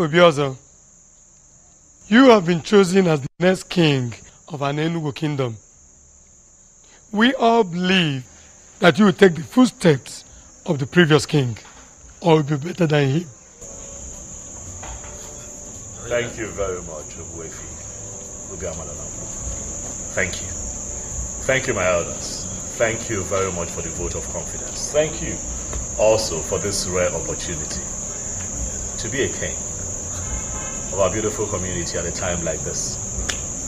Obiozo, you have been chosen as the next king of an Enugu kingdom. We all believe that you will take the footsteps of the previous king, or will be better than him. Thank you very much, Ogwefi. Thank you. Thank you, my elders. Thank you very much for the vote of confidence. Thank you also for this rare opportunity to be a king of our beautiful community at a time like this.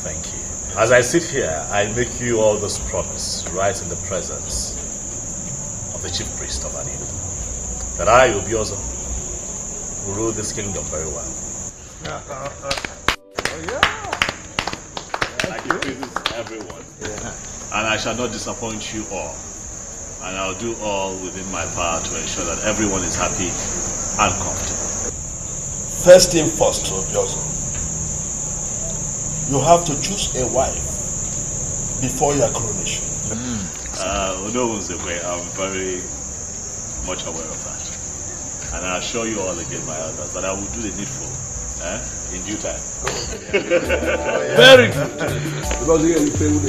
Thank you. As I sit here, I make you all this promise right in the presence of the chief priest of Anino, that I, Obiozo, will rule this kingdom very well. I give praises to everyone, and I shall not disappoint you all. And I'll do all within my power to ensure that everyone is happy and comfortable. First thing first, Obiozo. You have to choose a wife before your coronation. No one's aware. I'm very much aware of that. And I assure you all again, my elders, that I will do the needful in due time. Very good. Because you pay with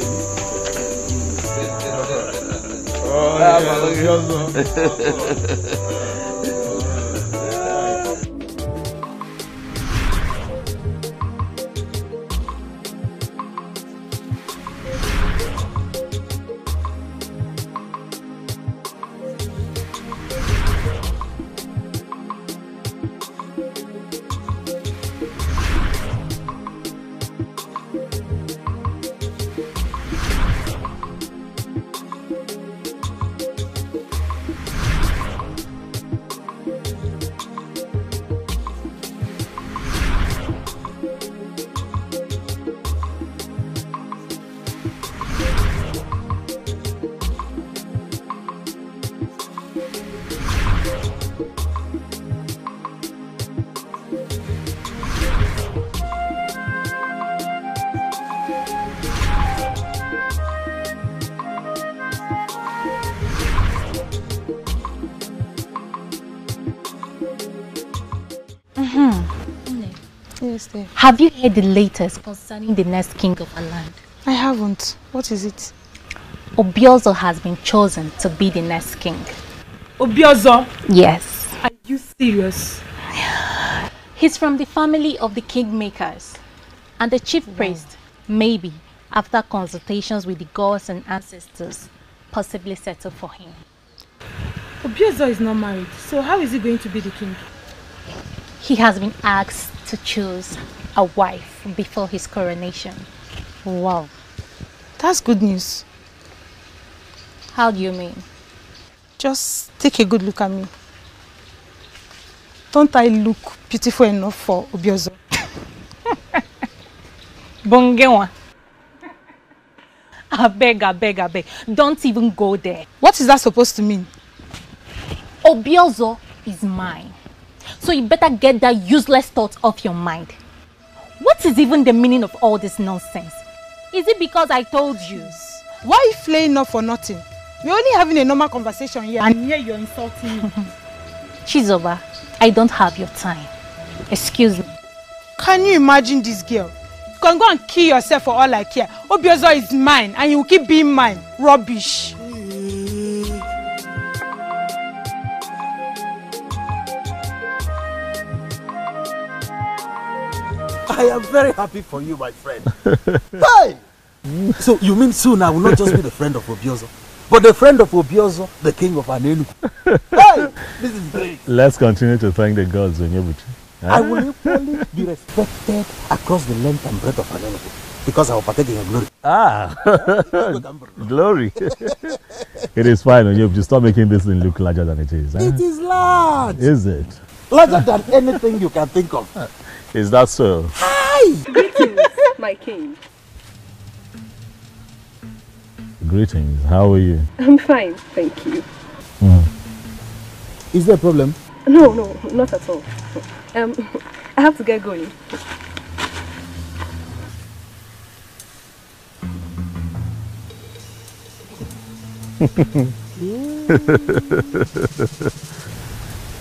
Have you heard the latest concerning the next king of our land? I haven't. What is it? Obiozo has been chosen to be the next king. Obiozo? Yes. Are you serious? He's from the family of the kingmakers. And the chief priest, maybe, after consultations with the gods and ancestors, possibly settle for him. Obiozo is not married, so how is he going to be the king? He has been asked to choose a wife before his coronation. Wow. That's good news. How do you mean? Just take a good look at me. Don't I look beautiful enough for Obiozo? Bongewa. I beg. Don't even go there. What is that supposed to mean? Obiozo is mine. So you better get that useless thought off your mind. What is even the meaning of all this nonsense? Is it because I told you? Why are you flaying up for nothing? We're only having a normal conversation here, and here you're insulting me. Chizoba, I don't have your time. Excuse me. Can you imagine this girl? You can go and kill yourself for all I care. Obiozo is mine, and you will keep being mine. Rubbish. I am very happy for you, my friend. Hey! So you mean soon I will not just be the friend of Obiozo, but the friend of Obiozo, the king of Anenu. Hey! This is great. Let's continue to thank the gods, Onyebuchi. I will equally be respected across the length and breadth of Anenu because I will partake in your glory. Glory. It is fine, Onyebuchi. Stop making this thing look larger than it is. It is large. Is it? Larger than anything you can think of. Is that so? Hi! Greetings, my king. Greetings. How are you? I'm fine, thank you. Is there a problem? No, not at all. I have to get going.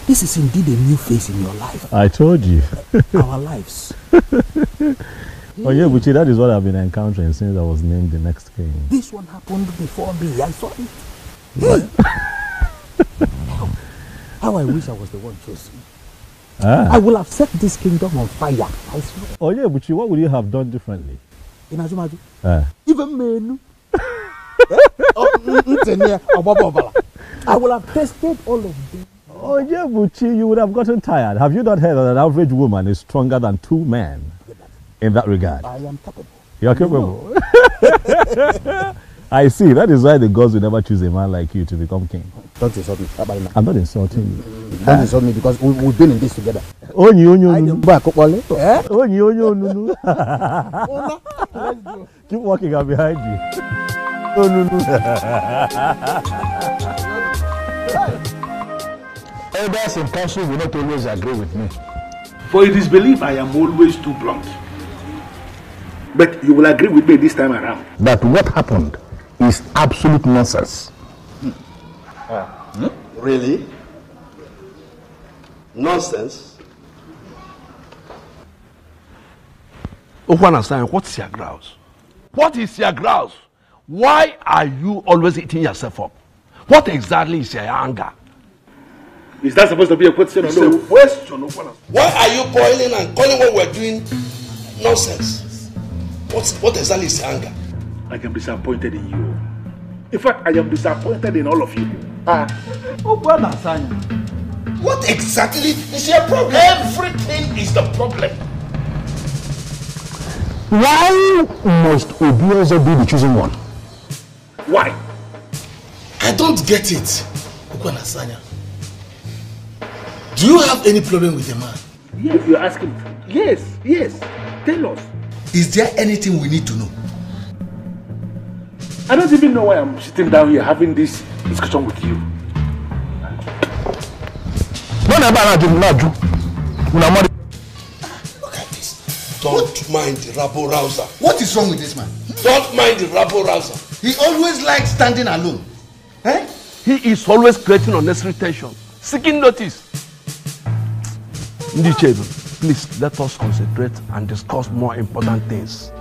This is indeed a new phase in your life. I told you. Our lives. Oh yeah, Buchi, that is what I've been encountering since I was named the next king. This one happened before me. I saw it. Hey. How I wish I was the one chosen. I will have set this kingdom on fire. I swear. Oh yeah, Buchi, what would you have done differently? In Azumaju. Even men. I will have tested all of them. Oh yeah, Buchi, you would have gotten tired. Have you not heard that an average woman is stronger than 2 men in that regard? I am capable. You are capable? No. I see. That is why the gods will never choose a man like you to become king. Don't insult me. I'm not insulting you. Don't insult me because we've been in this together. Oh, you. Keep walking, I'm behind you. Elders in council will not always agree with me. For it is believed I am always too blunt. But you will agree with me this time around. That what happened is absolute nonsense. Really? Nonsense? Okwana-san, what's your grouse? What is your grouse? Why are you always eating yourself up? What exactly is your anger? Is that supposed to be a question or no? Question. Why are you boiling and calling what we're doing nonsense? What exactly is your anger? I am disappointed in you. In fact, I am disappointed in all of you. What exactly is your problem? Everything is the problem. Why must Obiozo be the chosen one? Why? I don't get it. Okwana-san. Do you have any problem with the man? Yes, you're asking. Yes. Tell us. Is there anything we need to know? I don't even know why I'm sitting down here having this discussion with you. Look at this. Don't mind the rabble-rouser. What is wrong with this man? Don't mind the rabble-rouser. He always likes standing alone. He is always creating unnecessary tension, seeking notice. Ndichebe, please let us concentrate and discuss more important things.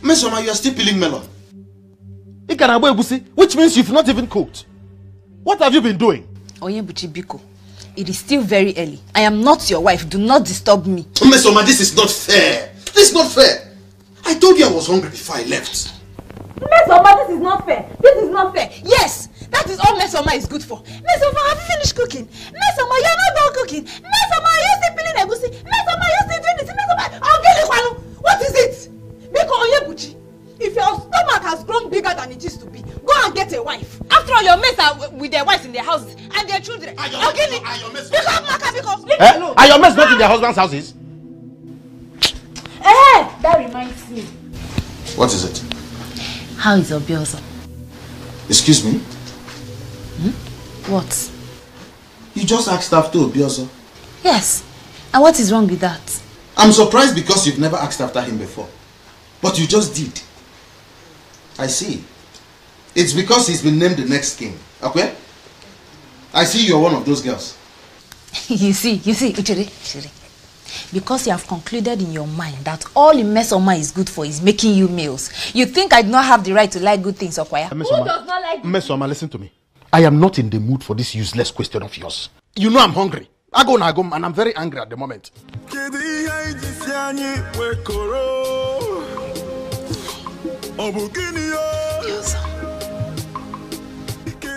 Mesoma, you are still peeling melon. Which means you've not even cooked. What have you been doing? Onyebuchi Biko, it is still very early. I am not your wife. Do not disturb me. Mesoma, this is not fair. This is not fair. I told you I was hungry before I left. Mesoma, this is not fair. This is not fair. Yes, that is all Mesoma is good for. Mesoma, have you finished cooking? Mesoma, you are not done cooking. Mesoma, you are still peeling egusi. Mesoma, you are still doing this. Mesoma, what is it? Biko Onyebuchi, if your stomach has grown bigger than it used to be, go and get a wife. After all, your mates are with their wives in their houses and their children. Are your mates not in their husband's houses? That reminds me. What is it? How is Obiozo? Excuse me? What? You just asked after Obiozo. Yes. And what is wrong with that? I'm surprised because you've never asked after him before. But you just did. I see. It's because he's been named the next king. Okay? I see you're one of those girls. You see, Uchiri. Because you have concluded in your mind that all Mesoma is good for is making you males. You think I do not have the right to like good things, Okwaya? Who does not like Mesoma, listen to me. I am not in the mood for this useless question of yours. You know I'm hungry. I go and I'm very angry at the moment.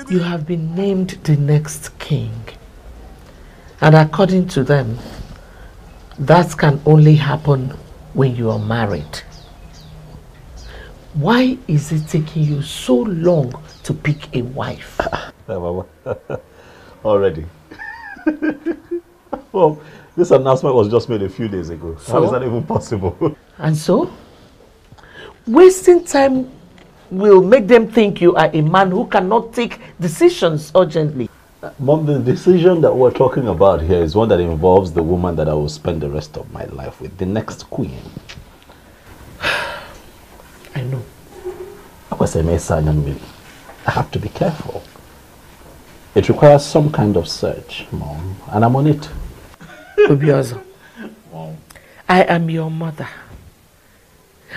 You have been named the next king. And according to them, that can only happen when you are married. Why is it taking you so long to pick a wife? Mama. Already. Well, this announcement was just made a few days ago. So? How is that even possible? And so? Wasting time will make them think you are a man who cannot take decisions urgently. Mom, the decision that we're talking about here is one that involves the woman that I will spend the rest of my life with, the next queen. I know. I have to be careful. It requires some kind of search, Mom, and I'm on it. Obiozo, I am your mother.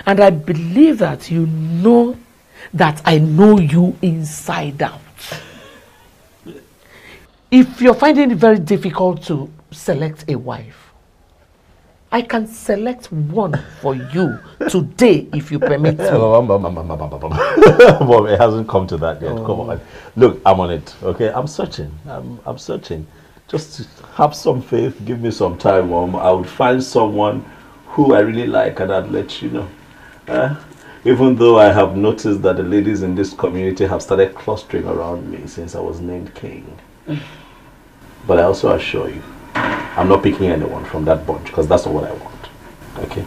And I believe that you know that I know you inside out. If you're finding it very difficult to select a wife, I can select one for you today if you permit me. Mom, it hasn't come to that yet. Come on. Look, I'm on it, okay? I'm searching. I'm searching. Just have some faith. Give me some time, Mom. I would find someone who I really like and I'd let you know. Even though I have noticed that the ladies in this community have started clustering around me since I was named king. But I also assure you, I'm not picking anyone from that bunch because that's not what I want. Okay?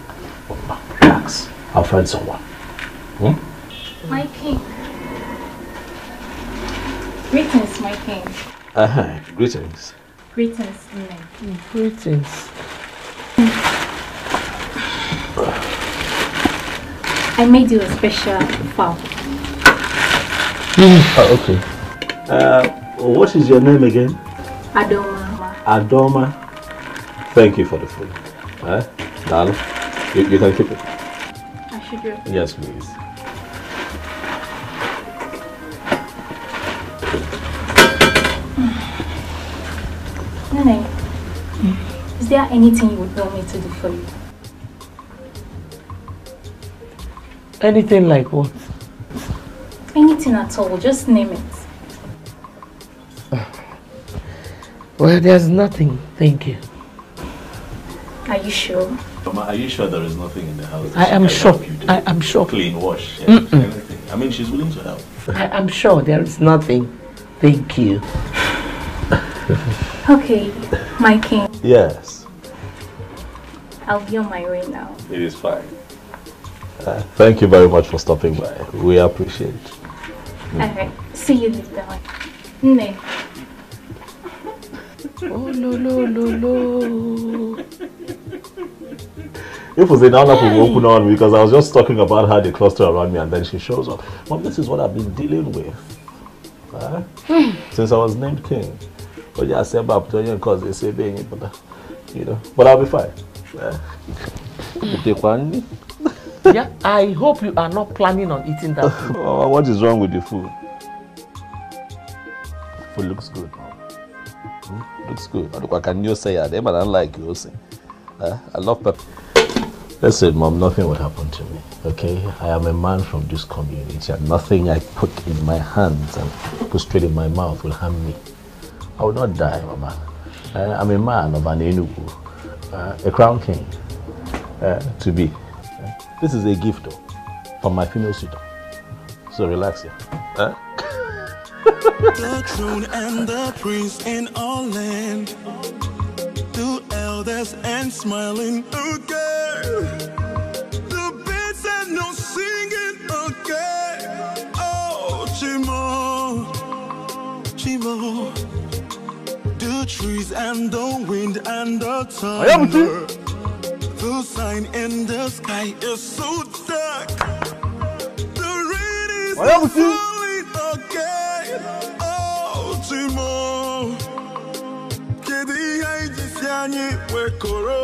Relax. I'll find someone. My king. Greetings, my king. Greetings. Greetings, Nne. Greetings. I made you a special fowl. Oh, okay. What is your name again? Adoma. Adoma. Thank you for the food. Darling, you can keep it. I should do it. Yes, please. Nene, is there anything you would want me to do for you? Anything like what? Anything at all, just name it. Well, there's nothing, thank you. Are you sure? Mama, are you sure there is nothing in the house? I am sure. I am sure. Clean, wash, everything. I mean, she's willing to help. I am sure there is nothing. Thank you. Okay, my king. Yes. I'll be on my way now. It is fine. Thank you very much for stopping by. We appreciate it. Alright, see you later. Nne. Oh, no. If it was an honor to open on because I was just talking about how they cluster around me and then she shows up. Mom, this is what I've been dealing with since I was named king. But yeah, I said about because they say being it, but you know, but I'll be fine. Yeah, I hope you are not planning on eating that food. What is wrong with the food? Food looks good. Looks good. What can you say? I don't like you say. I love pepper. Listen, Mom, nothing would happen to me. Okay? I am a man from this community and nothing I put in my hands and put straight in my mouth will harm me. I will not die, Mama. I'm a man of an Enugu, a crown king, to be. This is a gift though, from my female suitor. So relax here. The throne and the prince in all land, the elders and smiling again, the birds and no singing again. Oh, Chimo, the trees and the wind and the thunder. The sign in the sky is so dark. The rain is falling again. Oh, Timo. Kedi haiji siani wekoro.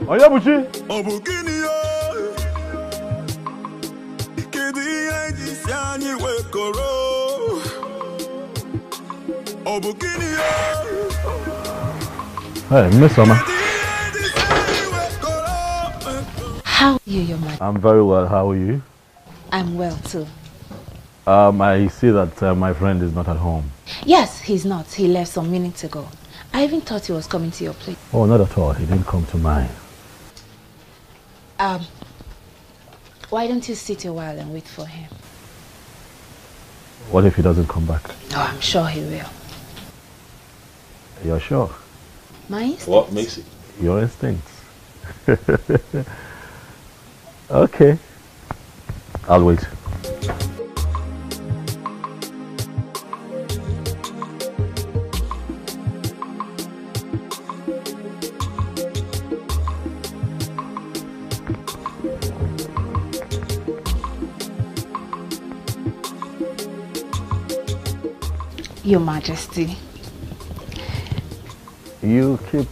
Ayabuchi. Obukini yo. Kedi haiji siani wekoro. Obukini yo. Hey, Miss Summer. How are you, your man? I'm very well. How are you? I'm well too. I see that my friend is not at home. Yes, he's not. He left some minutes ago. I even thought he was coming to your place. Oh, not at all. He didn't come to mine. Why don't you sit a while and wait for him? What if he doesn't come back? Oh, I'm sure he will. You're sure? My instincts. What makes it? Your instincts. Okay. I'll wait. Your Majesty. You keep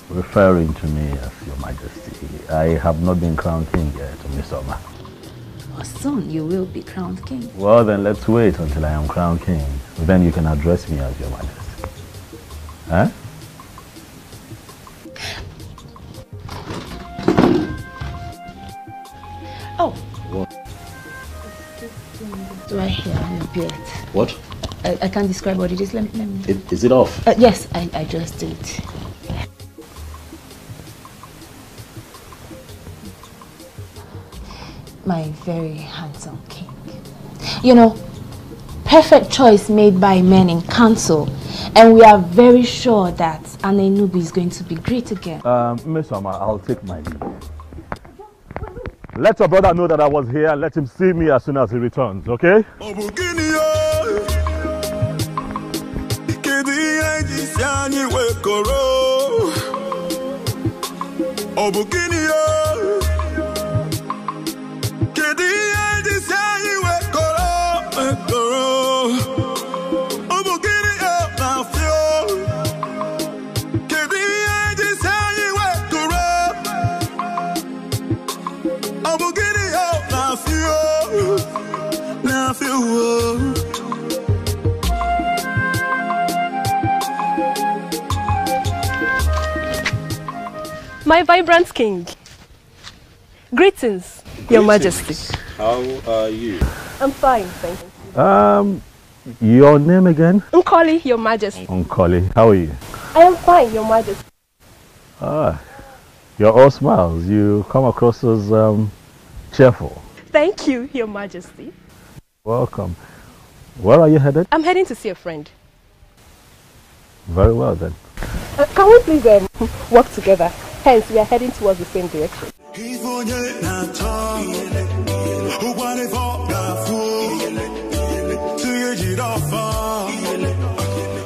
referring to me as Your Majesty. I have not been crowned king yet, Miss Oma. Well, soon you will be crowned king. Well, then let's wait until I am crowned king. Then you can address me as Your Majesty. Huh? Oh. What? Right here on your beard. What? I can't describe what it is. Let me. Is it off? Yes, I just did. My very handsome king. You know, perfect choice made by men in council. And we are very sure that Anenubu is going to be great again. Miss Oma, I'll take my leave. Let your brother know that I was here and let him see me as soon as he returns, okay? My vibrant king. Greetings, Your Majesty. How are you? I'm fine, thank you. Your name again? Nkoli, Your Majesty. Nkoli, how are you? I am fine, Your Majesty. Ah, you're all smiles. You come across as cheerful. Thank you, Your Majesty. Welcome. Where are you headed? I'm heading to see a friend. Very well then. Can we please work together? Hence, we are heading towards the same direction.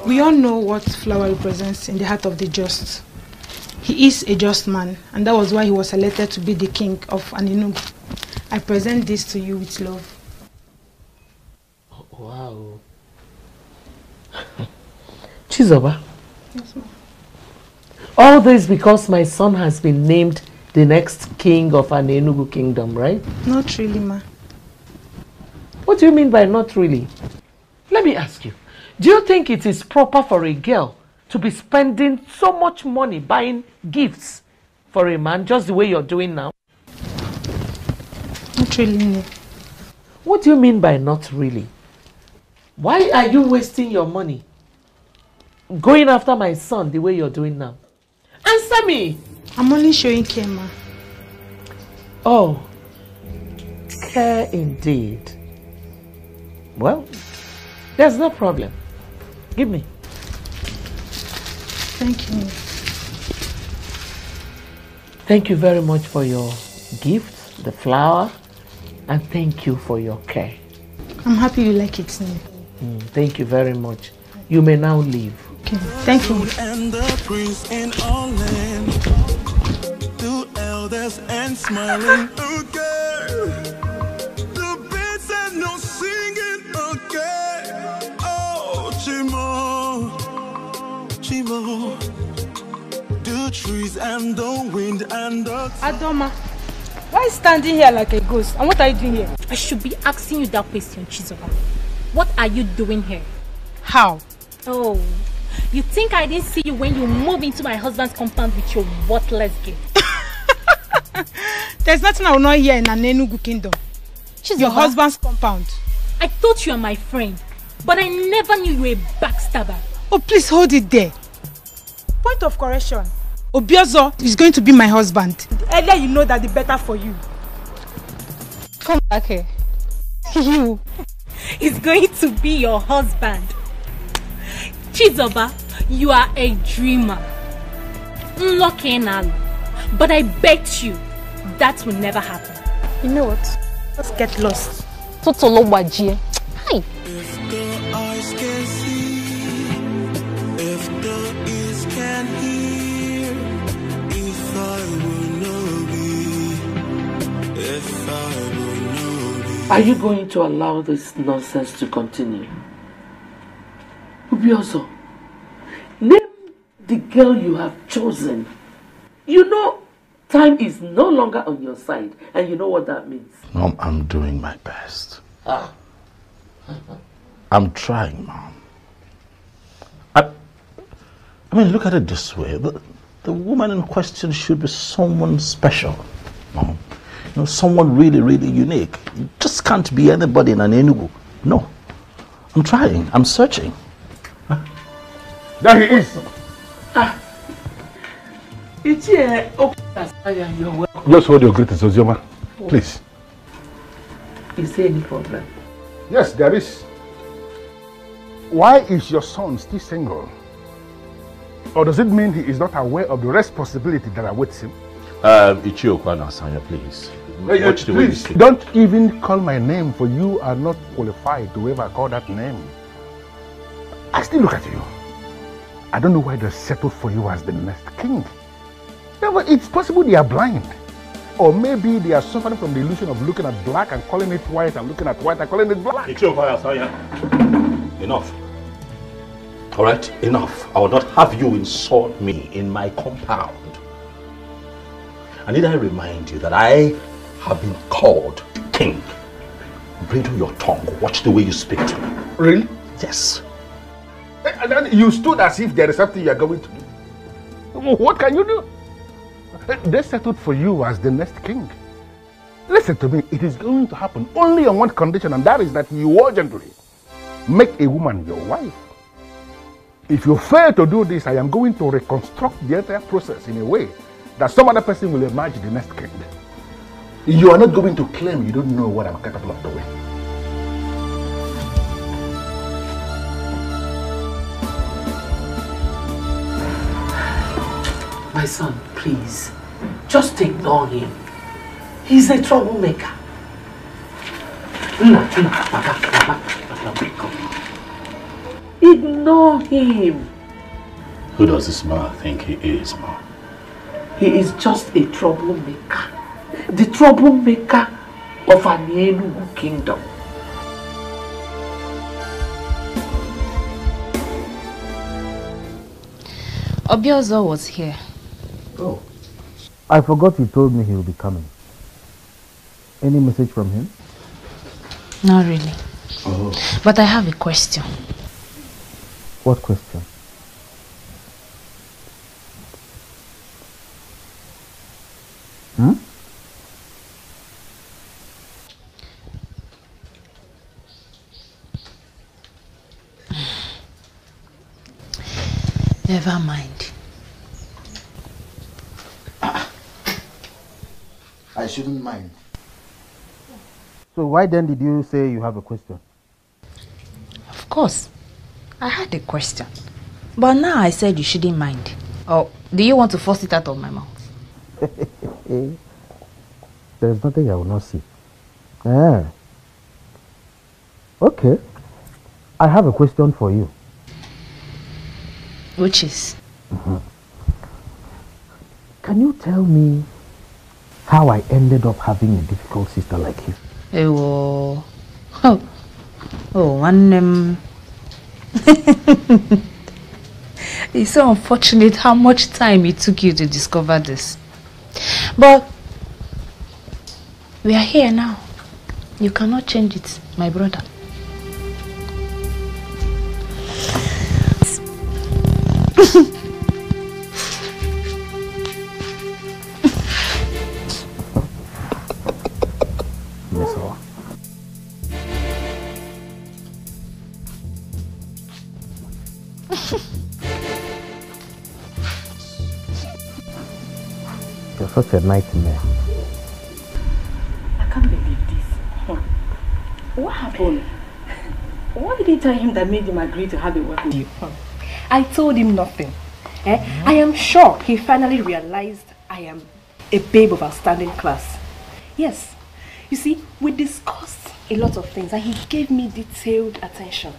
We all know what flower represents in the heart of the just. He is a just man, and that was why he was elected to be the king of Anenubu. I present this to you with love. Wow. Chizoba. Yes, ma'am. All this because my son has been named the next king of Anenugu kingdom, right? Not really, ma. What do you mean by not really? Let me ask you. Do you think it is proper for a girl to be spending so much money buying gifts for a man just the way you're doing now? Not really, no. What do you mean by not really? Why are you wasting your money going after my son the way you're doing now? Answer me! I'm only showing care, ma. Oh, care indeed. Well, there's no problem. Give me. Thank you. Thank you very much for your gift, the flower, and thank you for your care. I'm happy you like it, Thank you very much. You may now leave. Okay, thank you. And the prince in all land, the elders and smiling, okay. The birds and no singing, okay. Oh, Chimo, Chimo, the trees and the wind and the... Adoma, why standing here like a ghost? And what are you doing here? I should be asking you that question, Chizoba. What are you doing here? How? Oh, you think I didn't see you when you moved into my husband's compound with your worthless gift? There's nothing I will not hear in Anenugu kingdom. Chizoba, your husband's compound. I thought you were my friend, but I never knew you were a backstabber. Oh, please hold it there. Point of correction. Obiozo is going to be my husband. The earlier you know that, the better for you. Come back here. You is going to be your husband. Chizoba, you are a dreamer. Lucky enough. But I bet you that will never happen. You know what? Let's get lost. Totolo Wajie. Hi. If the eyes can see, if the ears can hear, if I will know be, if I will know be. Are you going to allow this nonsense to continue? Ubioso, name the girl you have chosen. You know, time is no longer on your side, and you know what that means. Mom, I'm doing my best. I'm trying, Mom. I mean, look at it this way. The woman in question should be someone special, Mom. You know, someone really, really unique. It just can't be anybody in an Enugu. No. I'm trying. I'm searching. There he is. It's here. You're welcome. Just hold your greetings, Ozioma. Please. Is there any problem? Yes, there is. Why is your son still single? Or does it mean he is not aware of the responsibility that awaits him? Ichiokwana Asanya, please. Watch the way you speak. Don't even call my name, for you are not qualified to ever call that name. I still look at you. I don't know why they settled for you as the next king. Yeah, but it's possible they are blind. Or maybe they are suffering from the illusion of looking at black and calling it white, and looking at white and calling it black. Enough. All right, enough. I will not have you insult me in my compound. I need to remind you that I have been called king. Bridle your tongue. Watch the way you speak to me. Really? Yes. And then you stood as if there is something you are going to do. What can you do? They settled for you as the next king. Listen to me, it is going to happen only on one condition, and that is that you urgently make a woman your wife. If you fail to do this, I am going to reconstruct the entire process in a way that some other person will emerge the next king. You are not going to claim you don't know what I'm capable of doing. My son, please, just ignore him. He's a troublemaker. Ignore him. Who does this man think he is, Mom? He is just a troublemaker. The troublemaker of an Enugu kingdom. Obiozo was here. Oh. I forgot you told me he will be coming. Any message from him? Not really. Oh. But I have a question. What question? Hmm? Never mind. I shouldn't mind. So why then did you say you have a question? Of course. I had a question. But now I said you shouldn't mind. Or do you want to force it out of my mouth? There's nothing I will not see. Ah. Okay. I have a question for you. Which is? Can you tell me how I ended up having a difficult sister like you? It's so unfortunate how much time it took you to discover this. But we are here now. You cannot change it, my brother. You're such a nightmare. I can't believe this. phone. What did you tell him that made him agree to have a word with you? I told him nothing. I am sure he finally realized I am a babe of outstanding class. Yes. You see, we discussed a lot of things and he gave me detailed attention.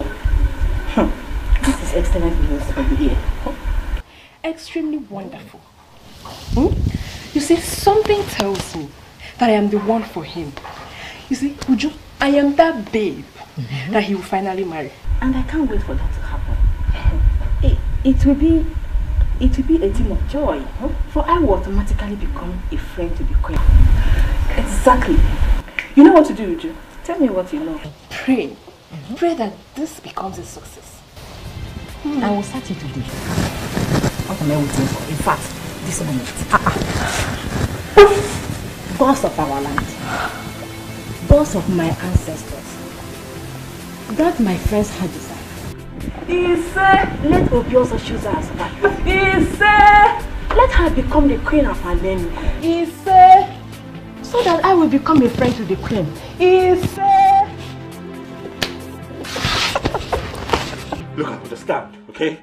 This is excellent news for you here. Extremely wonderful. You see, something tells me that I am the one for him. You see, Uju, I am that babe that he will finally marry. And I can't wait for that to happen. It will be a team of joy. For I will automatically become a friend to the queen. Exactly. You know what to do, Uju? Tell me what you know. Pray. Pray that this becomes a success. I will start it today. What am I waiting for? In fact, this moment. Boss of our land. Boss of my ancestors. That my friends had decided. He said, let Obiozo choose her as wife. He said, let her become the queen of her name. He said, so that I will become a friend to the queen. He said. Look, I understand, okay?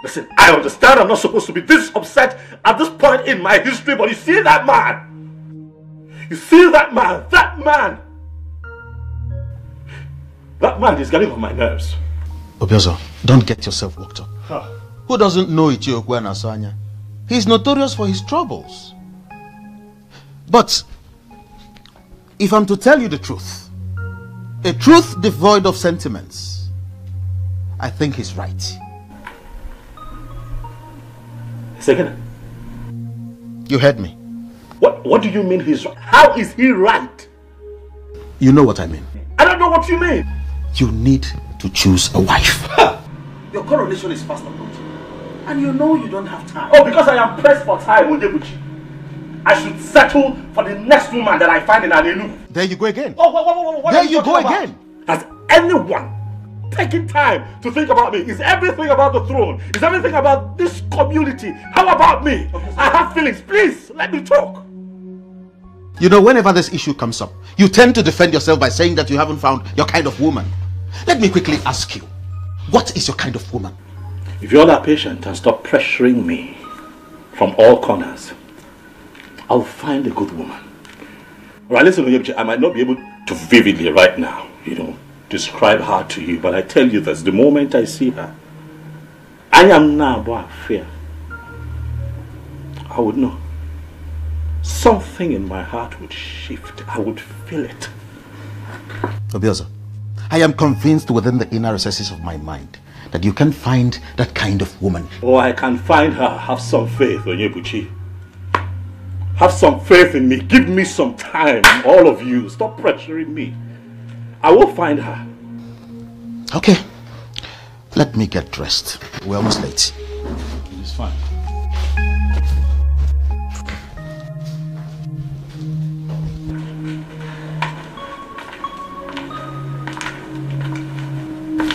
Listen, I understand I'm not supposed to be this upset at this point in my history, but you see that man? You see that man? That man is getting on my nerves. Obiozo, don't get yourself worked up. Who doesn't know Ichiokwu and Asanya? He's notorious for his troubles. But if I'm to tell you the truth, a truth devoid of sentiments, I think he's right. Second. You heard me. What do you mean he's right? How is he right? You know what I mean. I don't know what you mean. You need to choose a wife. Your coronation is fast approaching. And you know you don't have time. Oh, because I am pressed for time, Onyebuchi. I should settle for the next woman that I find in Anenu. There you go again. Oh, what there you go again. Has anyone taken time to think about me? Is everything about the throne? Is everything about this community? How about me? I have feelings. Please, let me talk. You know, whenever this issue comes up, you tend to defend yourself by saying that you haven't found your kind of woman. Let me quickly ask you, what is your kind of woman? If you're that patient and stop pressuring me from all corners, I'll find a good woman. Alright, listen, I might not be able to vividly right now, describe her to you, but I tell you this, the moment I see her, I am now about fear. I would know. Something in my heart would shift. I would feel it. Obiozo, I am convinced within the inner recesses of my mind that you can find that kind of woman. Oh, I can find her. Have some faith, Onyebuchi. Have some faith in me. Give me some time, all of you. Stop pressuring me. I will find her. Okay. Let me get dressed. We're almost late. It is fine.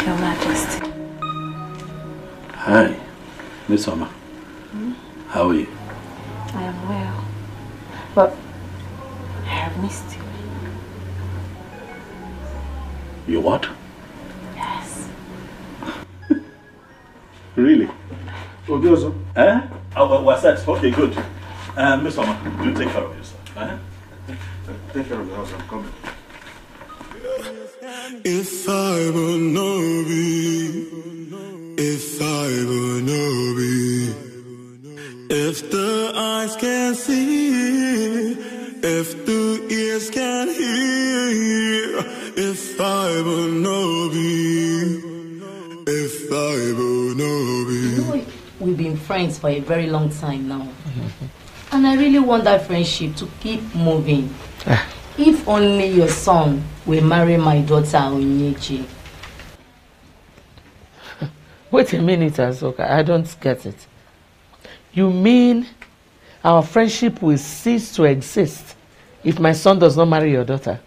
Your Majesty. Hi, Miss Oma. How are you? I am well. But I have missed you. You what? Yes. Really? Obiozo? Eh? Oh, well, what's that? Okay, good. Miss Oma, you take care of yourself. Take care of the house. I'm coming. If I will know be, if I will know be, if the eyes can see, if the ears can hear, if I will know be, if I will know be. We've been friends for a very long time now. And I really want that friendship to keep moving. If only your son will marry my daughter Onyechi. Wait a minute, Azoka. I don't get it. You mean our friendship will cease to exist if my son does not marry your daughter?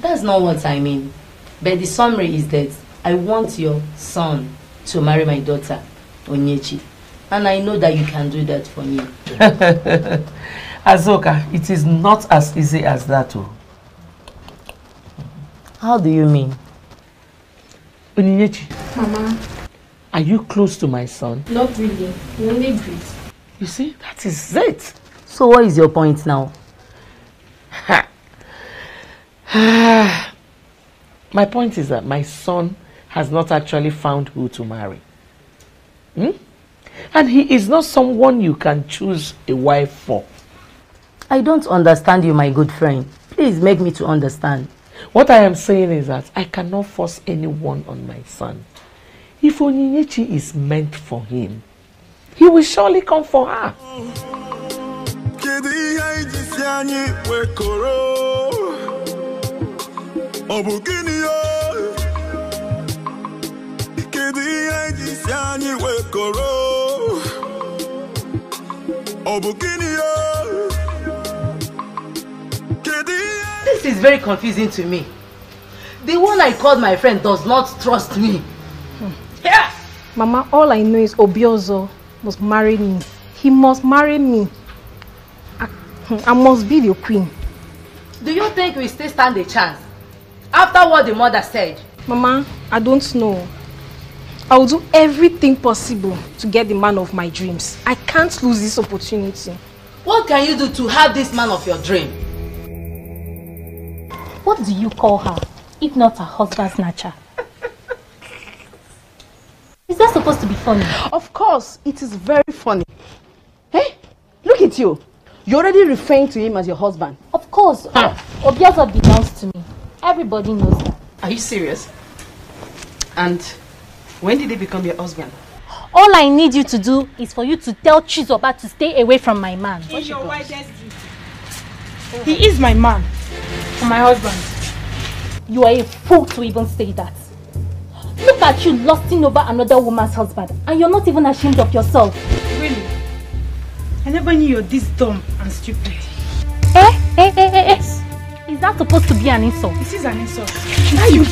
That's not what I mean. But the summary is that I want your son to marry my daughter Onyechi. And I know that you can do that for me. Azoka, it is not as easy as that. How do you mean? Onyinyechi. Mama. Are you close to my son? Not really. We only breathe. You see, that is it. So what is your point now? My point is that my son has not actually found who to marry. And he is not someone you can choose a wife for. I don't understand you, my good friend. Please make me to understand. What I am saying is that I cannot force anyone on my son. If Onyinyechi is meant for him, he will surely come for her. This is very confusing to me. The one I called my friend does not trust me. Yeah. Mama, all I know is Obiozo must marry me. He must marry me. I must be the queen. Do you think we still stand a chance? After what the mother said? Mama, I don't know. I will do everything possible to get the man of my dreams. I can't lose this opportunity. What can you do to have this man of your dream? What do you call her, if not her husband snatcher? Is that supposed to be funny? Of course, it is very funny. Hey, look at you. You're already referring to him as your husband. Of course. Obiozo belongs to me. Everybody knows that. Are you serious? And when did he become your husband? All I need you to do is for you to tell Chizoba to stay away from my man. It's your wisest duty. He is my man. My husband. You are a fool to even say that. Look at you lusting over another woman's husband, and you're not even ashamed of yourself. Really? I never knew you're this dumb and stupid. Is that supposed to be an insult? This is an insult. Now you...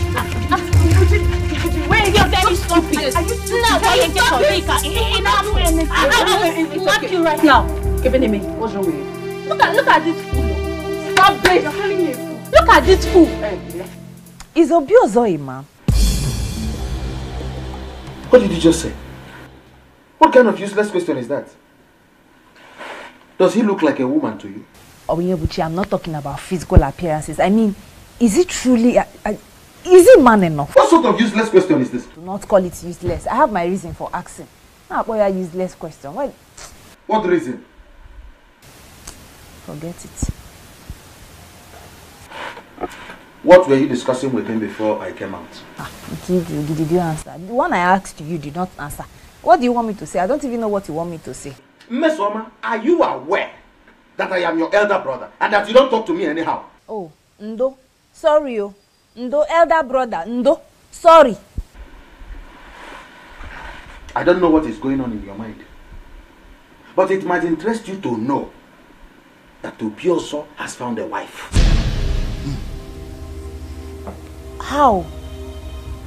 Wait, you're very stupid. Are you now going to get your maker? I'll slap you right now. What's wrong with you? Look at this fool. Stop this. You're calling me a fool. Look at this fool. Is Obiozo a man? What did you just say? What kind of useless question is that? Does he look like a woman to you? Obinyebuchi, I'm not talking about physical appearances. I mean, is he truly... is he man enough? What sort of useless question is this? Do not call it useless. I have my reason for asking. Now, boy, a useless question. Why? What reason? Forget it. What were you discussing with him before I came out? Did you answer? The one I asked you did not answer. What do you want me to say? I don't even know what you want me to say. Mesoma, are you aware that I am your elder brother and that you don't talk to me anyhow? Oh, Ndo. Sorry, oh. Ndo, elder brother. Ndo. Sorry. I don't know what is going on in your mind. But it might interest you to know that Obiozo has found a wife. How?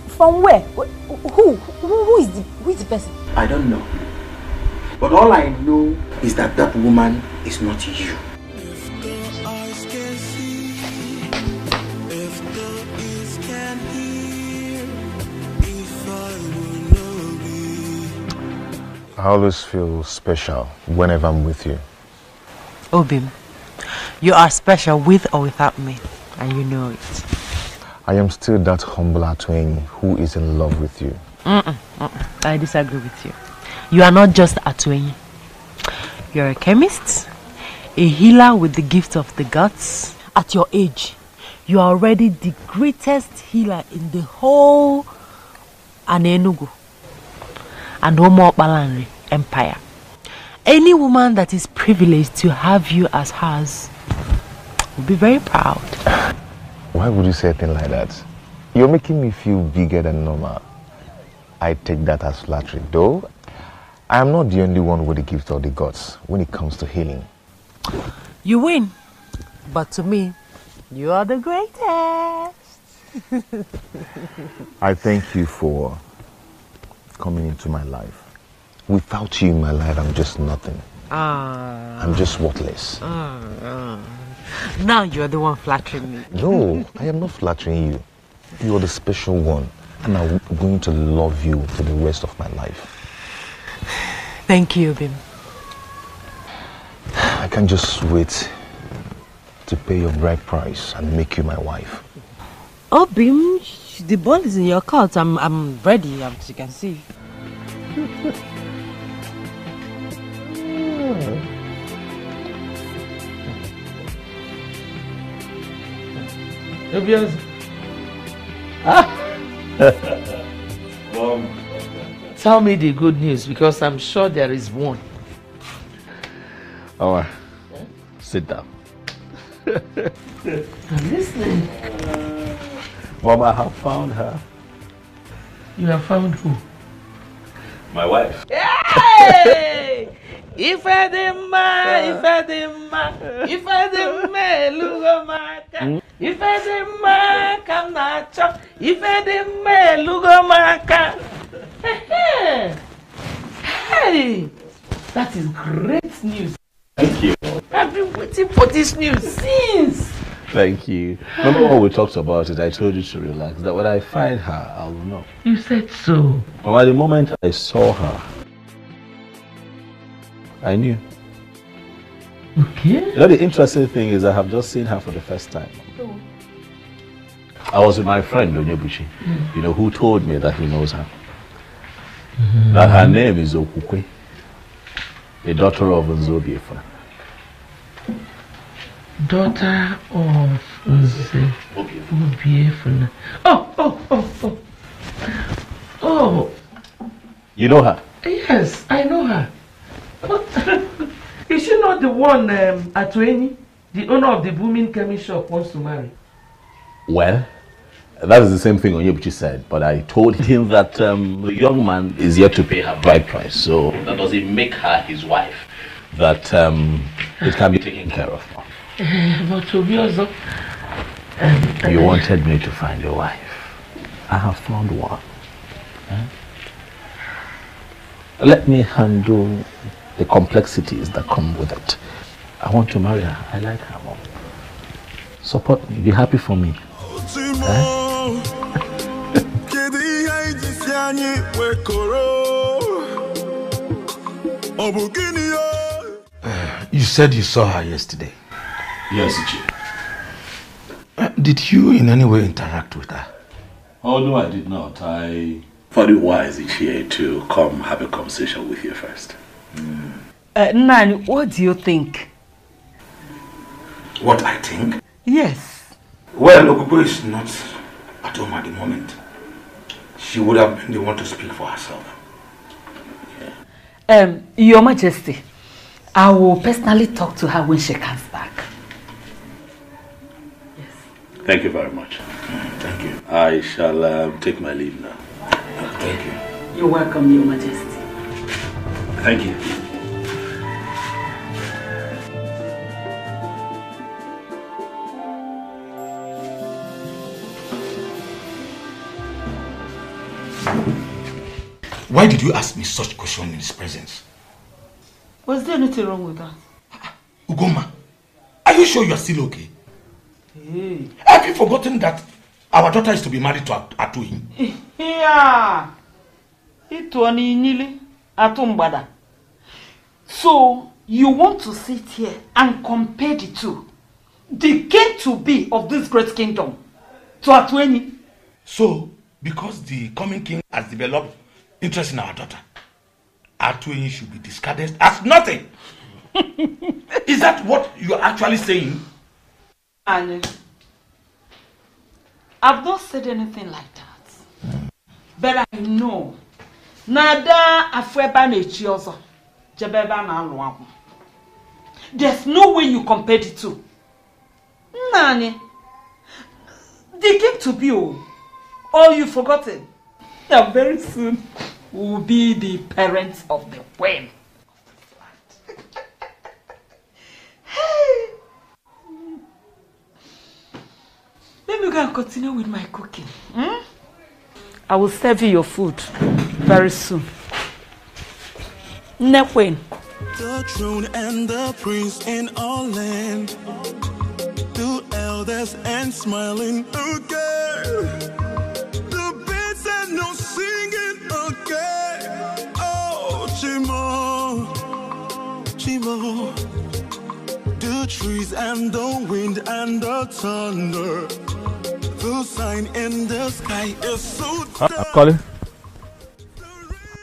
From where? Who is the person? I don't know. But all I know is that that woman is not you. I always feel special whenever I'm with you. Obim, you are special with or without me, and you know it. I am still that humble Atwenyi who is in love with you. I disagree with you. You are not just Atwenyi. You're a chemist, a healer with the gift of the gods. At your age, you are already the greatest healer in the whole Anenugu and Omo Empire. Any woman that is privileged to have you as hers will be very proud. Why would you say a thing like that? You're making me feel bigger than normal. I take that as flattery, though I am not the only one with the gift of the gods when it comes to healing. You win, but to me, you are the greatest. I thank you for coming into my life. Without you in my life, I'm just nothing. I'm just worthless. Now you're the one flattering me. No, I am not flattering you. You are the special one. And I'm going to love you for the rest of my life. Thank you, Bim. I can't just wait to pay your bride price and make you my wife. Oh, Bim, the ball is in your court. I'm ready, as you can see. Tell me the good news, because I'm sure there is one. Alright, sit down. I'm listening. Mom, I have found her. You have found who? My wife. Hey! If I didn't Lugomaka. If I didn't come not chop. If I didn't Lugomaka. Hey! That is great news. Thank you. I've been waiting for this news since. Thank you. Remember when we talked about it, I told you to relax, that when I find her, I will know. You said so. But at the moment I saw her, I knew. Okay. You know, the interesting thing is I have just seen her for the first time. I was with my friend, Onyebuchi, you know, who told me that he knows her. That her name is Okukwe, the daughter of Nzobiefuna. Daughter of Nzobiefuna. Oh. You know her? Yes, I know her. But is she not the one Atueni, the owner of the booming chemist shop, wants to marry? Well, that is the same thing Onyebuchi said, but I told him that the young man is yet to pay her bride price, so that doesn't make her his wife, that it can be taken care of. But to be also, you wanted me to find a wife. I have found one. Let me handle the complexities that come with it. I want to marry her. I like her, Mom. Support me. Be happy for me. You said you saw her yesterday. Yes, Chief. Did you in any way interact with her? Oh, no, I did not. I thought it wise each year to come have a conversation with you first. Nani, what do you think? What I think? Yes. Well, Okubo is not at home at the moment. She would have been the one to speak for herself. Your Majesty, I will personally talk to her when she comes back. Thank you very much. Thank you. I shall take my leave now. Thank you. You're welcome, Your Majesty. Thank you. Why did you ask me such question in his presence? Was there anything wrong with that? Ugoma, are you sure you are still okay? Hey. Have you forgotten that our daughter is to be married to Atuhi? Yeah. So, you want to sit here and compare the two? The king to be of this great kingdom to Atueni? So, because the coming king has developed interest in our daughter, Atueni should be discarded as nothing. Is that what you are actually saying? And I've not said anything like that. But I know Nada Afweba Nechiozo Jebeba na Luamu. There's no way you compare the two. Nani, the king to be all you've forgotten. And very soon will be the parents of the queen. Hey. Let me go and continue with my cooking. I will serve you your food very soon. Nekwen. The throne and the prince in all land, the elders and smiling again. The bits Chimo, Chimo, the trees and the wind and the thunder, the sign in the sky is so dark. Colin,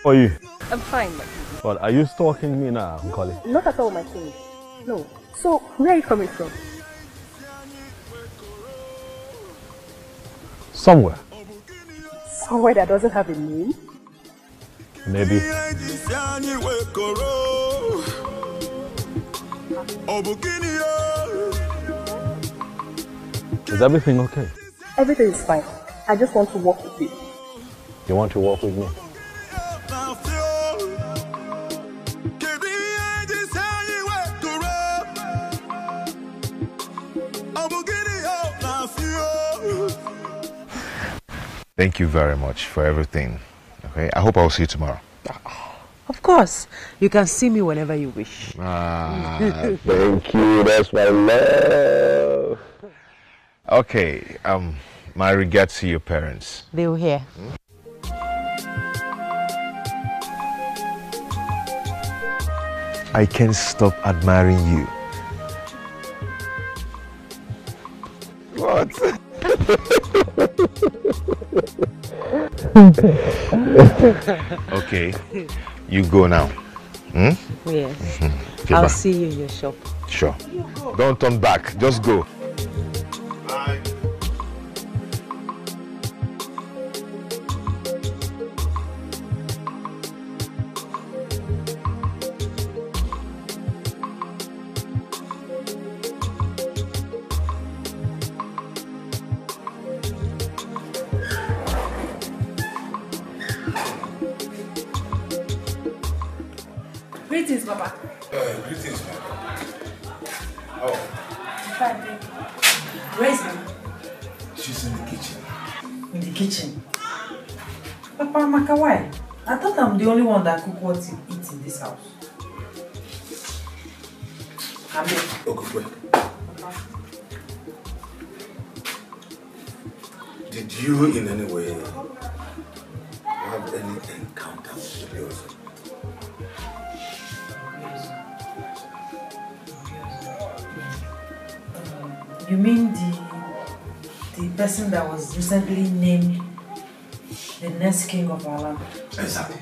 how are you? I'm fine, my king. Well, are you stalking me now, Colin? Not at all, my king. No. So, where are you coming from? Somewhere. Somewhere that doesn't have a name? Maybe. Is everything okay? Everything is fine. I just want to walk with you. You want to walk with me? Thank you very much for everything. Okay, I hope I'll see you tomorrow. Of course. You can see me whenever you wish. Thank you. That's my love. Okay, my regards to your parents. They were here. I can't stop admiring you. What? Okay, you go now. Yes. Okay, I'll bye. see you in your shop. Sure. Don't turn back. Just go. Greetings, Papa. Greetings, man. Fine, thank you. Where is Mama? She's in the kitchen. In the kitchen? Papa, Maka, why? I thought I'm the only one that cook what you eat in this house. Come here. Okay, wait. Did you in any way have any encounter with yours? You mean the person that was recently named the next king of our land? Exactly.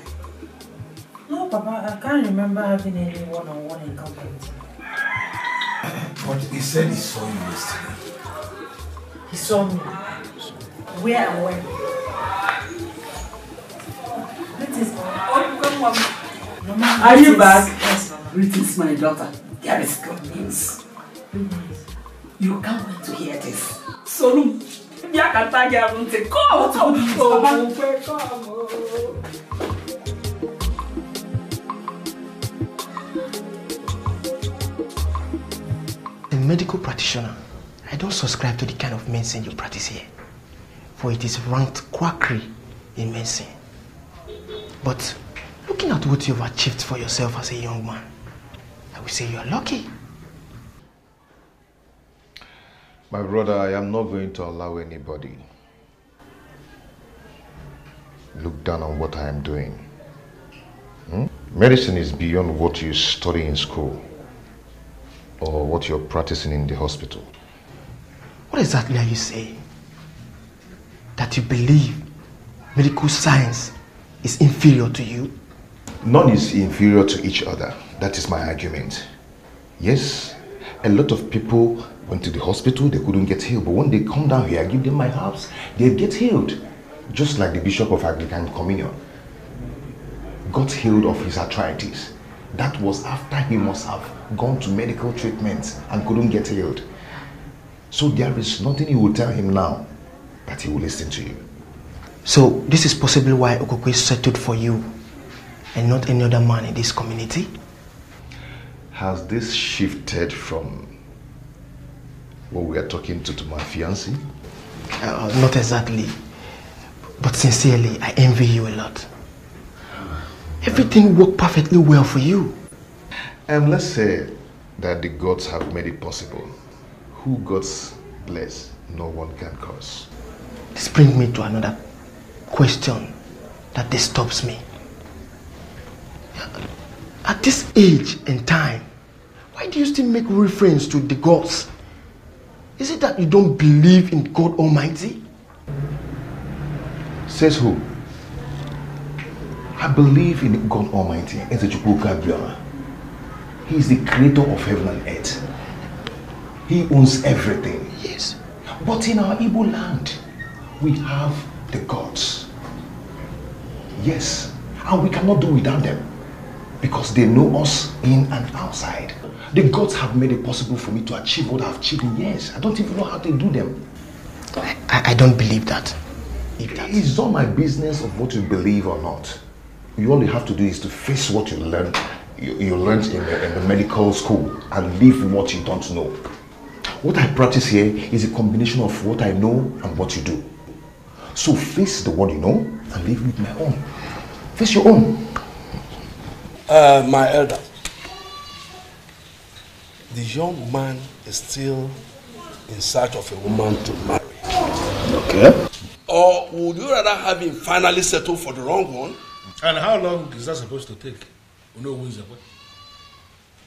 No, Papa, I can't remember having any one-on-one encounter with him. But he said he saw you yesterday. He saw me. Where and when? Greetings, Mama. Are you back? Yes, Mama. Greetings, my daughter. There is good news. Good news. You can't wait to hear this. So, come. A medical practitioner, I don't subscribe to the kind of medicine you practice here, for it is ranked quackery in medicine. But looking at what you've achieved for yourself as a young man, I would say you are lucky. My brother, I am not going to allow anybody look down on what I am doing. Medicine is beyond what you study in school or what you're practicing in the hospital. What exactly are you saying? That you believe medical science is inferior to you? None is inferior to each other. That is my argument. Yes, a lot of people went to the hospital, they couldn't get healed. But when they come down here, I give them my herbs, they get healed. Just like the Bishop of Anglican Communion got healed of his arthritis. That was after he must have gone to medical treatments and couldn't get healed. So there is nothing you will tell him now that he will listen to you. So this is possibly why Okokwe settled for you and not any other man in this community? Has this shifted from what we are talking to my fiancé? Not exactly. But sincerely, I envy you a lot. Everything worked perfectly well for you. And let's say that the gods have made it possible. Who gods bless, no one can curse. This brings me to another question that disturbs me. At this age and time, why do you still make reference to the gods? Is it that you don't believe in God Almighty? Says who? I believe in God Almighty. He is the creator of heaven and earth. He owns everything. Yes. But in our Igbo land, we have the gods. Yes. And we cannot do without them. Because they know us in and outside. The gods have made it possible for me to achieve what I've achieved in years. I don't even know how to do them. I don't believe that. It's not my business of what you believe or not. All you have to do is to face what you learned. You learned in the medical school and leave what you don't know. What I practice here is a combination of what I know and what you do. So face the one you know and leave with my own. Face your own. My elder, the young man is still in search of a woman to marry. Okay. Or would you rather have him finally settle for the wrong one? And how long is that supposed to take?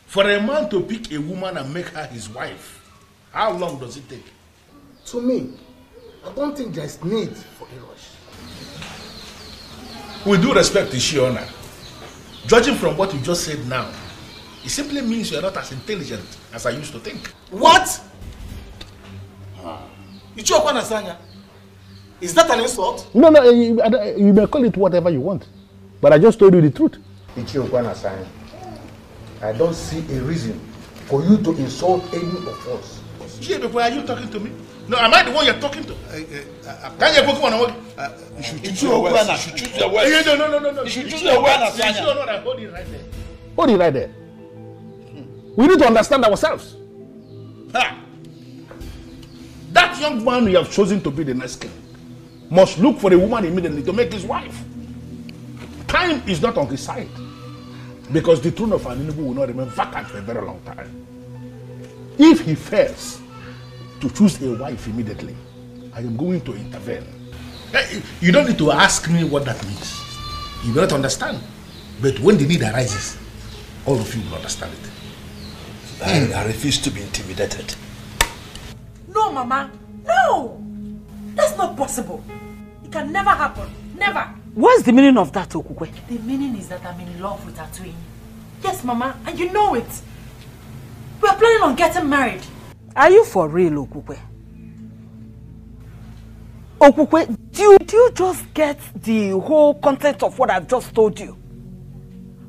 For a man to pick a woman and make her his wife, how long does it take? To me, I don't think there's need for a rush. With due respect to Shiona, judging from what you just said now, it simply means you're not as intelligent as I used to think. What? Is that an insult? No, you may call it whatever you want. But I just told you the truth. I don't see a reason for you to insult any of us. Are you talking to me? No, am I the one you're talking to? Can you Pokemon? You should choose your words. You should choose your words. No. You should choose your words. Hold it right there. Hold it right there. We need to understand ourselves. That young man you have chosen to be the next king must look for a woman immediately to make his wife. Time is not on his side. Because the throne of Aninubu will not remain vacant for a very long time. If he fails to choose a wife immediately, I am going to intervene. You don't need to ask me what that means. You will not understand. But when the need arises, all of you will understand it. I refuse to be intimidated. No, Mama. No! That's not possible. It can never happen. Never. What's the meaning of that, Okukwe? The meaning is that I'm in love with Atuini. Yes, Mama, and you know it. We're planning on getting married. Are you for real, Okukwe? Okukwe, did you just get the whole content of what I've just told you?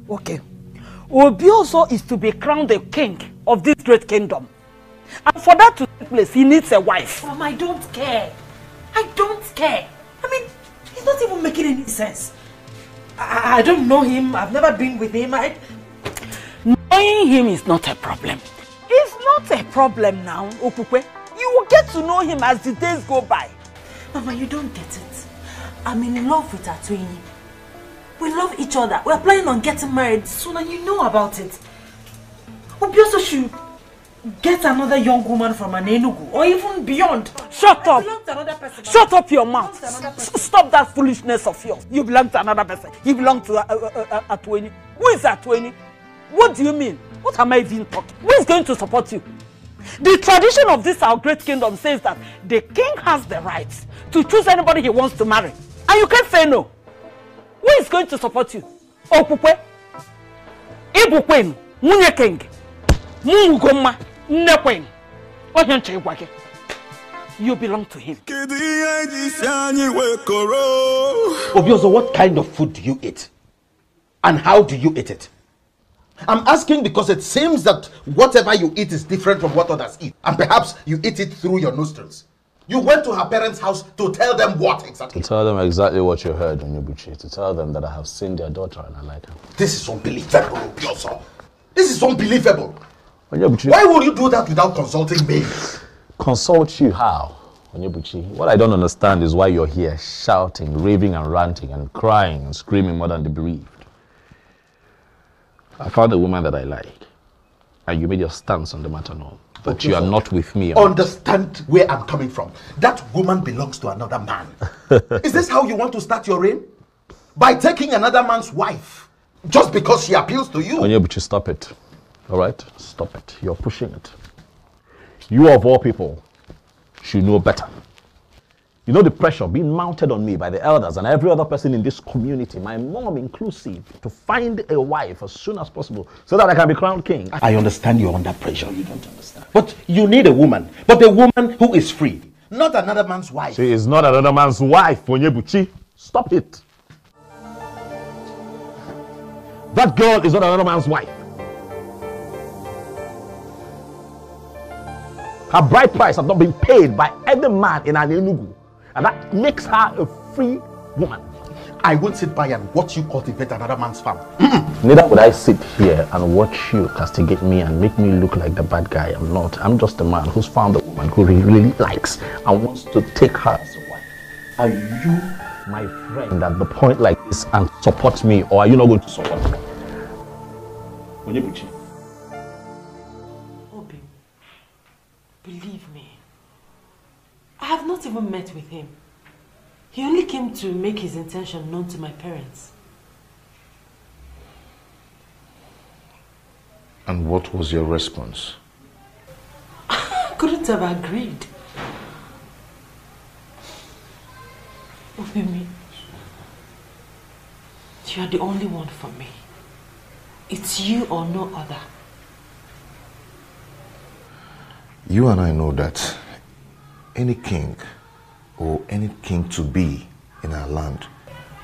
Okay. Obioso is to be crowned the king of this great kingdom. And for that to take place, he needs a wife. Mama, I don't care. I don't care. I mean, it's not even making any sense. I don't know him. I've never been with him. Knowing him is not a problem. It's not a problem now, Okukwe. You will get to know him as the days go by. Mama, you don't get it. I'm in love with Atuini. We love each other. We're planning on getting married soon and you know about it. Obioso should get another young woman from an Enugu or even beyond. Shut up! Person, shut up your mouth! Stop that foolishness of yours. You belong to another person. You belong to Atuini. Who is Atuini? What do you mean? What am I even talking? Who is going to support you? The tradition of this our great kingdom says that the king has the right to choose anybody he wants to marry. And you can't say no. Who is going to support you? Okukwe? Ibukwen? Munye king? Mungoma? Nekwen? You belong to him. Obioso, what kind of food do you eat? And how do you eat it? I'm asking because it seems that whatever you eat is different from what others eat. And perhaps you eat it through your nostrils. You went to her parents' house to tell them what exactly? To tell them exactly what you heard, Onyebuchi. To tell them that I have seen their daughter and I like her. This is unbelievable, Obioso. This is unbelievable. Onyebuchi. Why would you do that without consulting me? Consult you how? Onyebuchi, what I don't understand is why you're here shouting, raving and ranting and crying and screaming more than the bereaved. I found a woman that I like, and you made your stance on the matter known. But okay, you are not with me. Understand where I'm coming from. That woman belongs to another man. Is this how you want to start your reign? By taking another man's wife? just because she appeals to you. Onyebuchi, stop it. All right? Stop it. You're pushing it. You of all people should know better. You know the pressure being mounted on me by the elders and every other person in this community, my mom inclusive, to find a wife as soon as possible so that I can be crowned king. I understand you're under pressure. You don't understand. But you need a woman. But a woman who is free. Not another man's wife. She is not another man's wife, Onyebuchi. Stop it. That girl is not another man's wife. Her bride price has not been paid by any man in Enugu. And that makes her a free woman. I won't sit by and watch you cultivate another man's farm. Neither would I sit here and watch you castigate me and make me look like the bad guy. I'm not. I'm just a man who's found a woman who he really likes and wants to take her as a wife. Are you my friend at the point like this and support me, or are you not going to support me? Onyebuchi. Obi, believe me, I have not even met with him. He only came to make his intention known to my parents. And what was your response? I couldn't have agreed. Obimi, you are the only one for me. It's you or no other. You and I know that any king or any king to be in our land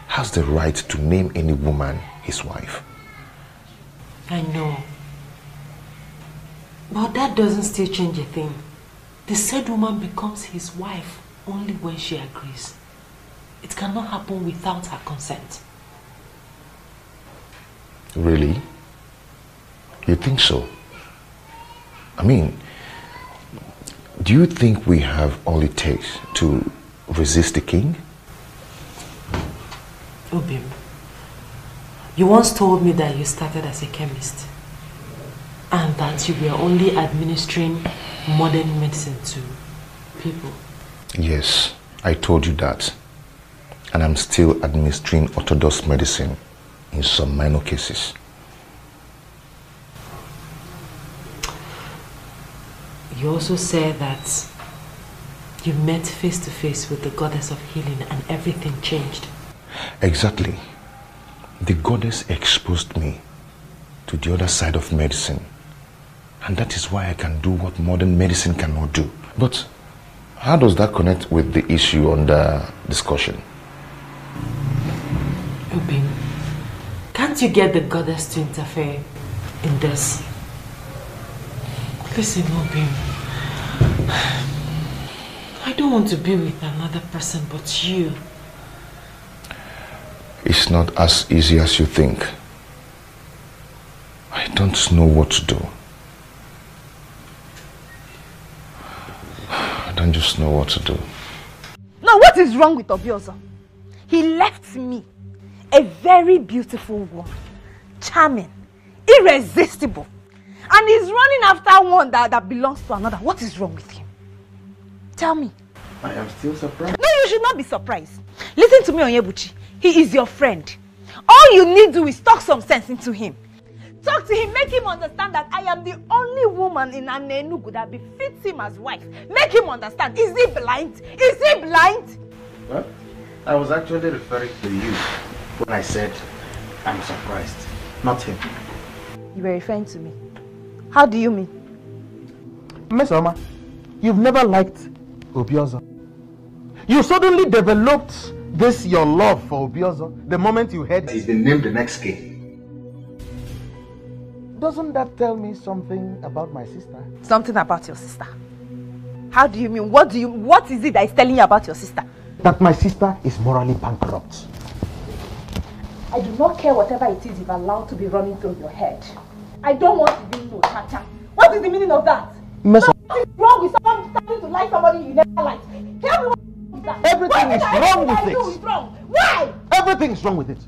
has the right to name any woman his wife. I know. But that doesn't still change a thing. The said woman becomes his wife only when she agrees. It cannot happen without her consent. Really? You think so? I mean, do you think we have all it takes to resist the king? Obim, you once told me that you started as a chemist and that you were only administering modern medicine to people. Yes, I told you that. And I'm still administering orthodox medicine in some minor cases. You also said that you met face to face with the goddess of healing and everything changed. Exactly. The goddess exposed me to the other side of medicine. And that is why I can do what modern medicine cannot do. But how does that connect with the issue under discussion? Obim, can't you get the goddess to interfere in this? Listen, Obim, I don't want to be with another person but you. It's not as easy as you think. I don't know what to do. I don't just know what to do. Now, what is wrong with Obiozo? He left me, a very beautiful woman, charming, irresistible, and he's running after one that belongs to another. What is wrong with him? Tell me. I am still surprised. No, you should not be surprised. Listen to me, Onyebuchi. He is your friend. All you need to do is talk some sense into him. Talk to him, make him understand that I am the only woman in Enugu that befits him as wife. Make him understand. Is he blind? Is he blind? Well, I was actually referring to you when I said I'm surprised, not him. You were referring to me. How do you mean? Miss Oma, you've never liked Obiozo. You suddenly developed this your love for Obiozo the moment you heard he's been named the next king. Doesn't that tell me something about my sister? Something about your sister? How do you mean? What is it that is telling you about your sister? That my sister is morally bankrupt. I do not care whatever it is you've allowed to be running through your head. I don't want to be no cha-cha. What is the meaning of that? What is wrong with someone starting to like somebody you never liked? Tell me what is that? Everything is wrong with it. Is wrong. Why? Everything is wrong with it.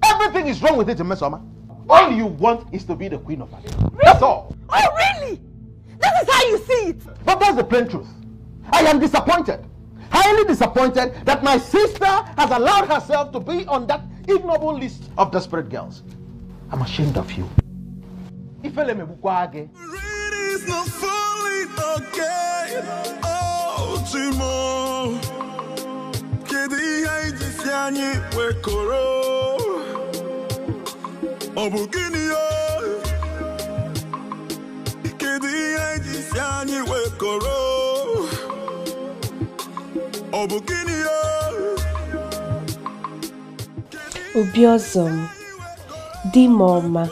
Everything is wrong with it, Miss Oma. All you want is to be the queen of Ade. Really? That's all. Oh, really? That is how you see it. But that's the plain truth. I am disappointed. Highly disappointed that my sister has allowed herself to be on that ignoble list of desperate girls. I'm ashamed of you. Ifele mebukwage. It's not falling again. Oh, Timo. Kedi haiji siani wekoro. Obugini yo. Kedi haiji siani wekoro. Obugini yo. Obiozom, Dimoma,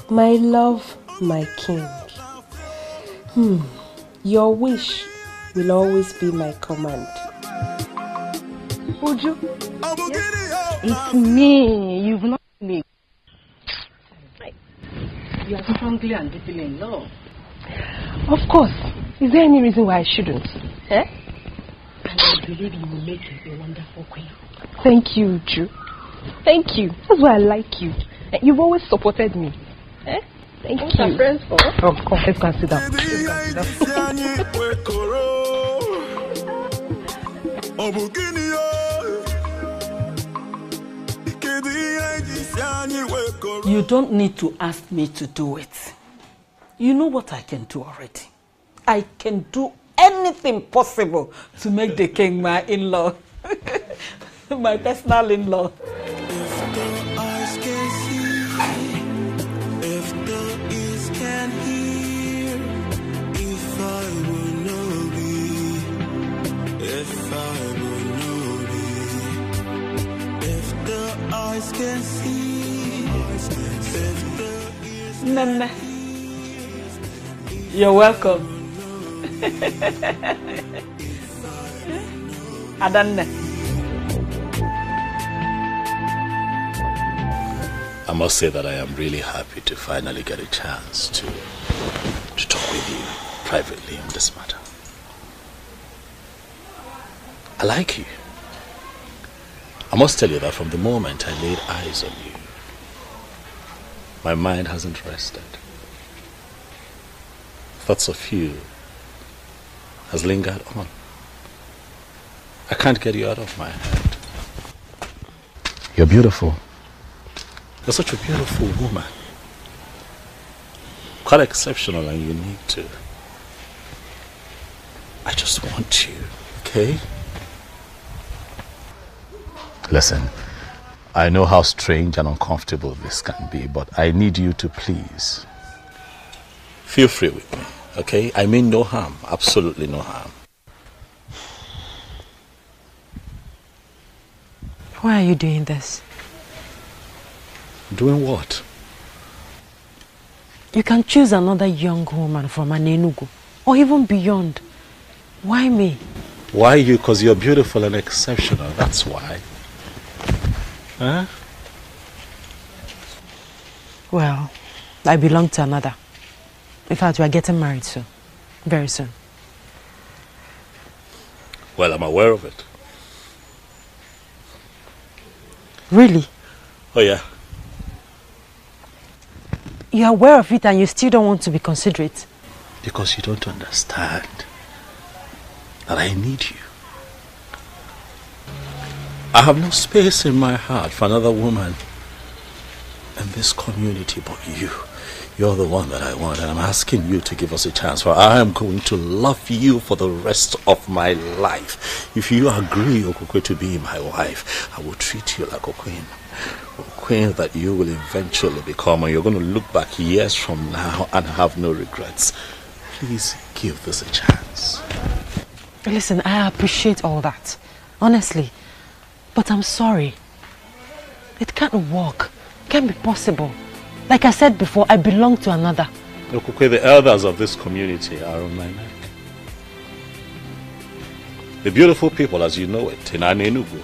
my love, my king. Your wish will always be my command. Uju, it's me. You've not me. You are strongly and deeply in love. Of course. Is there any reason why I shouldn't? Eh? And I believe you will make a wonderful queen. Thank you, Uju. Thank you. That's why I like you. You've always supported me. Eh? Thank you. Our friends for? Of course. Let's go and sit down. You don't need to ask me to do it. You know what I can do already. I can do anything possible to make the king my in-law. My personal in-law. Can see Nana. You're welcome. Adanne. I must say that I am really happy to finally get a chance to talk with you privately on this matter. I like you. I must tell you that from the moment I laid eyes on you, my mind hasn't rested. Thoughts of you has lingered on. I can't get you out of my head. You're beautiful. You're such a beautiful woman. Quite exceptional and unique too. I just want you, okay? Listen, I know how strange and uncomfortable this can be, but I need you to please feel free with me, okay? I mean no harm, absolutely no harm. Why are you doing this? Doing what? You can choose another young woman from Anenugu, or even beyond. Why me? Why you? Because you're beautiful and exceptional, that's why. Huh? Well, I belong to another. In fact, we are getting married soon. Very soon. Well, I'm aware of it. Really? Oh, yeah. You're aware of it and you still don't want to be considerate? Because you don't understand that I need you. I have no space in my heart for another woman in this community but you. You're the one that I want, and I'm asking you to give us a chance, for I am going to love you for the rest of my life. If you agree, Okokwe, to be my wife, I will treat you like a queen. A queen that you will eventually become, and you're going to look back years from now and have no regrets. Please give this a chance. Listen, I appreciate all that, honestly. But I'm sorry. It can't work. It can't be possible. Like I said before, I belong to another. Okokwe, the elders of this community are on my neck. The beautiful people, as you know it, in Anenugu,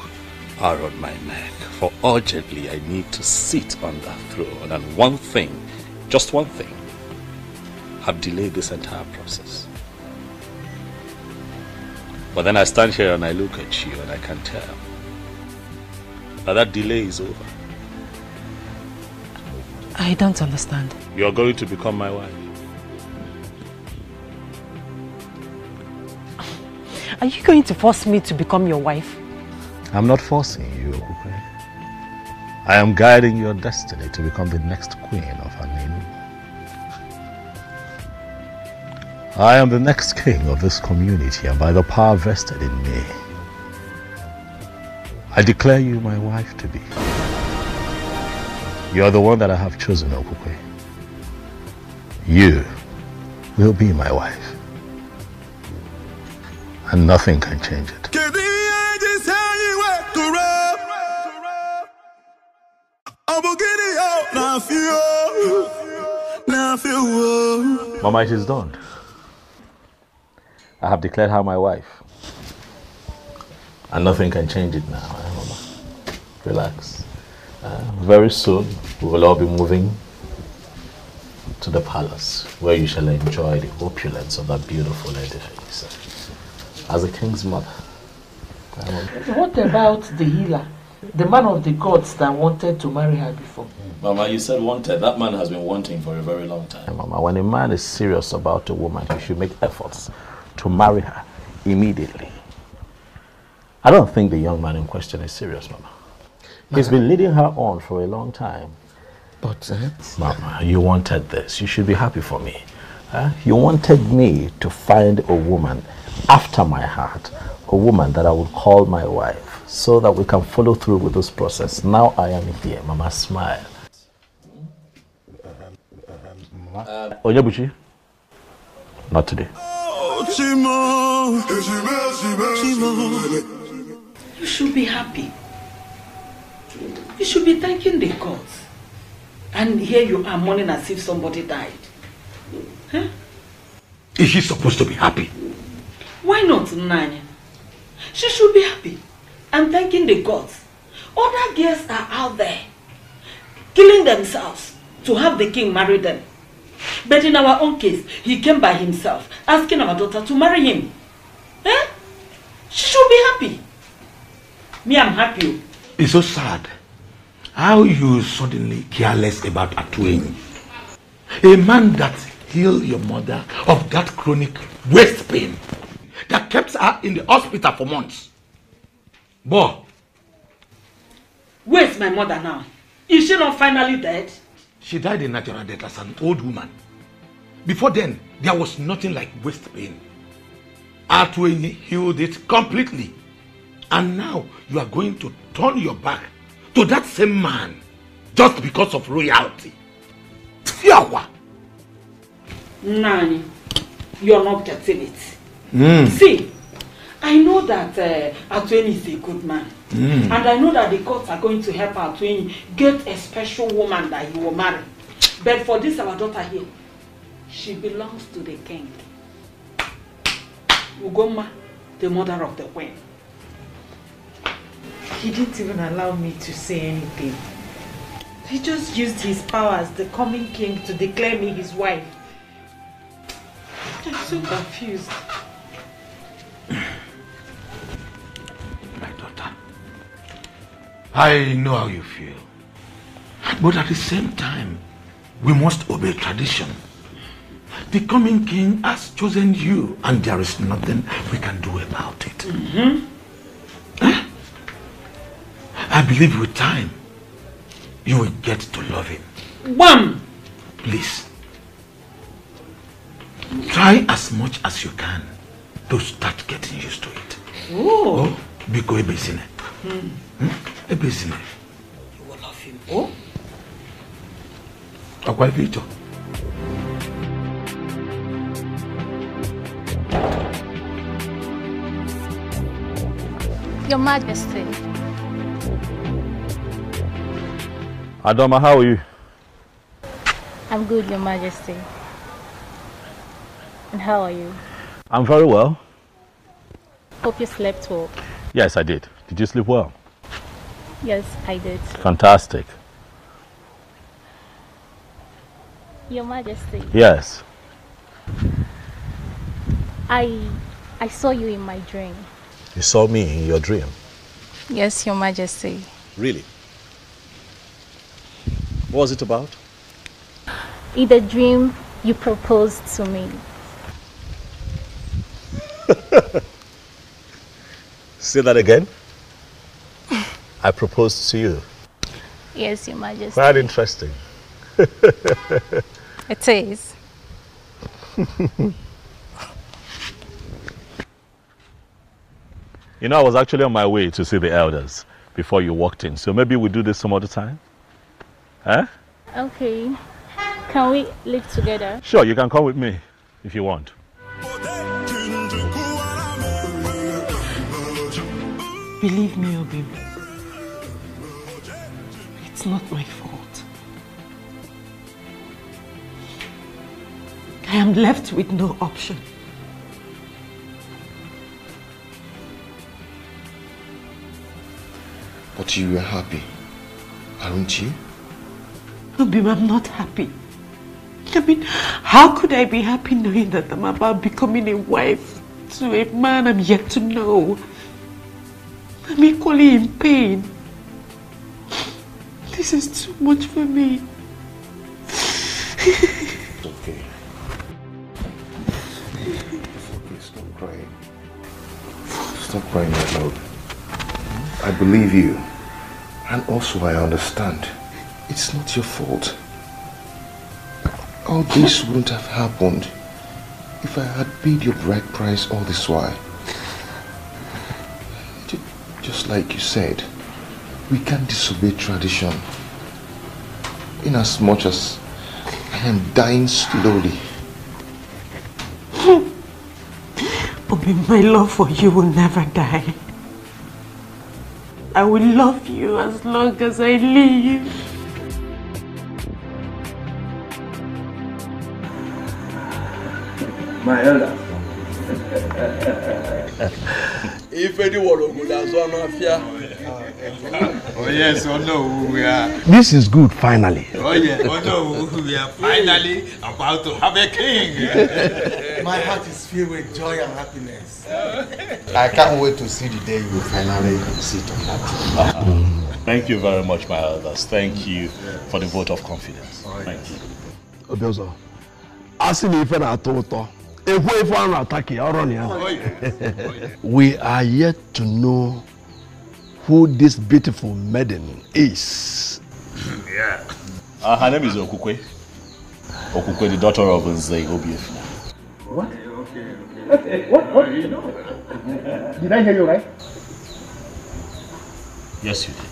are on my neck. For urgently, I need to sit on that throne. And one thing, just one thing, have delayed this entire process. But then I stand here and I look at you and I can tell that delay is over. I don't understand. You are going to become my wife. Are you going to force me to become your wife? I'm not forcing you, Okukwe. I am guiding your destiny to become the next queen of Anenu. I am the next king of this community, and by the power vested in me, I declare you my wife to be. You are the one that I have chosen, Okukwe. You will be my wife, and nothing can change it. Mama, it is done. I have declared her my wife, and nothing can change it now. Mama, relax. Very soon we will all be moving to the palace, where you shall enjoy the opulence of that beautiful edifice as a king's mother. What about the healer, the man of the gods that wanted to marry her before? Mama, you said wanted. That man has been wanting for a very long time. Mama, when a man is serious about a woman, he should make efforts to marry her immediately. I don't think the young man in question is serious, Mama. He's been leading her on for a long time. But, Mama, you wanted this. You should be happy for me. You wanted me to find a woman after my heart, a woman that I would call my wife, so that we can follow through with this process. Now I am here. Mama, smile. Onyebuchi? Not today. You should be happy. You should be thanking the gods. And here you are mourning as if somebody died. Huh? Is she supposed to be happy? Why not, Nanya? She should be happy and thanking the gods. Other girls are out there killing themselves to have the king marry them. But in our own case, he came by himself, asking our daughter to marry him. Eh? She should be happy. Me, I'm happy. It's so sad how you suddenly care less about Atueni. A man that healed your mother of that chronic waist pain that kept her in the hospital for months. Boy. Where's my mother now? Is she not finally dead? She died a natural death as an old woman. Before then, there was nothing like waist pain. Atueni healed it completely. And now you are going to turn your back to that same man just because of royalty. Fiawa! Nani, you're not getting it. See, I know that Atueni is a good man. And I know that the courts are going to help Atueni get a special woman that he will marry. But for this, our daughter here, she belongs to the king. Ugoma, the mother of the queen. He didn't even allow me to say anything. He just used his power as the coming king to declare me his wife. I'm so confused. My daughter, I know how you feel. But at the same time, we must obey tradition. The coming king has chosen you, and there is nothing we can do about it. I believe with time, you will get to love him. Wham! Please, try as much as you can to start getting used to it. Oh, Biko ebezine. Ebezine. You will love him. Oh? Akwa Vito. Your Majesty. Adama, how are you? I'm good, Your Majesty. And how are you? I'm very well. Hope you slept well. Yes, I did. Did you sleep well? Yes, I did. Fantastic. Your Majesty. Yes. I saw you in my dream. You saw me in your dream? Yes, Your Majesty. Really? What was it about? In the dream, you proposed to me. Say that again. I proposed to you. Yes, Your Majesty. Quite interesting. It is. You know, I was actually on my way to see the elders before you walked in, so maybe we'll do this some other time? Huh? Okay. Can we live together? Sure, you can come with me if you want. Believe me, Obi. It's not my fault. I am left with no option. But you were happy, aren't you? Obim, I'm not happy. I mean, how could I be happy knowing that I'm about becoming a wife to a man I'm yet to know? I'm equally in pain. This is too much for me. It's okay. It's okay, stop crying. Stop crying, my love. I believe you. And also I understand. It's not your fault. All this wouldn't have happened if I had paid your bride price all this while. Just like you said, we can't disobey tradition. In as much as I am dying slowly. Bobby, my love for you will never die. I will love you as long as I live. My elder. If anyone would have done oh yes, oh no, we are. This is good, finally. Oh yeah, oh no, we are finally about to have a king. My heart is filled with joy and happiness. I can't wait to see the day you finally sit on that throne. Thank you very much, my elders. Thank you for the vote of confidence. Thank you. Obiozo, asking if I told we are yet to know who this beautiful maiden is. Yeah. Her name is Okukwe. Okukwe, the daughter of Nzei Obiefina. What? Okay. What? You know? Did I hear you right? Yes, you did.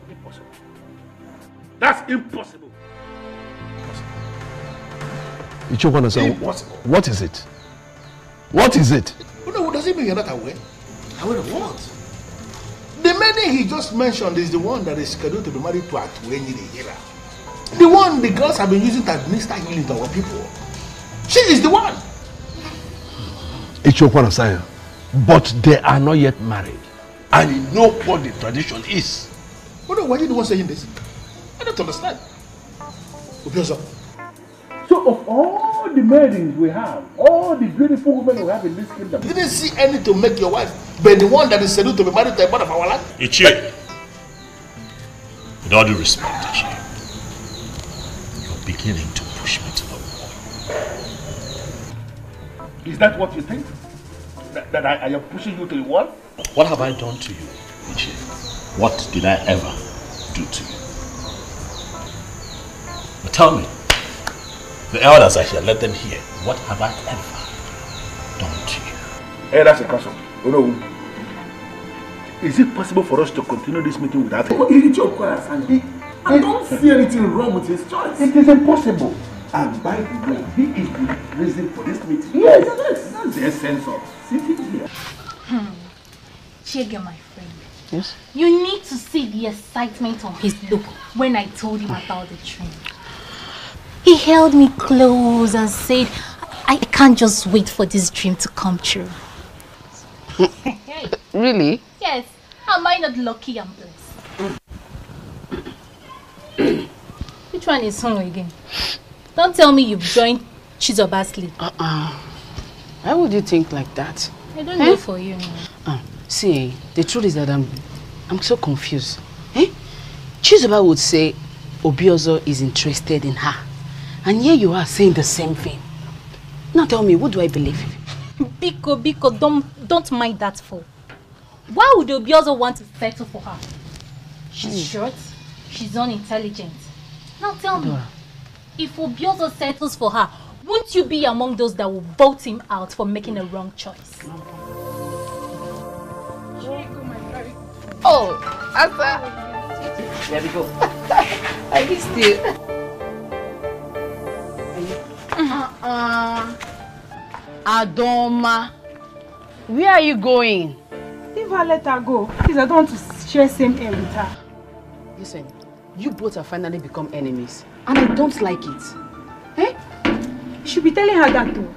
Impossible. That's impossible. What is it? What is it? No, does it mean you're not aware? Aware of what? The maiden he just mentioned is the one that is scheduled to be married to Atuenyi the Hira. The one the girls have been using to administer healing to our people. She is the one. But they are not yet married. And you know what the tradition is. No, why are you the one saying this? I don't understand. So of all the maidens we have, all the beautiful women we have in this kingdom, you didn't see any to make your wife, but the one that is scheduled to be married to a man of our land? Ichie, with all due respect, Ichie, you're beginning to push me to the wall. Is that what you think? That I am pushing you to the wall? What have I done to you, Ichie? What did I ever do to you? But tell me, the elders are here, let them hear. What have I ever done to you? Hey, that's a question. Oh no. Is it possible for us to continue this meeting without him? I don't see anything wrong with his choice. It is impossible. And by the way, he is the reason for this meeting. Yes, that's the essence of sitting here. Chege, my friend. Yes? You need to see the excitement on his look when I told him about the train. He held me close and said, I can't just wait for this dream to come true. Really? Yes. Am I not lucky and blessed? Which one is home again? Don't tell me you've joined Chizoba's league. Why would you think like that? I don't know for you. See, the truth is that I'm so confused. Chizoba would say Obiozo is interested in her. And here you are saying the same thing. Now tell me, what do I believe? Biko, don't mind that fool. Why would Obiozo want to settle for her? She's short, she's unintelligent. Now tell me, if Obiozo settles for her, won't you be among those that will vote him out for making a wrong choice? Oh, Asa. There we go. I missed you. Adoma, where are you going? Leave her, let her go. Please, I don't want to share same air with her. Listen, you both have finally become enemies, and I don't like it. Eh? You should be telling her that too.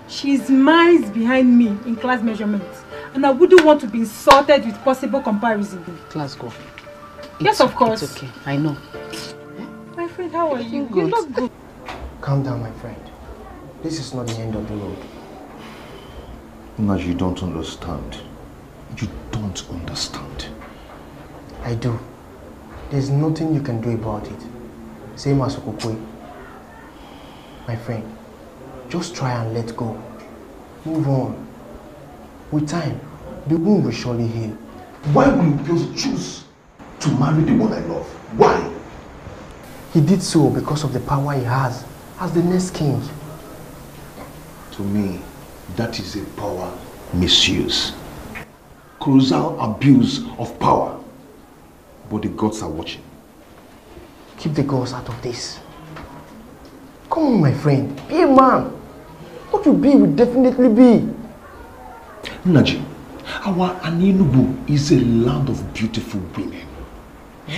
She's miles behind me in class measurements, and I wouldn't want to be insulted with possible comparison. Class go. Yes, of course. It's okay, I know. My friend, how are you? Good. You look good. Calm down, my friend. This is not the end of the road. Naj, you don't understand. You don't understand. I do. There's nothing you can do about it. Same as Okokwe. My friend, just try and let go. Move on. With time, the wound will surely heal. Why will you just choose to marry the one I love? Why? He did so because of the power he has as the next king. To me, that is a power misuse. Colossal abuse of power. But the gods are watching. Keep the gods out of this. Come on, my friend. Be a man. What you be will definitely be. Naji, our Anenubu is a land of beautiful women.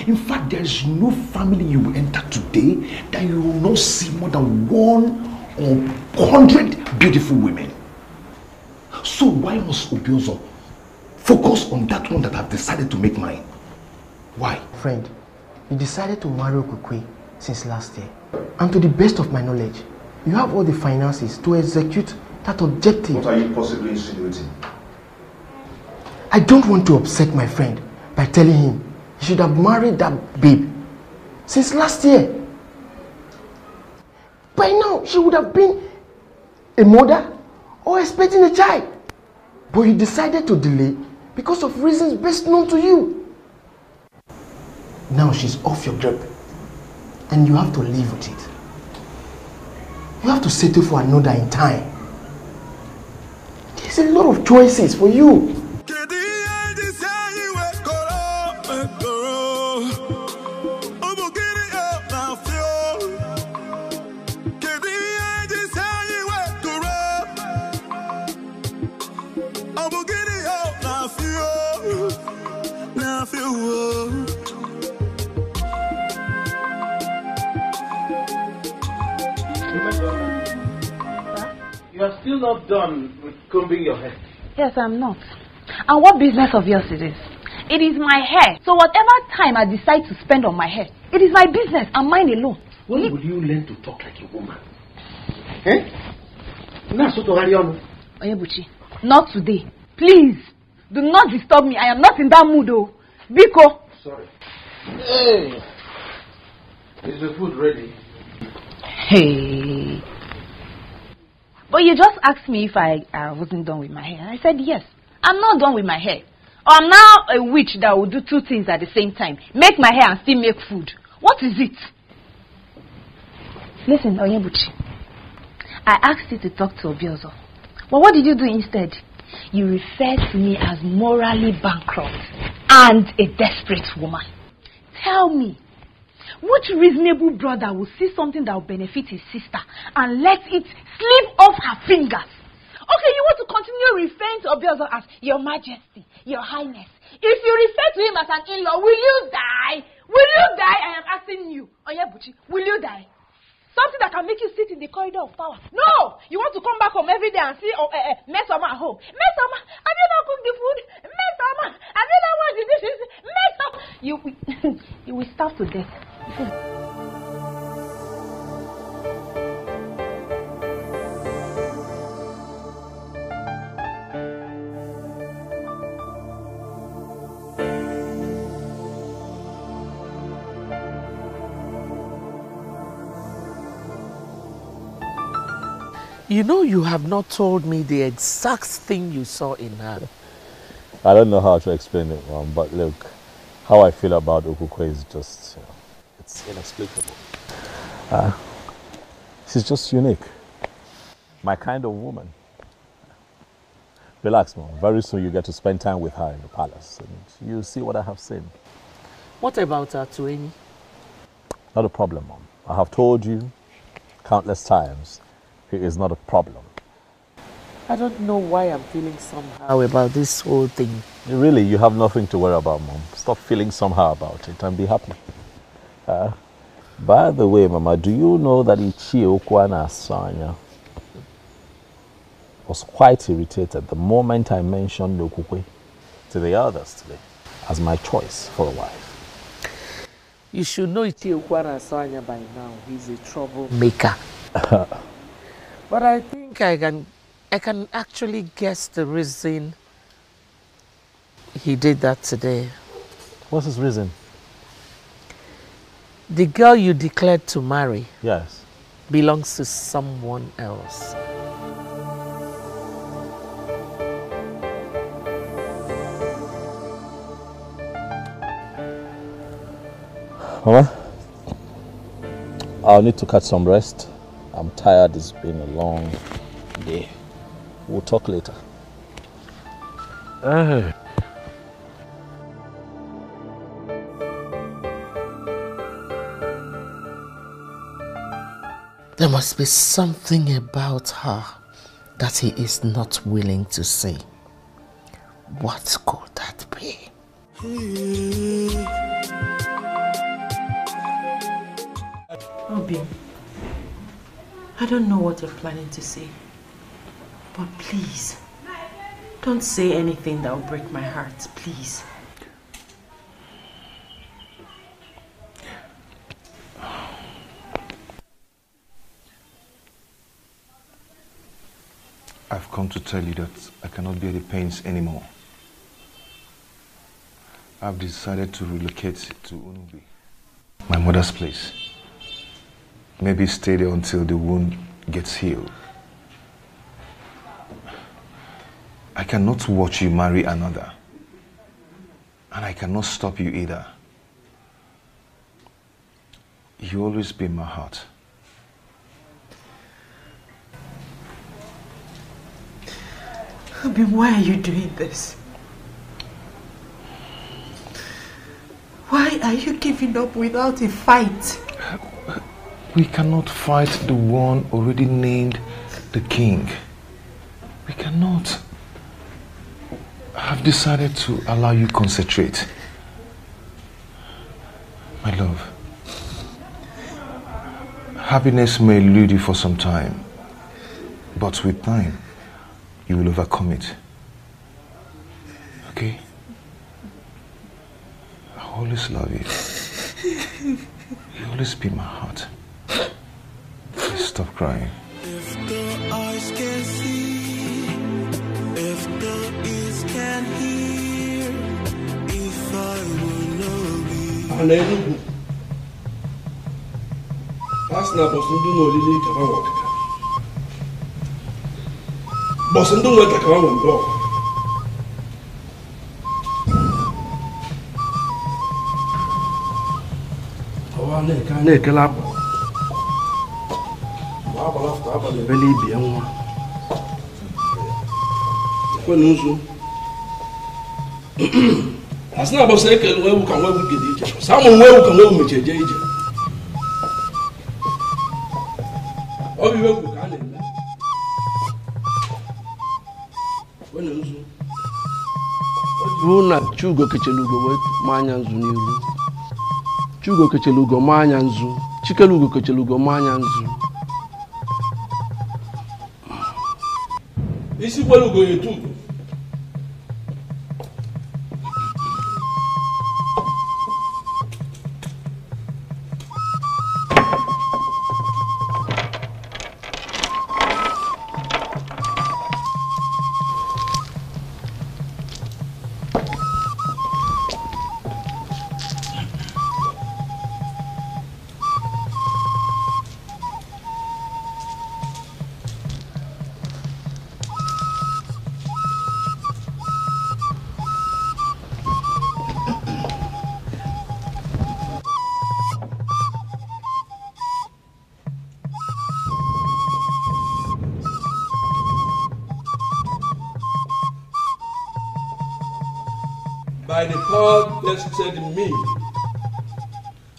In fact, there is no family you will enter today that you will not see more than 100 beautiful women. So why must Obiozo focus on that one that I've decided to make mine? Why? Friend, you decided to marry Okokwe since last year. And to the best of my knowledge, you have all the finances to execute that objective. What are you possibly insinuating? I don't want to upset my friend by telling him he should have married that babe since last year. By now, she would have been a mother or expecting a child. But you decided to delay because of reasons best known to you. Now she's off your grip and you have to live with it. You have to settle for another in time. There's a lot of choices for you. You are still not done with combing your hair. Yes, I'm not. And what business of yours it is? It is my hair. So whatever time I decide to spend on my hair, it is my business and mine alone. When will you learn to talk like a woman? Eh? Onyebuchi, not today. Please, do not disturb me. I am not in that mood, oh. Biko. Sorry. Hey, is the food ready? Hey. But you just asked me if I wasn't done with my hair. I said yes. I'm not done with my hair. Or I'm now a witch that will do two things at the same time. Make my hair and still make food. What is it? Listen, Onyebuchi. I asked you to talk to Obiozo. But what did you do instead? You referred to me as morally bankrupt and a desperate woman. Tell me, which reasonable brother will see something that will benefit his sister and let it slip off her fingers? Okay, you want to continue referring to Obiozo as Your Majesty, Your Highness. If you refer to him as an in-law, will you die? Will you die? I am asking you. Onyebuchi, will you die? Something that can make you sit in the corridor of power. No! You want to come back home every day and see Mesoma at home. Mesoma, have you not cooked the food? Mesoma, have you not washed the dishes? Mesoma! You will starve to death. You know, you have not told me the exact thing you saw in her. I don't know how to explain it, Mom, but look, how I feel about Okokwe is just It's inexplicable. She's just unique. My kind of woman. Relax, Mom. Very soon you get to spend time with her in the palace. And you'll see what I have seen. What about Atueni? Not a problem, Mom. I have told you countless times he is not a problem. I don't know why I'm feeling somehow about this whole thing. Really, you have nothing to worry about, Mom. Stop feeling somehow about it and be happy. By the way, Mama, do you know that Ichie Okwana Asanya was quite irritated the moment I mentioned Nokukwe to the others today as my choice for a wife? You should know Ichie Okwana Asanya by now. He's a troublemaker. But I think I can actually guess the reason he did that today. What's his reason? The girl you declared to marry, yes, belongs to someone else. Mama, I'll need to catch some rest. I'm tired. It's been a long day. We'll talk later. There must be something about her that he is not willing to say. What could that be? Obi, I don't know what you're planning to say, but please, don't say anything that will break my heart, please. I've come to tell you that I cannot bear the pains anymore. I've decided to relocate to Unubi, my mother's place. Maybe stay there until the wound gets healed. I cannot watch you marry another. And I cannot stop you either. You always be in my heart. Obi, why are you doing this? Why are you giving up without a fight? We cannot fight the one already named the king. We cannot. I've decided to allow you concentrate. My love, happiness may elude you for some time, but with time, you will overcome it. Okay? I always love you. You always be my heart. Please stop crying. If the eyes can see, if the ears can hear, if I will know you. Hallelujah. Pasna bosundu no lili kama wakaka. Bosundu weta kama wendo. Awane kane kala. Beli bianwa. Kwa nusu. Asna bosa ke wewu kan wewu gidi je. Samu wewu kan wewu mecheje ije. Obi wewu kan le. Kwa nusu. Oju na chugo kechelugo we manya nzu n'iru. Chugo kechelugo manya nzu. Chikelugo kechelugo manya nzu. Isi kwelugo yetu. by the power vested in me.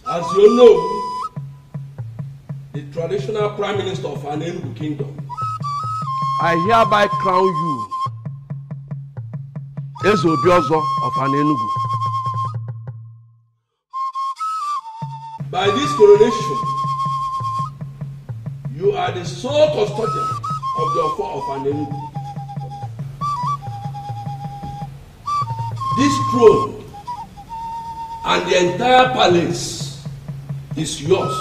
As you know, the traditional Prime Minister of an Enugu Kingdom. I hereby crown you as Obiozo of an Enugu. By this coronation, you are the sole custodian of the Ofo of an Enugu. This throne and the entire palace is yours.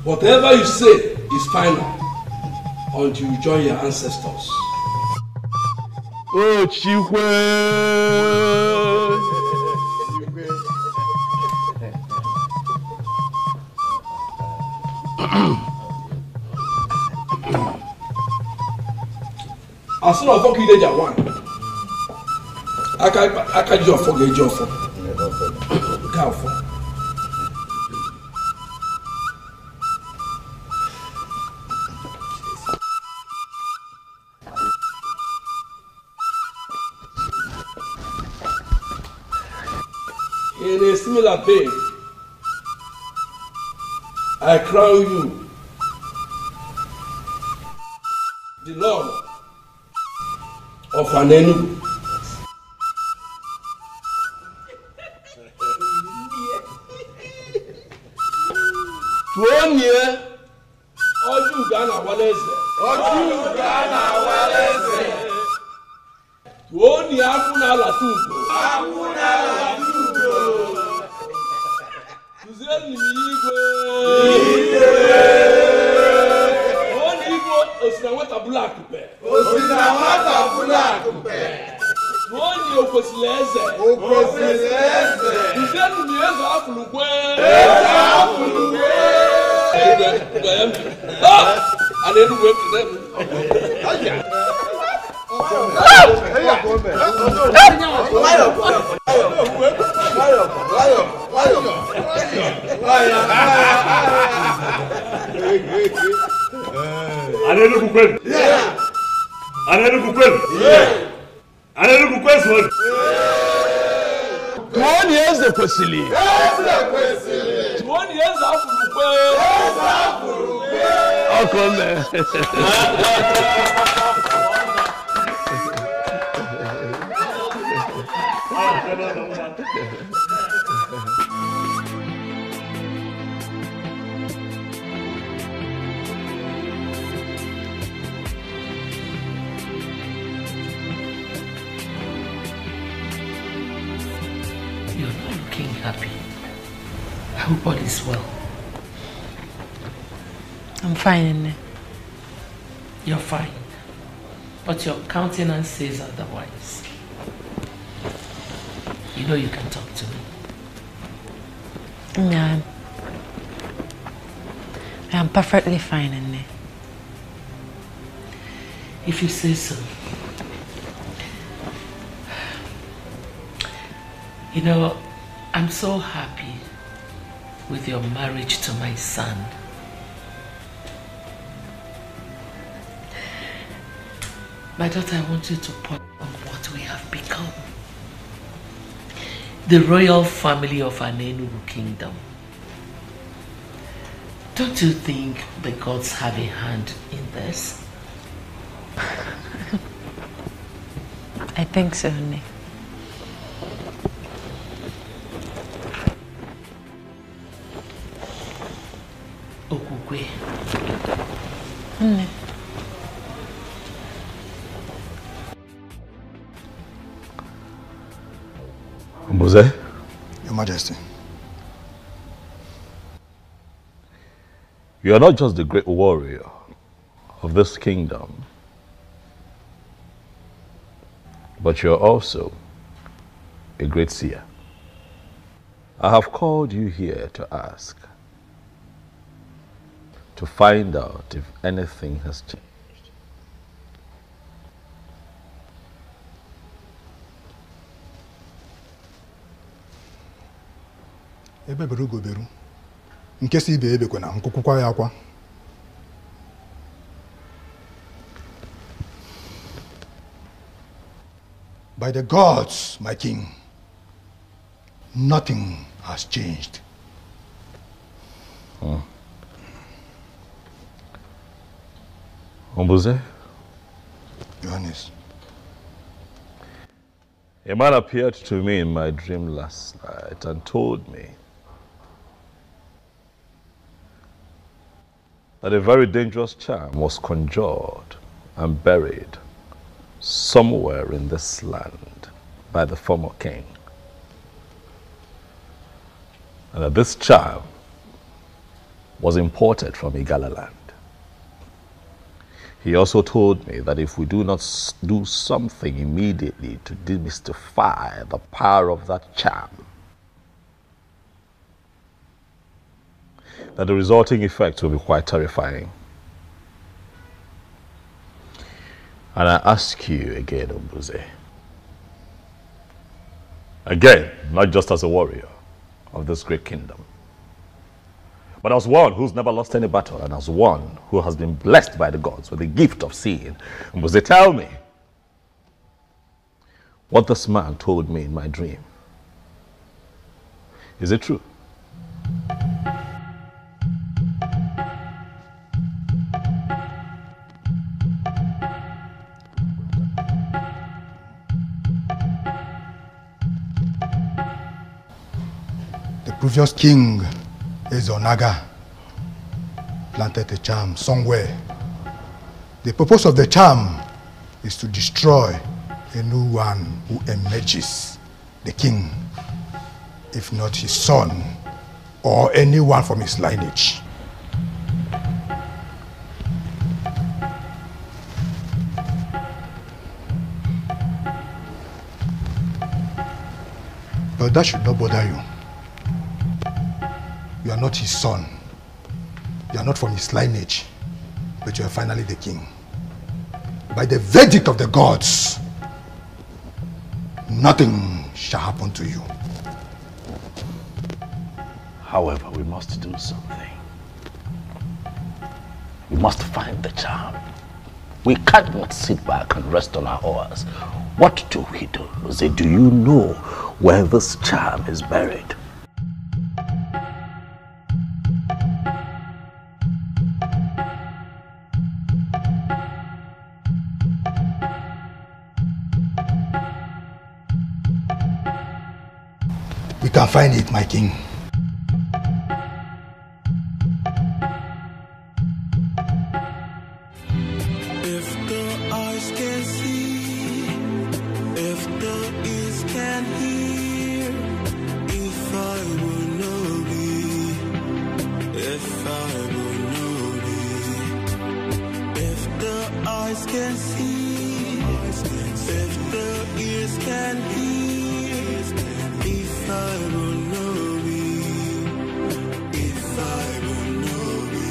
Whatever you say is final until you join your ancestors. Oh, Chikwe! As soon as you get one, I can't just forget your phone. In a similar vein, I crown you the Lord of an Enugu. Tuonye Oju Ghana Waleze. Oju Ghana Waleze. Tuonye Akuna Latugo. Akuna Latugo. Tuzeni Igwe. Igwe. Tuonye Igwe Osinawata Black Pe. Osinawata Black Pe. Tuonye Okosileze. Okosileze. Tuzeni Mieza Afulukwe. Eza Afulukwe. And then we went to them. One years the Kwesili. 1 years after You're not looking happy. I hope all is well. I'm fine. You're fine. But your countenance says otherwise. You know you can talk to me. Yeah, I'm perfectly fine, If you say so. You know, I'm so happy with your marriage to my son. My daughter, I want you to point on what we have become. The royal family of an Enugu kingdom. Don't you think the gods have a hand in this? I think so, Nne. Okukwe. Nne. Mose? Your Majesty. You are not just the great warrior of this kingdom, but you are also a great seer. I have called you here to ask, to find out if anything has changed. Ebe beru go beru. Nke si ibe ebe kwena nkukwukwa ya akwa. By the gods, my king, nothing has changed. Ombuze? Johannes. A man appeared to me in my dream last night and told me that a very dangerous charm was conjured and buried somewhere in this land by the former king. And that this charm was imported from Igala land. He also told me that if we do not do something immediately to demystify the power of that charm, that the resulting effects will be quite terrifying. And I ask you again, Ombuze, again, not just as a warrior of this great kingdom, but as one who's never lost any battle and as one who has been blessed by the gods with the gift of seeing, Ombuze, tell me what this man told me in my dream. Is it true? The previous king, Ezonaga, planted a charm somewhere. The purpose of the charm is to destroy anyone who emerges, the king, if not his son or anyone from his lineage. But that should not bother you. You are not his son. You are not from his lineage, but you are finally the king. By the verdict of the gods, nothing shall happen to you. However, we must do something. We must find the charm. We cannot sit back and rest on our oars. What do we do? Do you know where this charm is buried? We can find it, my king. If the eyes can see, if the ears can hear, if I will know thee, if I will know thee, if the eyes can see, if the ears can hear, if I will know thee, if I will know thee.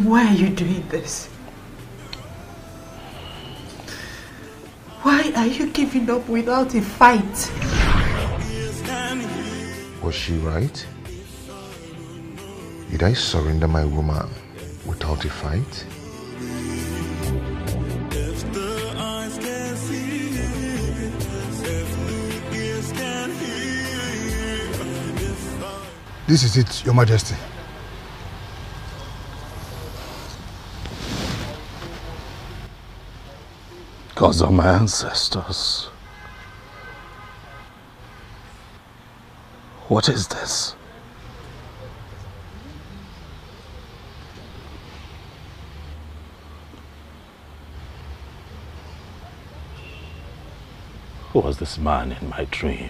Why are you doing this? Why are you giving up without a fight? Was she right? Did I surrender my woman without a fight? If the eyes can see, if the ears can hear, This is it, Your Majesty. Gods of my ancestors. What is this? Who was this man in my dream?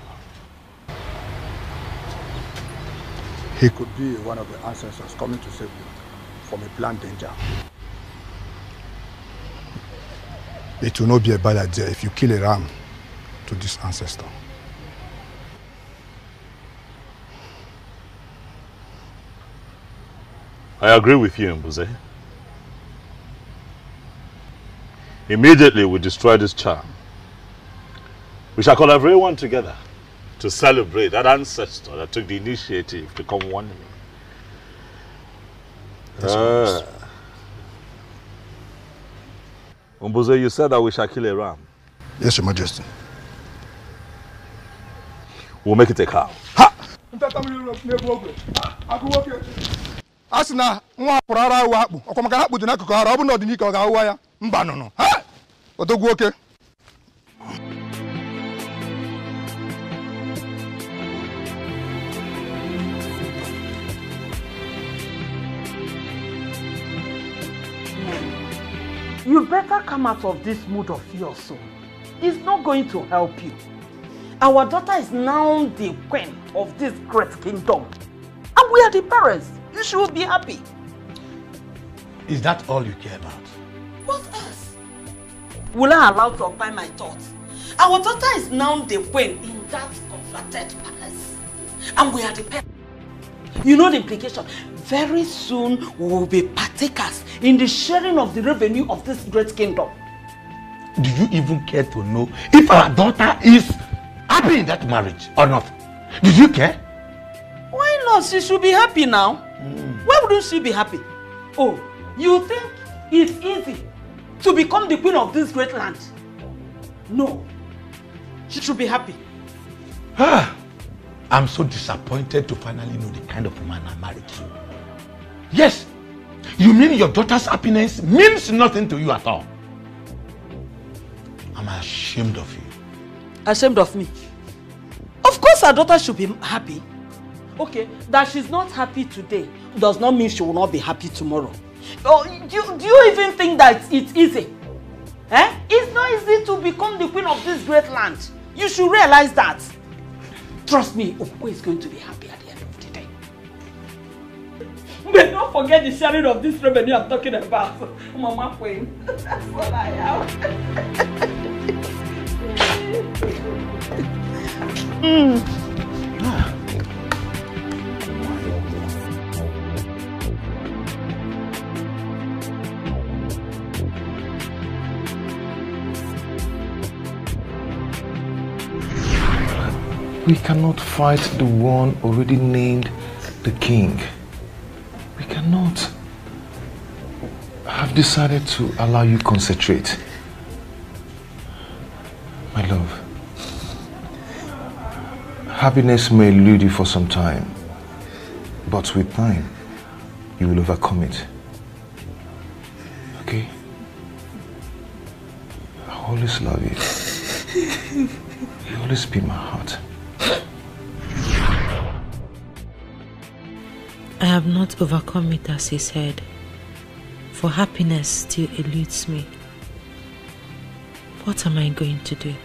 He could be one of the ancestors coming to save you from a planned danger. It will not be a bad idea if you kill a ram to this ancestor. I agree with you, Mbuze. Immediately we destroy this charm. We shall call everyone together to celebrate that ancestor that took the initiative to come warn me. Mbuze, you said that we shall kill a ram. Yes, Your Majesty. We'll make it a cow. Asina nwa porara wa akpu okomaka na akpu dị n'akụkụ ara ọ bụ na ọdịnika ọ ga-awụwa ya mba nụnụ ha odogwu oke. You better come out of this mood of yours soon. It's not going to help you. Our daughter is now the queen of this great kingdom. And we are the parents. You should be happy. Is that all you care about? What else? Will I allow to occupy my thoughts? Our daughter is now the queen in that converted palace. And we are the parents. You know the implication. Very soon we will be partakers in the sharing of the revenue of this great kingdom. Do you even care to know if our daughter is happy in that marriage or not? Did you care? Why not? She should be happy now. Why wouldn't she be happy? Oh, you think it's easy to become the queen of this great land? No. She should be happy. I'm so disappointed to finally know the kind of man I married to. Yes, you mean your daughter's happiness means nothing to you at all. I'm ashamed of you. Ashamed of me? Of course our daughter should be happy. Okay, that she's not happy today does not mean she will not be happy tomorrow. Oh, do you even think that it's easy? It's not easy to become the queen of this great land. You should realize that. Trust me, Okwe is going to be happy at the end of the day. But don't forget the sharing of this revenue I'm talking about. Mama Queen. That's what I am. We cannot fight the one already named the king. We cannot. I've decided to allow you concentrate. My love, happiness may elude you for some time, but with time, you will overcome it. Okay? I always love you. You always be my heart. I have not overcome it as he said, for happiness still eludes me. What am I going to do?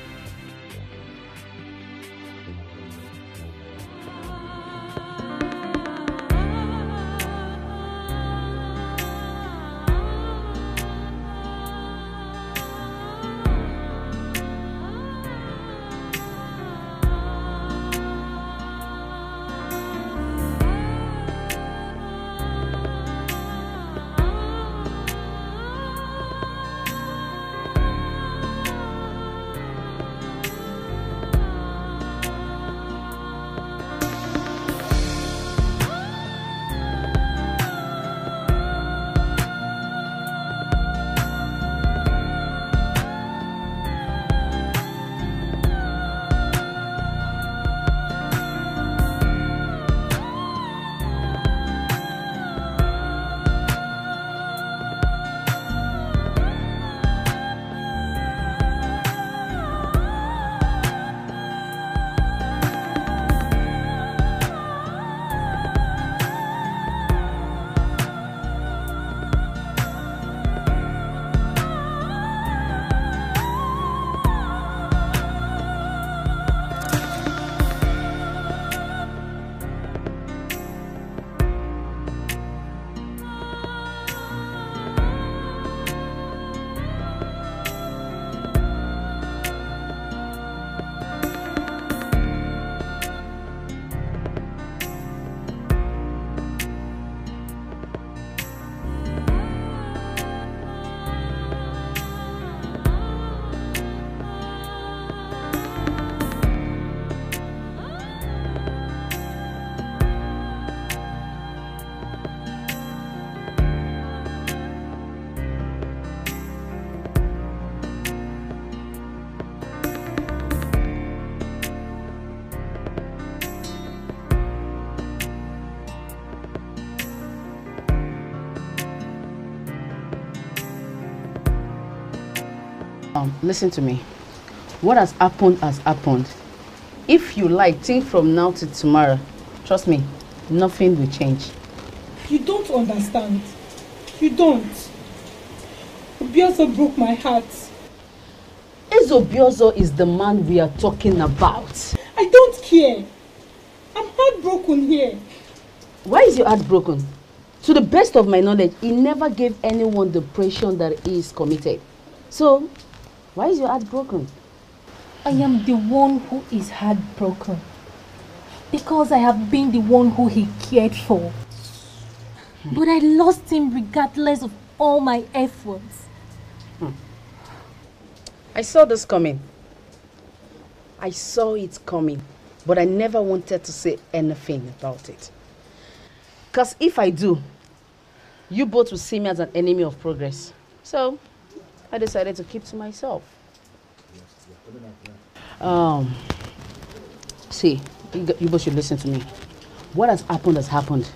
Listen to me. What has happened has happened. If you like, think from now to tomorrow. Trust me, nothing will change. You don't understand. You don't. Obiozo broke my heart. Obiozo is the man we are talking about. I don't care. I'm heartbroken here. Why is your heart broken? To the best of my knowledge, he never gave anyone the impression that he is committed. So, why is your heart broken? I am the one who is heartbroken. Because I have been the one who he cared for. But I lost him regardless of all my efforts. I saw this coming. I saw it coming. But I never wanted to say anything about it. Because if I do, you both will see me as an enemy of progress. So, I decided to keep to myself. See, you both should listen to me. What has happened.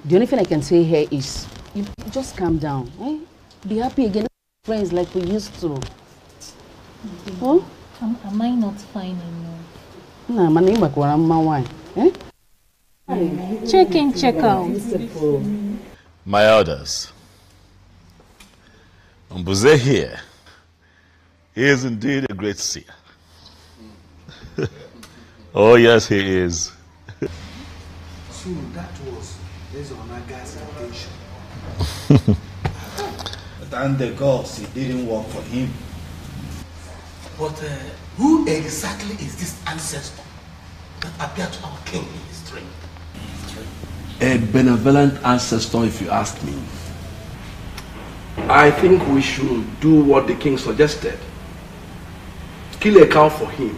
The only thing I can say here is, you just calm down. Eh? Be happy again, friends like we used to. Huh? Am I not fine enough? Nah, my name is wine. Eh? Check in, check out. My elders, Mbuze here, he is indeed a great seer. Oh yes, he is. So that was Ezonaga's intention. Thank the gods it didn't work for him. But who exactly is this ancestor that appeared to our king in his dream? A benevolent ancestor, if you ask me. I think we should do what the king suggested. Kill a cow for him,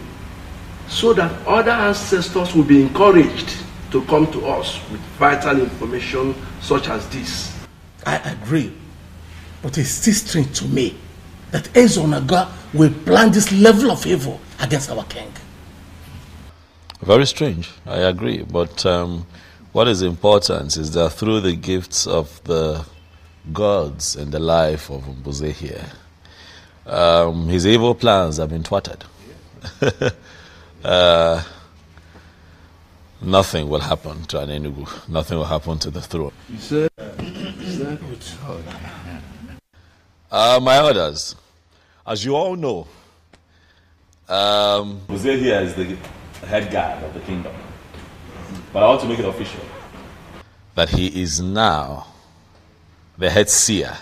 so that other ancestors will be encouraged to come to us with vital information such as this. I agree, but it's still strange to me that Ezonaga will plan this level of evil against our king. Very strange, I agree, but what is important is that through the gifts of the gods in the life of Mbuze here, his evil plans have been thwarted. Nothing will happen to an Enugu. Nothing will happen to the throne. You said my elders, as you all know, Mbuze here is the head guard of the kingdom. But I want to make it official that he is now the head seer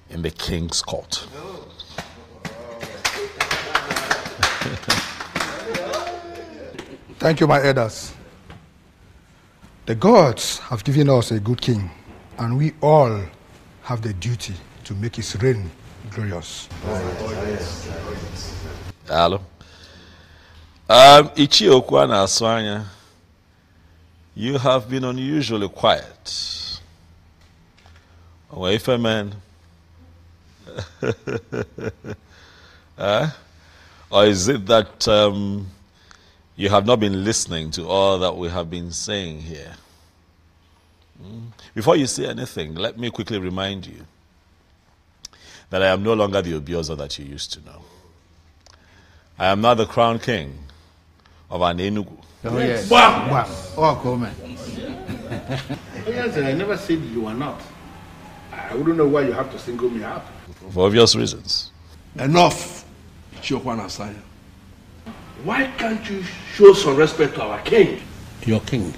in the king's court. Thank you, my elders. The gods have given us a good king, and we all have the duty to make his reign glorious. Hello. Ichi Okwana Aswanya, you have been unusually quiet. Away from man. Or is it that you have not been listening to all that we have been saying here? Before you say anything, let me quickly remind you that I am no longer the Obiozo that you used to know. I am now the crown king of an Enugu. Oh, yes. Wow. Wow. Oh, cool, man. Yes, I never said you are not. I wouldn't know why you have to single me out. For obvious reasons. Enough, Chokwana Saya. Why can't you show some respect to our king? Your king.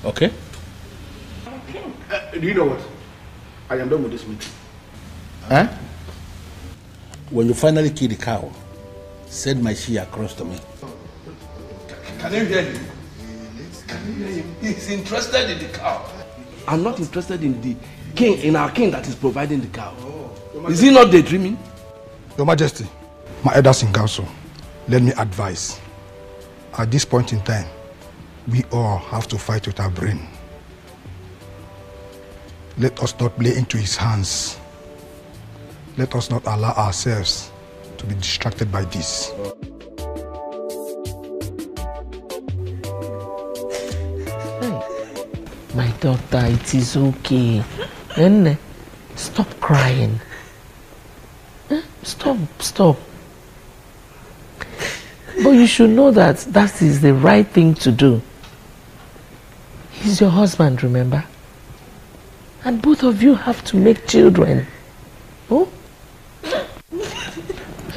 Okay? Do you know what? I am done with this meeting. Huh? When you finally kill the cow, send my she across to me. Can you hear him? Can you hear him? He's interested in the cow. I'm not interested in the king, in our king that is providing the cow. Is he not daydreaming? Your Majesty, my elders in council, let me advise. At this point in time, we all have to fight with our brain. Let us not play into his hands. Let us not allow ourselves to be distracted by this. My daughter, it is okay. Nene, stop crying. Stop. But you should know that that is the right thing to do. He's your husband, remember? And both of you have to make children. Oh?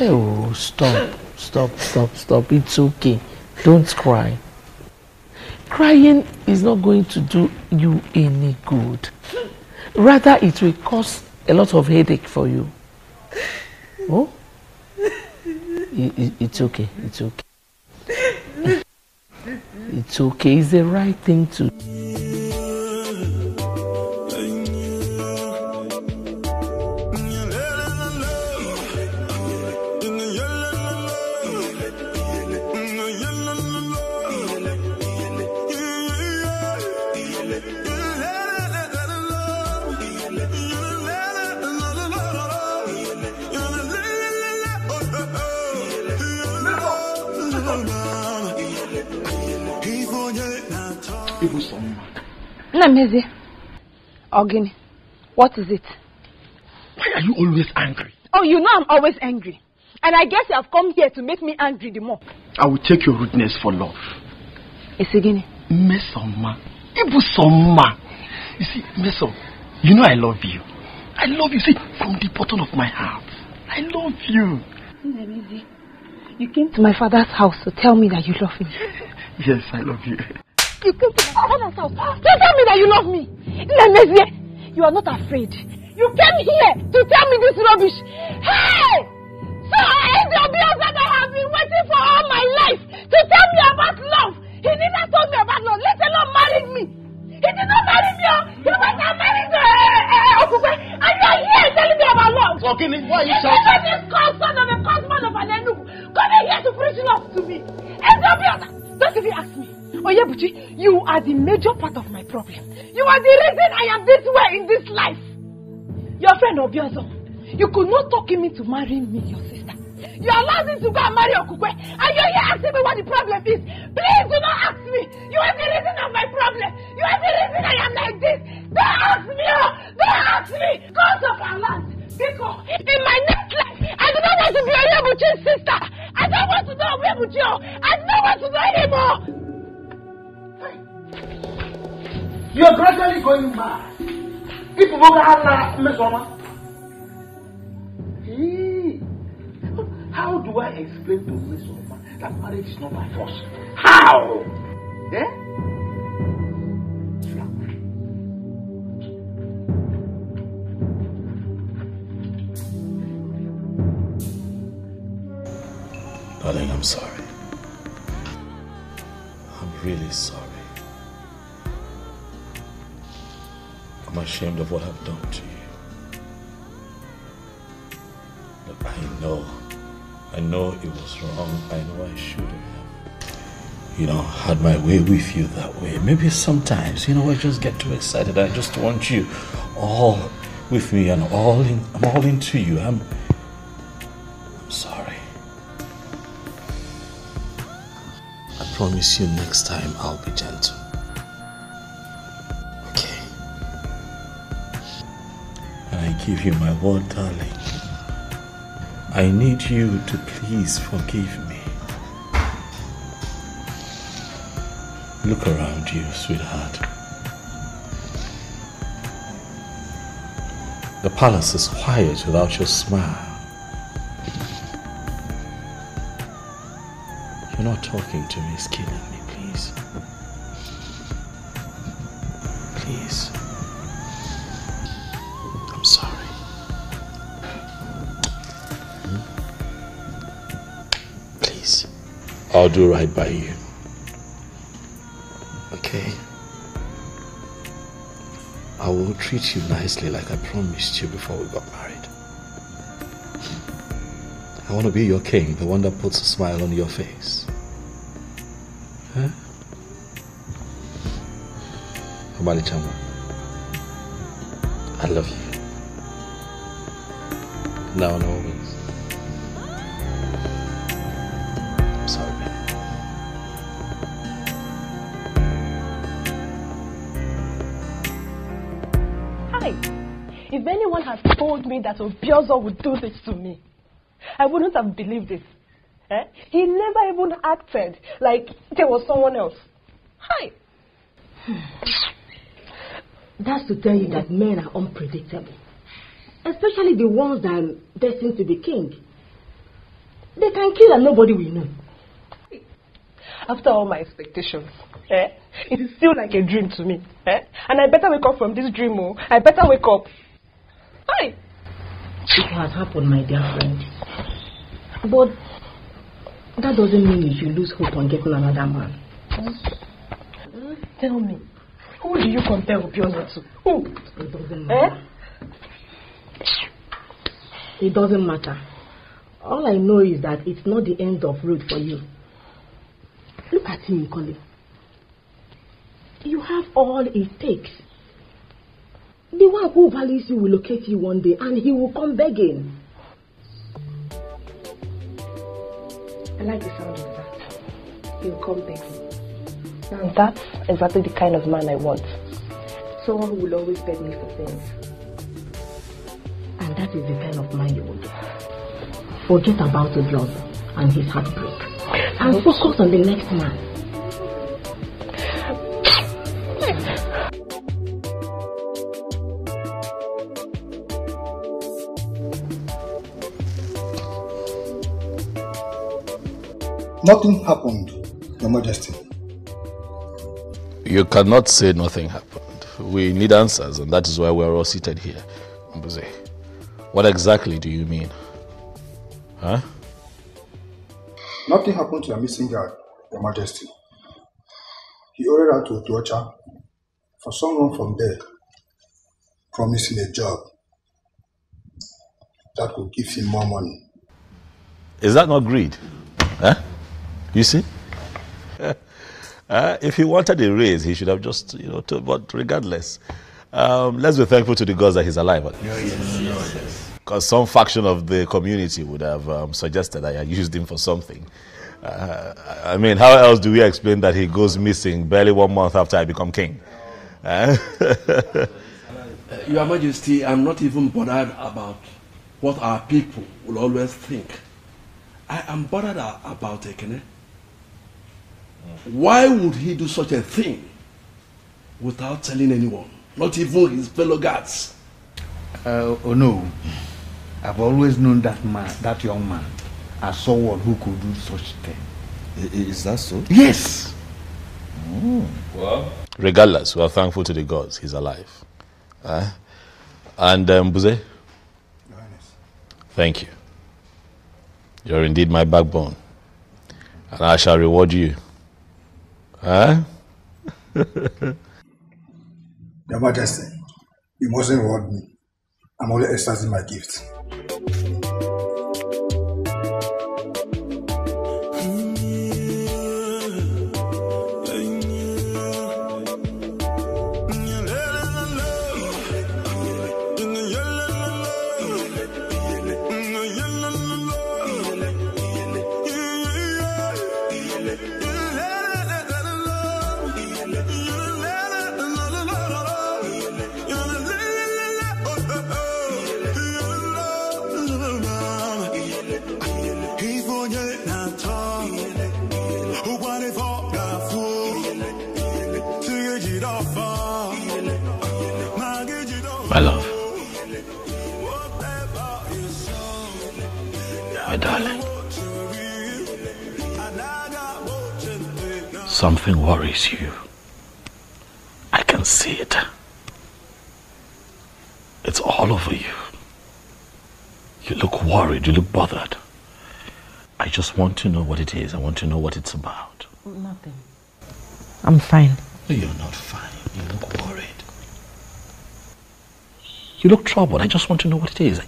Oh, stop. It's okay. Don't cry. Crying is not going to do you any good. Rather, it will cause a lot of headache for you. Oh? It's okay. It's okay. It's the right thing to do. Namezi, Ogini, what is it? Why are you always angry? Oh, you know I'm always angry. And I guess you have come here to make me angry the more. I will take your rudeness for love. Isigini. Mesoma. Ibusoma. You see, Meso, you know I love you. I love you, see, from the bottom of my heart. I love you. Namezi, you came to my father's house to tell me that you love me. Yes, I love you. You came to my father's house to tell me that you love me. Namezi, you are not afraid. You came here to tell me this rubbish. Hey! So I am the abuse that I have been waiting for all my life to tell me about love. He never told me about love, let alone married me. He did not marry me. He went and married Okukwe. And you are here telling me about love. Ogini, why are you shouting? You this son of a husband of an Enugu coming here to preach love to me. And the abuse, don't even ask me. Oyebuchi, you are the major part of my problem. You are the reason I am this way in this life. Your friend Obiozo, you could not talk him into marrying me, your sister. You allowed him to go and marry Okukwe, and you're here asking me what the problem is. Please do not ask me. You are the reason of my problem. You are the reason I am like this. Don't ask me. Don't ask me. Cause of our land. Because in my next life, I do not want to be Oyebuchi's sister. I don't want to know Oyebuchi. I do not want to know anymore. You're gradually going mad. If you go to Mesoma, how do I explain to Mesoma that marriage is not by force? How? Yeah? Darling, I'm sorry. I'm really sorry. I'm ashamed of what I've done to you. Look, I know it was wrong. I know I shouldn't have, had my way with you that way. Maybe sometimes, I just get too excited. I just want you all with me and I'm all into you. I'm sorry. I promise you next time I'll be gentle. I give you my word, darling. I need you to please forgive me. Look around you, sweetheart. The palace is quiet without your smile. You're not talking to me, it's killing me, please. Please. I'm sorry. Please. I'll do right by you. Okay? I will treat you nicely like I promised you before we got married. I want to be your king, the one that puts a smile on your face. Huh? Omali Chama, I love you. Now and always. I'm sorry, baby. Hi. If anyone had told me that Obiozo would do this to me, I wouldn't have believed it. Eh? He never even acted like there was someone else. Hi. That's to tell you that men are unpredictable. Especially the ones that are destined to be king. They can kill and nobody will know. After all my expectations, it is still like a dream to me. And I better wake up from this dream. Oh. I better wake up. Hi. It has happened, my dear friend. But that doesn't mean you should lose hope on getting another man. Tell me, who do you compare Obiozo to? Who? It doesn't matter. It doesn't matter. All I know is that it's not the end of road for you. Look at him, Colin. You have all it takes. The one who values you will locate you one day and he will come begging. I like the sound of that. He will come begging. And that's exactly the kind of man I want. Someone who will always beg me for things. And that is the kind of man you will get. Forget about Obiozo and his heartbreak. And focus on the next man. Nothing happened, Your Majesty. You cannot say nothing happened. We need answers, and that is why we're all seated here. Mbuze, what exactly do you mean? Huh? Nothing happened to your missing guard, Your Majesty. He ordered out to Otuocha for someone from there promising a job that could give him more money. Is that not greed? Huh? You see? If he wanted a raise, he should have just, but regardless, let's be thankful to the gods that he's alive. Yes. Because some faction of the community would have suggested that I used him for something. I mean, how else do we explain that he goes missing barely 1 month after I become king? Your Majesty, I'm not even bothered about what our people will always think. I am bothered about Ekene. Why would he do such a thing without telling anyone, not even his fellow guards? Oh no, I've always known that man, that young man, as someone who could do such thing. Is that so? Yes. Well, regardless, we are thankful to the gods he's alive. And Mbuze, thank you. You're indeed my backbone, and I shall reward you. Your Majesty, you mustn't reward me. I'm only exercising my gift. My love. My darling. Something worries you. I can see it. It's all over you. You look worried, you look bothered. I just want to know what it is. I want to know what it's about. Nothing. I'm fine. You're not fine. You look worried. You look troubled. I just want to know what it is.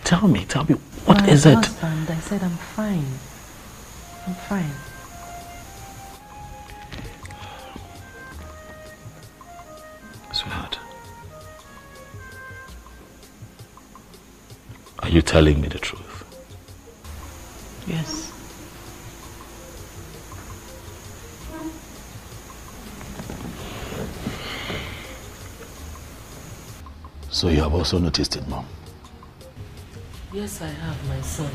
Tell me, what is it? Husband, I said I'm fine. I'm fine. Sweetheart, are you telling me the truth? Yes. So you have also noticed it, Mom? Yes, I have, my son.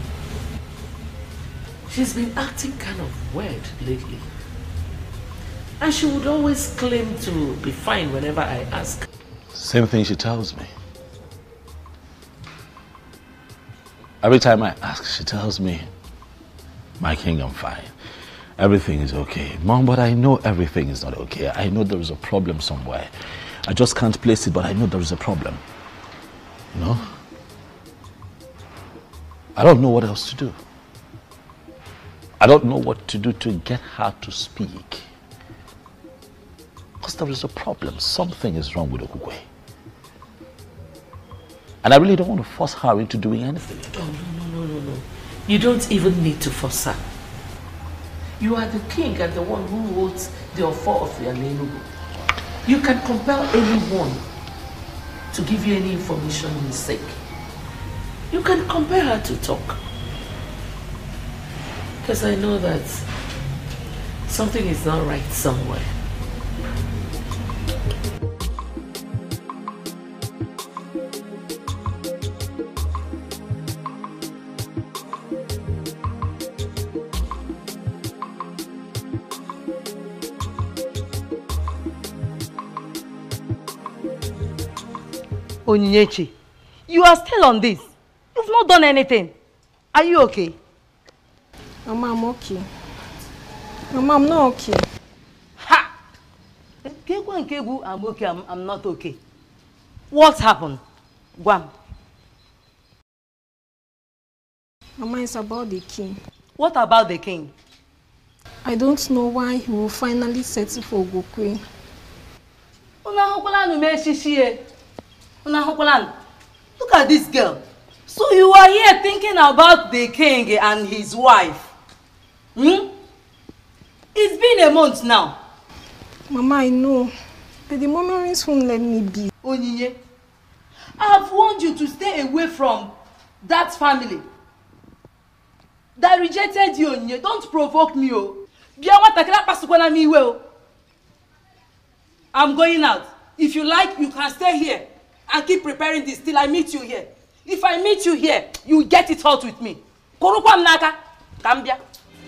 She's been acting kind of weird lately. And she would always claim to be fine whenever I ask. Same thing she tells me. Every time I ask, she tells me, my king, I'm fine. Everything is okay. Mom, but I know everything is not okay. I know there is a problem somewhere. I just can't place it, but I know there is a problem. You know? I don't know what else to do. I don't know what to do to get her to speak. Because there is a problem. Something is wrong with Okukwe. And I really don't want to force her into doing anything. Oh, no. You don't even need to force her. You are the king and the one who holds the offer of your Leonard. You can compel anyone to give you any information you seek. You can compel her to talk. Because I know that something is not right somewhere. Onyinyechi, you are still on this. You've not done anything. Are you okay? Mama, I'm okay. Mama, I'm not okay. Ha! I'm okay, I'm not okay. What happened? Guam. Mama, it's about the king. What about the king? I don't know why he will finally settle for Ogokwe. Look at this girl. So you are here thinking about the king and his wife. It's been a month now. Mama, I know. But the memories won't let me be. Onyinye, I have warned you to stay away from that family that rejected you, Onyinye. Don't provoke me, oh. I'm going out. If you like, you can stay here and keep preparing this till I meet you here. If I meet you here, you get it hot with me. Korukwa mnaka, kambia.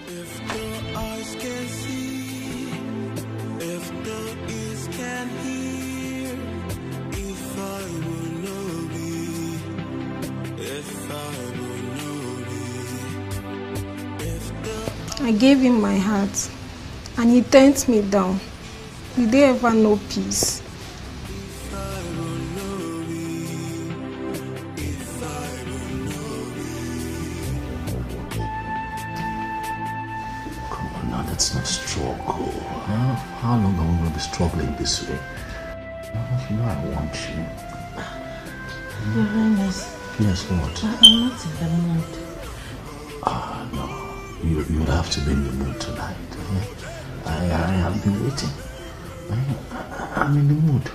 If the eyes can see, if the ears can hear, if I will know thee, if I will know thee, if the... I gave him my heart and he turned me down. Will they ever know peace? Let's not struggle. How long are we going to be struggling this way? You know I want you. Your Highness. Yes, what? I'm not in the mood. No. You would have to be in the mood tonight. I have been waiting. I'm in the mood.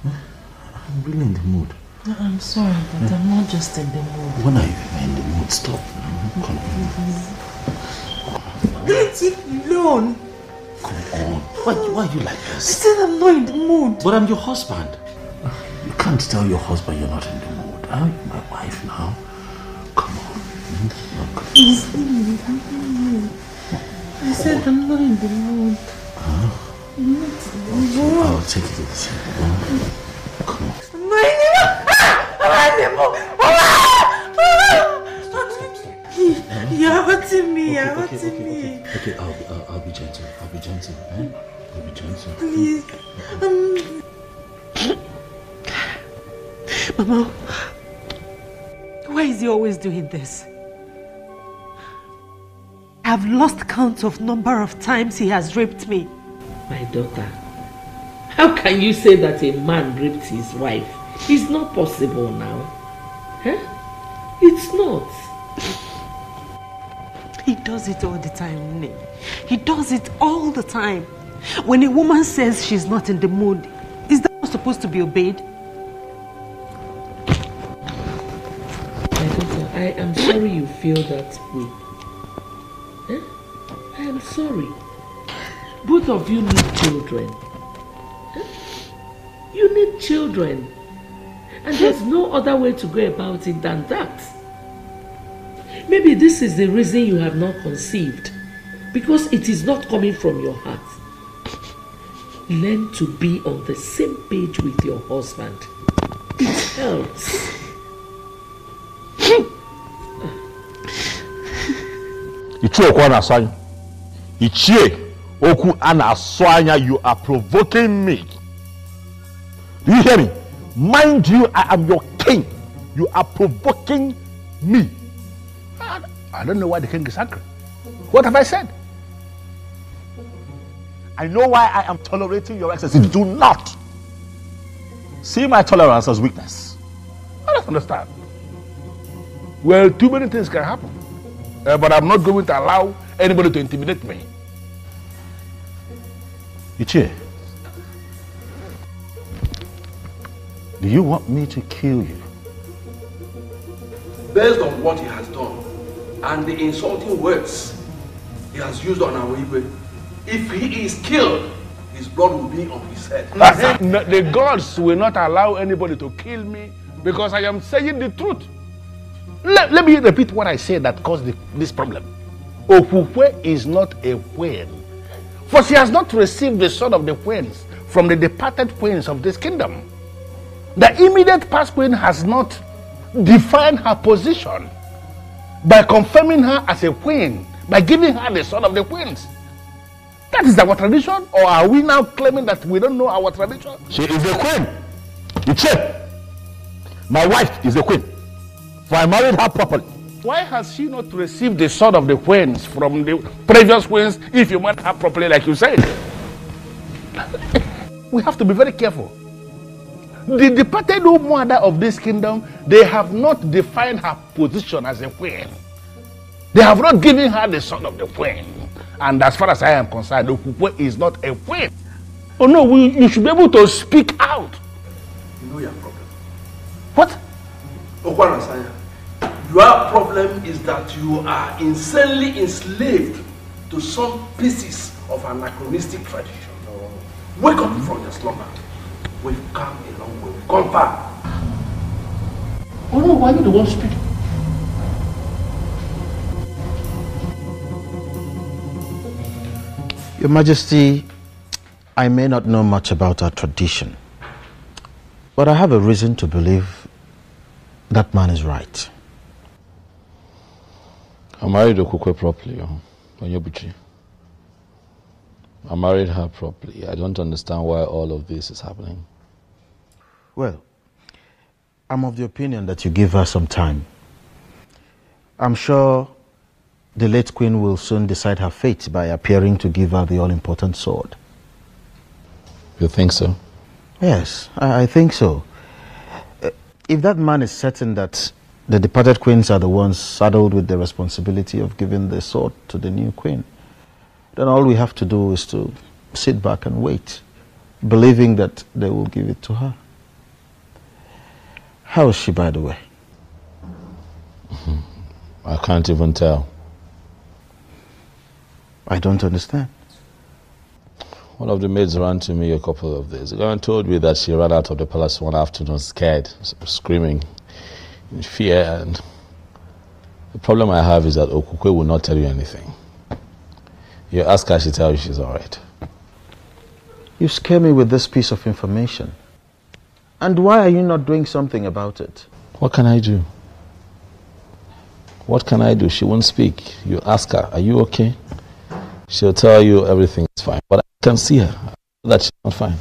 I'm really in the mood. I'm sorry, but I'm not just in the mood. When are you in the mood? Stop. Come on. Let it alone. Come on. Why are you like this? I said I'm not in the mood. But I'm your husband. You can't tell your husband you're not in the mood. I'm my wife now. Come on. I said I'm not in the mood. I'll take it easy. Come on. I'm not in the mood. You're hurting me. You're hurting me. Okay, I'll be gentle. I'll be gentle. I'll be gentle. Please. Mama, why is he always doing this? I've lost count of number of times he has raped me. My daughter, how can you say that a man raped his wife? It's not possible now. Huh? It's not. He does it all the time, Nne. He does it all the time. When a woman says she's not in the mood, is that not supposed to be obeyed? My daughter, I am sorry you feel that way. Huh? I am sorry. Both of you need children. Huh? You need children. And there's no other way to go about it than that. Maybe this is the reason you have not conceived. Because it is not coming from your heart. Learn to be on the same page with your husband. It helps. You are provoking me. Do you hear me? Mind you, I am your king. You are provoking me. I don't know why the king is angry. What have I said? I know why I am tolerating your excesses. Do not see my tolerance as weakness. I don't understand. Well, too many things can happen. But I'm not going to allow anybody to intimidate me. Ichie, do you want me to kill you? Based on what he has done and the insulting words he has used on our Igwe, if he is killed, his blood will be on his head. The gods will not allow anybody to kill me because I am saying the truth. Let me repeat what I said that caused this problem. Okukwe is not a queen, for she has not received the sword of the queens from the departed queens of this kingdom. The immediate past queen has not defined her position by confirming her as a queen, by giving her the sword of the queens. That is our tradition, or are we now claiming that we don't know our tradition? She is a queen. Ichie, my wife is a queen, for I married her properly. Why has she not received the sword of the queens from the previous queens if you married her properly like you said? We have to be very careful. The departed mother of this kingdom, they have not defined her position as a queen. They have not given her the sword of the queen. And as far as I am concerned, Okukwe is not a queen. Oh no, you should be able to speak out. You know your problem. What? Okwarasanya, your problem is that you are insanely enslaved to some pieces of anachronistic tradition. Wake up from your slumber. We've come a long way. We've gone far. Oh no, why are you the one speaking? Your Majesty, I may not know much about our tradition, but I have a reason to believe that man is right. I married Okukwe properly, Onyebuchi. I married her properly. I don't understand why all of this is happening. Well, I'm of the opinion that you give her some time. I'm sure the late queen will soon decide her fate by appearing to give her the all-important sword. You think so? Yes, I think so. If that man is certain that the departed queens are the ones saddled with the responsibility of giving the sword to the new queen, then all we have to do is to sit back and wait, believing that they will give it to her. How is she, by the way? I can't even tell. I don't understand. One of the maids ran to me a couple of days ago and told me that she ran out of the palace one afternoon scared, screaming in fear, and the problem I have is that Okukwe will not tell you anything. You ask her, she tells you she's alright. You scare me with this piece of information. And why are you not doing something about it? What can I do? What can I do? She won't speak. You ask her, are you okay? She'll tell you everything is fine. But I can see her, that she's not fine.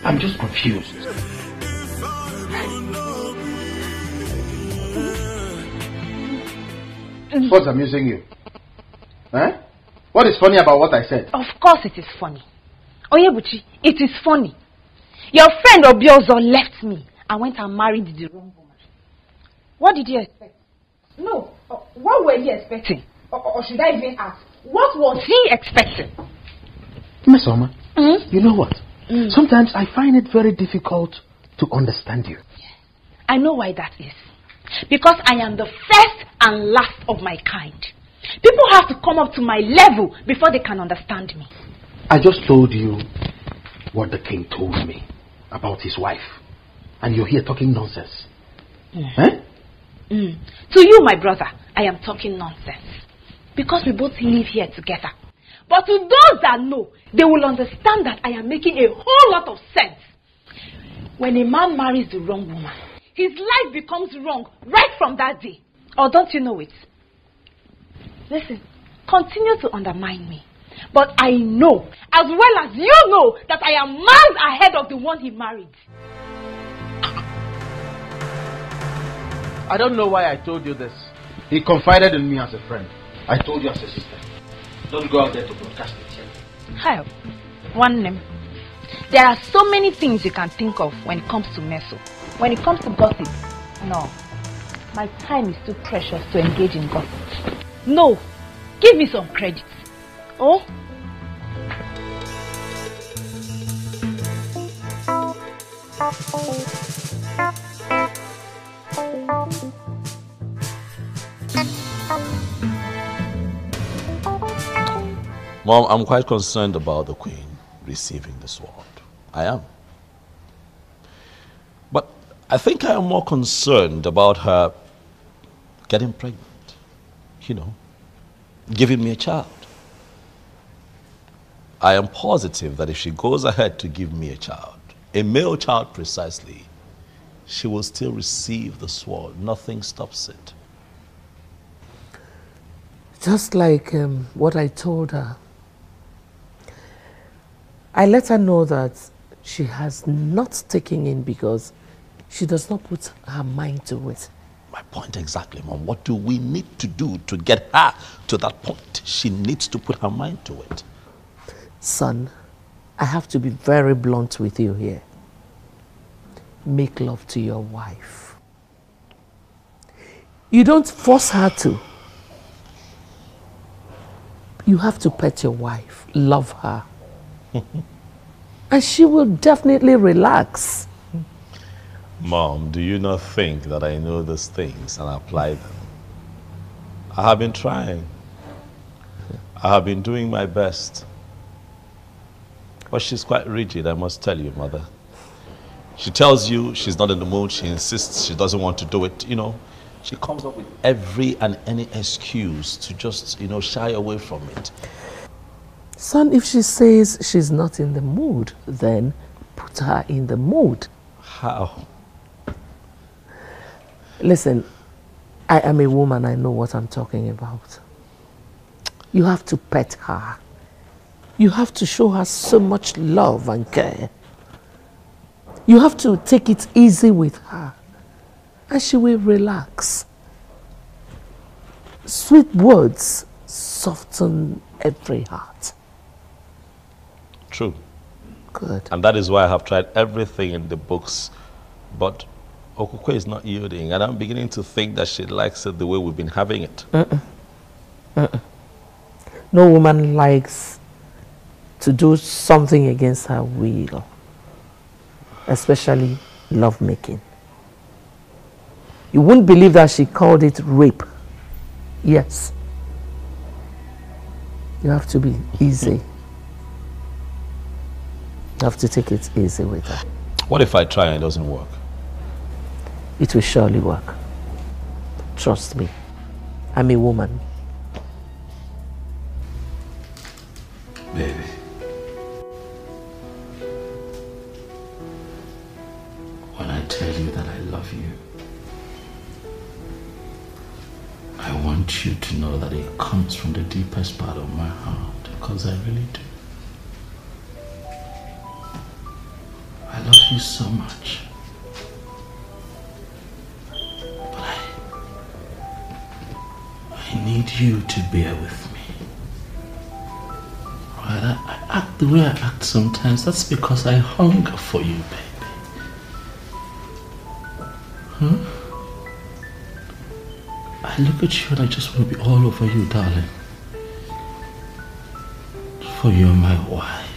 I'm just confused. What's amusing you? Huh? What is funny about what I said? Of course it is funny. Oyebuchi, it is funny. Your friend Obiozo left me and went and married the wrong woman. What did you expect? No, what were you expecting? Or should I even ask, what was he expecting? Miss Oma, you know what? Sometimes I find it very difficult to understand you. I know why that is. Because I am the first and last of my kind. People have to come up to my level before they can understand me. I just told you what the king told me about his wife. And you're here talking nonsense. Eh? To you, my brother, I am talking nonsense. Because we both live here together. But to those that know, they will understand that I am making a whole lot of sense. When a man marries the wrong woman, his life becomes wrong right from that day. Or don't you know it? Listen, continue to undermine me. But I know, as well as you know, that I am miles ahead of the one he married. I don't know why I told you this. He confided in me as a friend. I told you as a sister. Don't go out there to broadcast it. Hi, one name. There are so many things you can think of when it comes to Meso. When it comes to gossip, no. My time is too precious to engage in gossip. No, give me some credit. Oh? Mom, I'm quite concerned about the Queen receiving the sword. I am. But I think I am more concerned about her getting pregnant. You know, giving me a child. I am positive that if she goes ahead to give me a child, a male child precisely, she will still receive the sword. Nothing stops it. Just like what I told her. I let her know that she has not taken in because she does not put her mind to it. My point exactly, Mom. What do we need to do to get her to that point? She needs to put her mind to it. Son, I have to be very blunt with you here. Make love to your wife. You don't force her to. You have to pet your wife, love her. And she will definitely relax. Mom, do you not think that I know these things and apply them? I have been trying. I have been doing my best. But she's quite rigid, I must tell you, Mother. She tells you she's not in the mood, she insists she doesn't want to do it, you know. She comes up with every and any excuse to just, you know, shy away from it. Son, if she says she's not in the mood, then put her in the mood. How? Listen, I am a woman, I know what I'm talking about. You have to pet her. You have to show her so much love and care. You have to take it easy with her. And she will relax. Sweet words soften every heart. True. Good. And that is why I have tried everything in the books. But Okukwe is not yielding. And I'm beginning to think that she likes it the way we've been having it. No woman likes to do something against her will. Especially lovemaking. You wouldn't believe that she called it rape. Yes. You have to be easy. You have to take it easy with her. What if I try and it doesn't work? It will surely work. Trust me. I'm a woman. Baby. When I tell you that I love you, I want you to know that it comes from the deepest part of my heart, because I really do. I you so much. But I need you to bear with me. Right? I act the way I act sometimes. That's because I hunger for you, baby. Huh? I look at you and I just want to be all over you, darling. For you're my wife.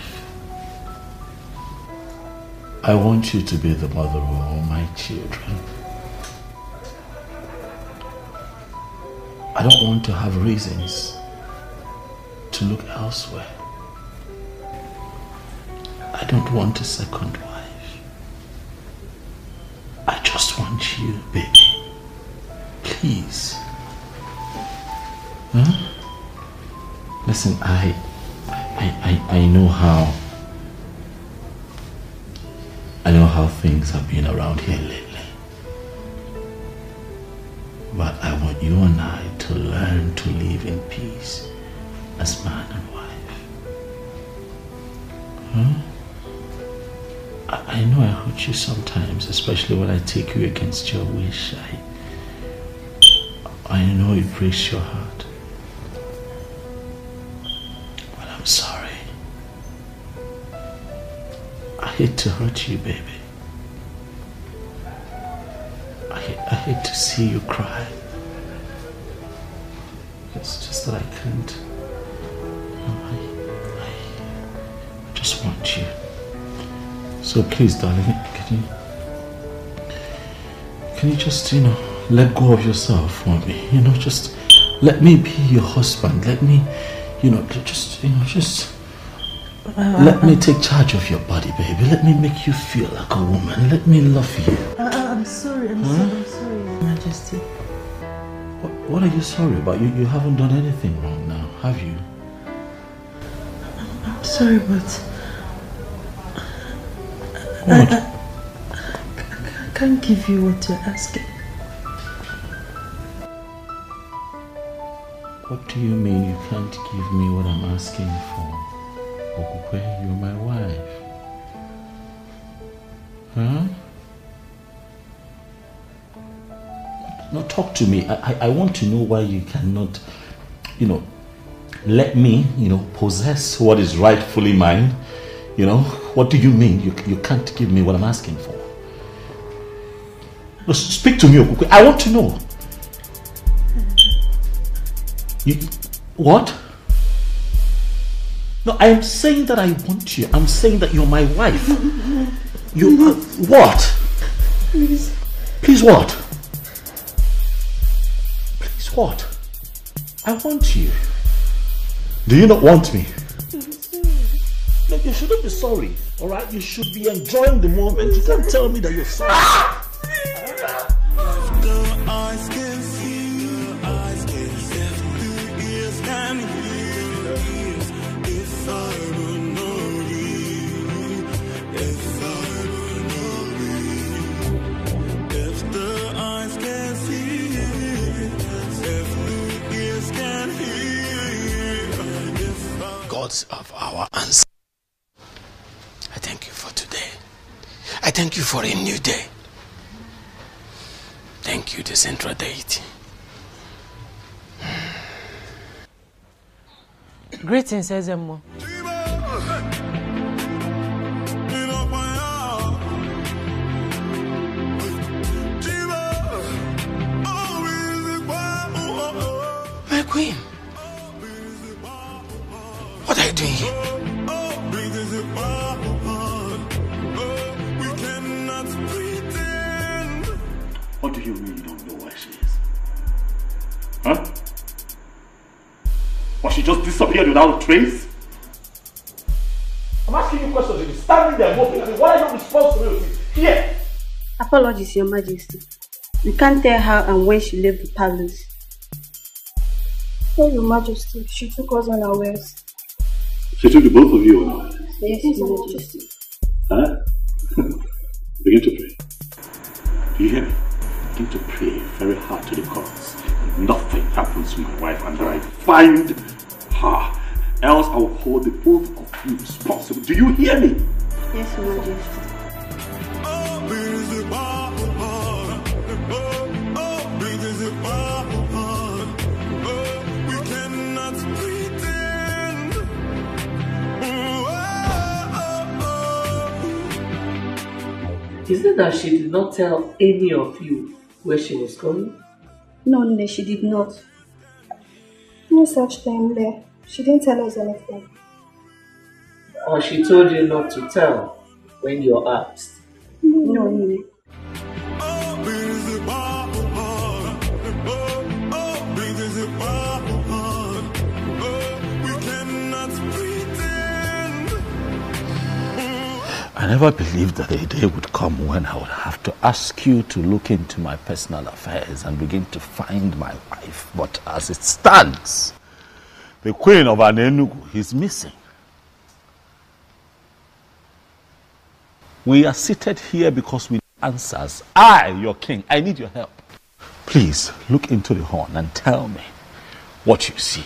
I want you to be the mother of all my children. I don't want to have reasons to look elsewhere. I don't want a second wife. I just want you, baby. Please. Huh? Listen, I know how things have been around here lately. But I want you and I to learn to live in peace as man and wife. Huh? I know I hurt you sometimes, especially when I take you against your wish. I know it breaks your heart. But I'm sorry. I hate to hurt you, baby. I hate to see you cry. It's just that I can't. I just want you. So please, darling, can you just, let go of yourself for me? Just let me be your husband. Let me, let me take charge of your body, baby. Let me make you feel like a woman. Let me love you. I'm sorry, I'm sorry, Your Majesty. What are you sorry about? You haven't done anything wrong now, have you? I'm sorry, but What? I can't give you what you're asking. What do you mean you can't give me what I'm asking for? Okukwe, you're my wife. Huh? No, talk to me. I want to know why you cannot, let me, possess what is rightfully mine. What do you mean you can't give me what I'm asking for? No, speak to me, Okukwe. I want to know. What? No, I am saying that I want you. I'm saying that you're my wife. You what? Please. Please what? Please what? I want you. Do you not want me? No, you shouldn't be sorry. Alright? You should be enjoying the moment. You can't tell me that you're sorry. Eyes can see, eyes can see, the ears can hear. If I would know you, if I would know you, if the eyes can see, if the ears can hear. Gods of our ancestors, I thank you for today. I thank you for a new day. Thank you, the central deity. Greetings, Ezemo. My queen, what are you doing here? What do you mean you don't know where she is? Huh? Or she just disappeared without a trace? I'm asking you questions. You're standing there moping. What are your responsibilities here? Apologies, Your Majesty. We can't tell how and when she left the palace. Oh, Your Majesty, she took us unawares. She took the both of you unawares? Yes, Your Majesty. Huh? Begin to pray. Do you hear me? Begin to pray very hard to the gods. Nothing happens to my wife and that I find her. Else I will hold the both of you responsible. Do you hear me? Yes, Your Majesty. Is it that she did not tell any of you where she was going? No, Nne, she did not. No such thing there. She didn't tell us anything. Or she told you not to tell when you're asked? No, Nne. I never believed that a day would come when I would have to ask you to look into my personal affairs and begin to find my wife. But as it stands, the Queen of Anenugu is missing. We are seated here because we need answers. I, your king, I need your help. Please look into the horn and tell me what you see.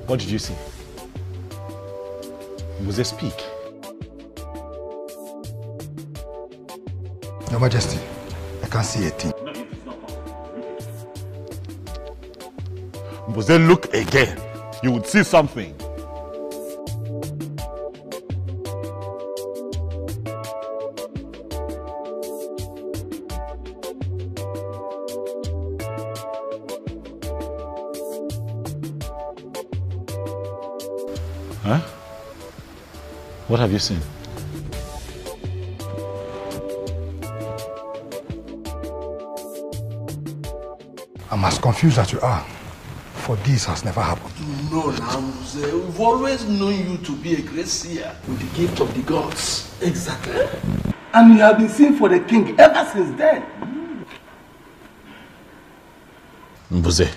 What did you see? Was they speak? Your Majesty, I can't see a thing. Was they look again? You would see something. Huh? What have you seen? I'm as confused as you are, for this has never happened. No, Namze, we've always known you to be a great seer with the gift of the gods. Exactly. And you have been seeing for the king ever since then. Mbuze,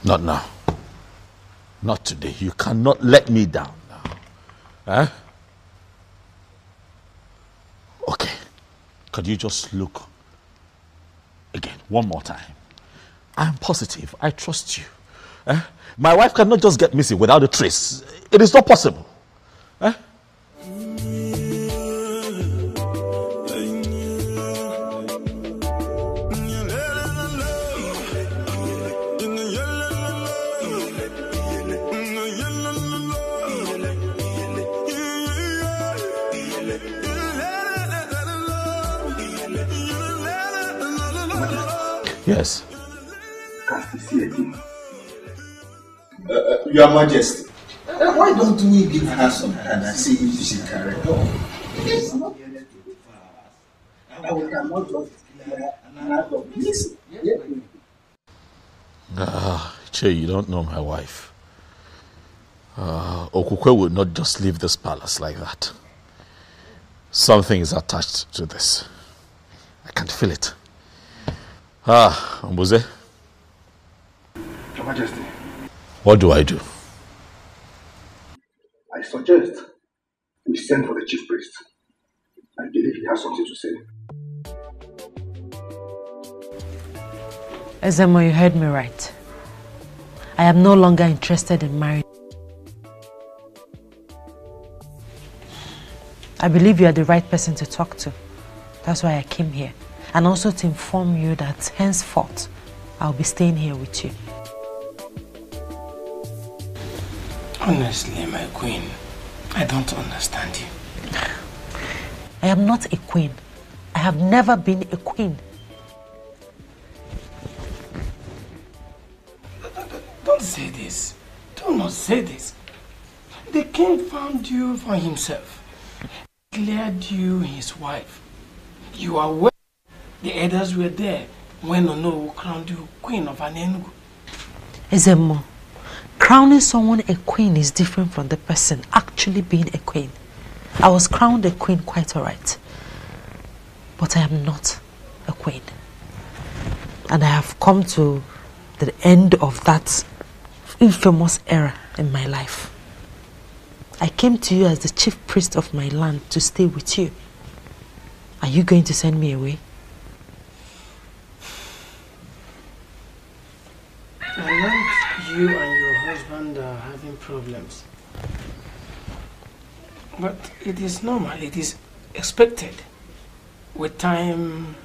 not now. Not today. You cannot let me down now. Huh? Okay. Could you just look again, one more time? I'm positive. I trust you. My wife cannot just get missing without a trace. It is not possible. Yes. Your Majesty, why don't we give her some hand and see if she can recover? We cannot just out of this. Che, you don't know my wife. Okukwe would not just leave this palace like that. Something is attached to this. I can feel it. Mbuze. Your Majesty. What do I do? I suggest we send for the chief priest. I believe he has something to say. Ezemo, you heard me right. I am no longer interested in marriage. I believe you are the right person to talk to. That's why I came here. And also to inform you that henceforth, I'll be staying here with you. Honestly, my queen, I don't understand you. I am not a queen. I have never been a queen. Don't say this. Do not say this. The king found you for himself. Declared you his wife. You are well. The elders were there when Ono crowned you Queen of Anenugu. Ezemo, crowning someone a queen is different from the person actually being a queen. I was crowned a queen quite alright. But I am not a queen. And I have come to the end of that infamous era in my life. I came to you as the chief priest of my land to stay with you. Are you going to send me away? I learned you and your husband are having problems. But it is normal, it is expected. With time,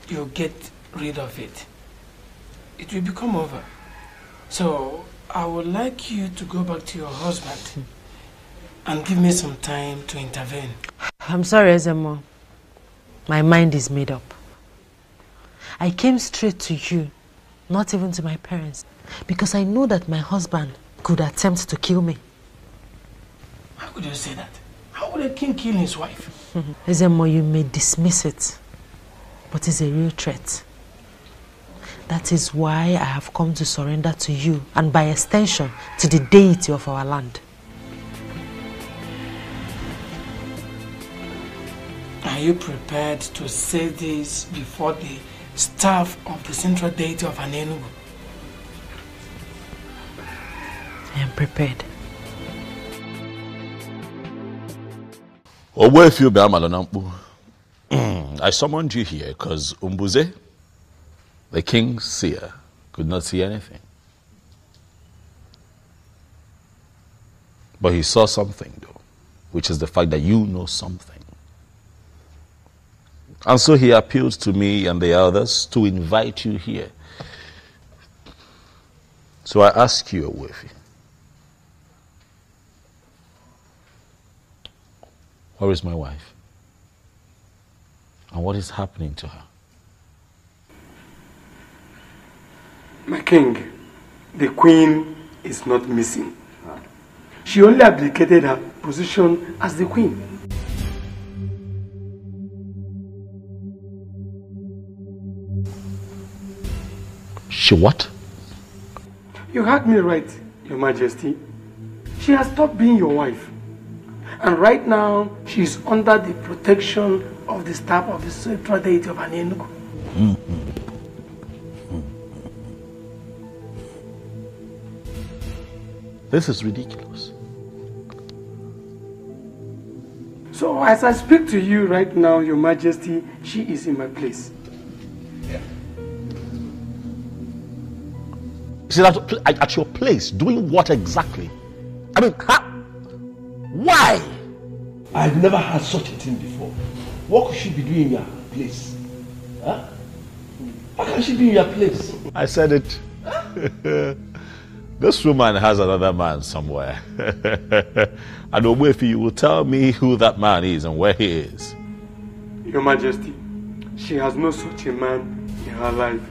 you get rid of it, it will become over. So I would like you to go back to your husband and give me some time to intervene. I'm sorry, Ezemo. My mind is made up. I came straight to you, not even to my parents, because I know that my husband could attempt to kill me. How could you say that? How would a king kill his wife? Ezemo, you may dismiss it, but it's a real threat. That is why I have come to surrender to you, and by extension, to the deity of our land. Are you prepared to say this before the staff of the central deity of Anenugu? I am prepared. I summoned you here because Umbuze, the king's seer, could not see anything. But he saw something, though, which is the fact that you know something. And so he appealed to me and the others to invite you here. So I ask you, Owefi, where is my wife? And what is happening to her? My king, the queen is not missing. She only abdicated her position as the queen. She what? You heard me right, Your Majesty. She has stopped being your wife. And right now, she is under the protection of the staff of the central deity of Anenugu. This is ridiculous. So as I speak to you right now, Your Majesty, she is in my place. She's at your place, doing what exactly? I mean, why? I've never had such a thing before. What could she be doing in your place? Huh? How can she be in your place? I said it. This woman has another man somewhere. And Owefi, you will tell me who that man is and where he is. Your Majesty, she has no such a man in her life.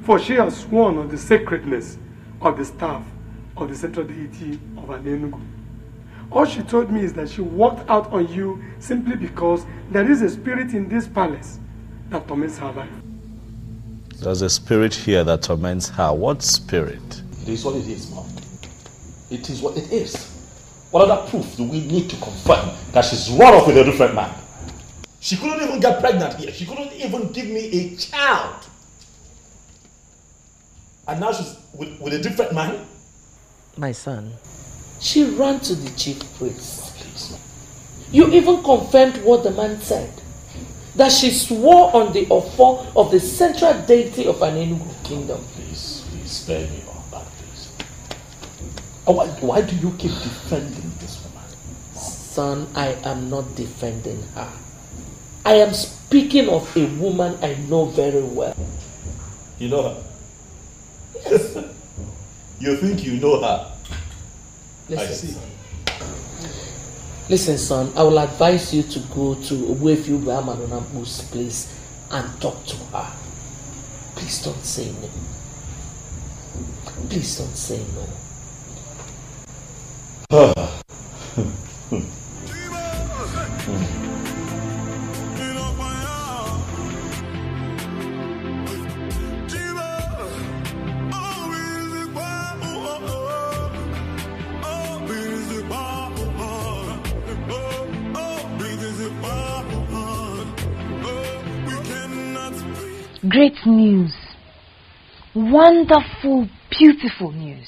For she has sworn on the sacredness of the staff of the central deity of Anenugu. All she told me is that she walked out on you simply because there is a spirit in this palace that torments her life. There's a spirit here that torments her. What spirit? It is what it is, Mom. It is what it is. What other proof do we need to confirm that she's run off with a different man? She couldn't even get pregnant here. She couldn't even give me a child. And now she's with a different man? My son. She ran to the chief priest. Please. You even confirmed what the man said. That she swore on the offer of the central deity of Anenugu kingdom. Please spare me all that, please. Why do you keep defending this woman? Son, I am not defending her. I am speaking of a woman I know very well. You know her? Yes. You think you know her? Listen, Listen, son, I will advise you to go to Owefi Ubeamanonampu's place and talk to her. Please don't say no. Please don't say no. Great news. Wonderful, beautiful news.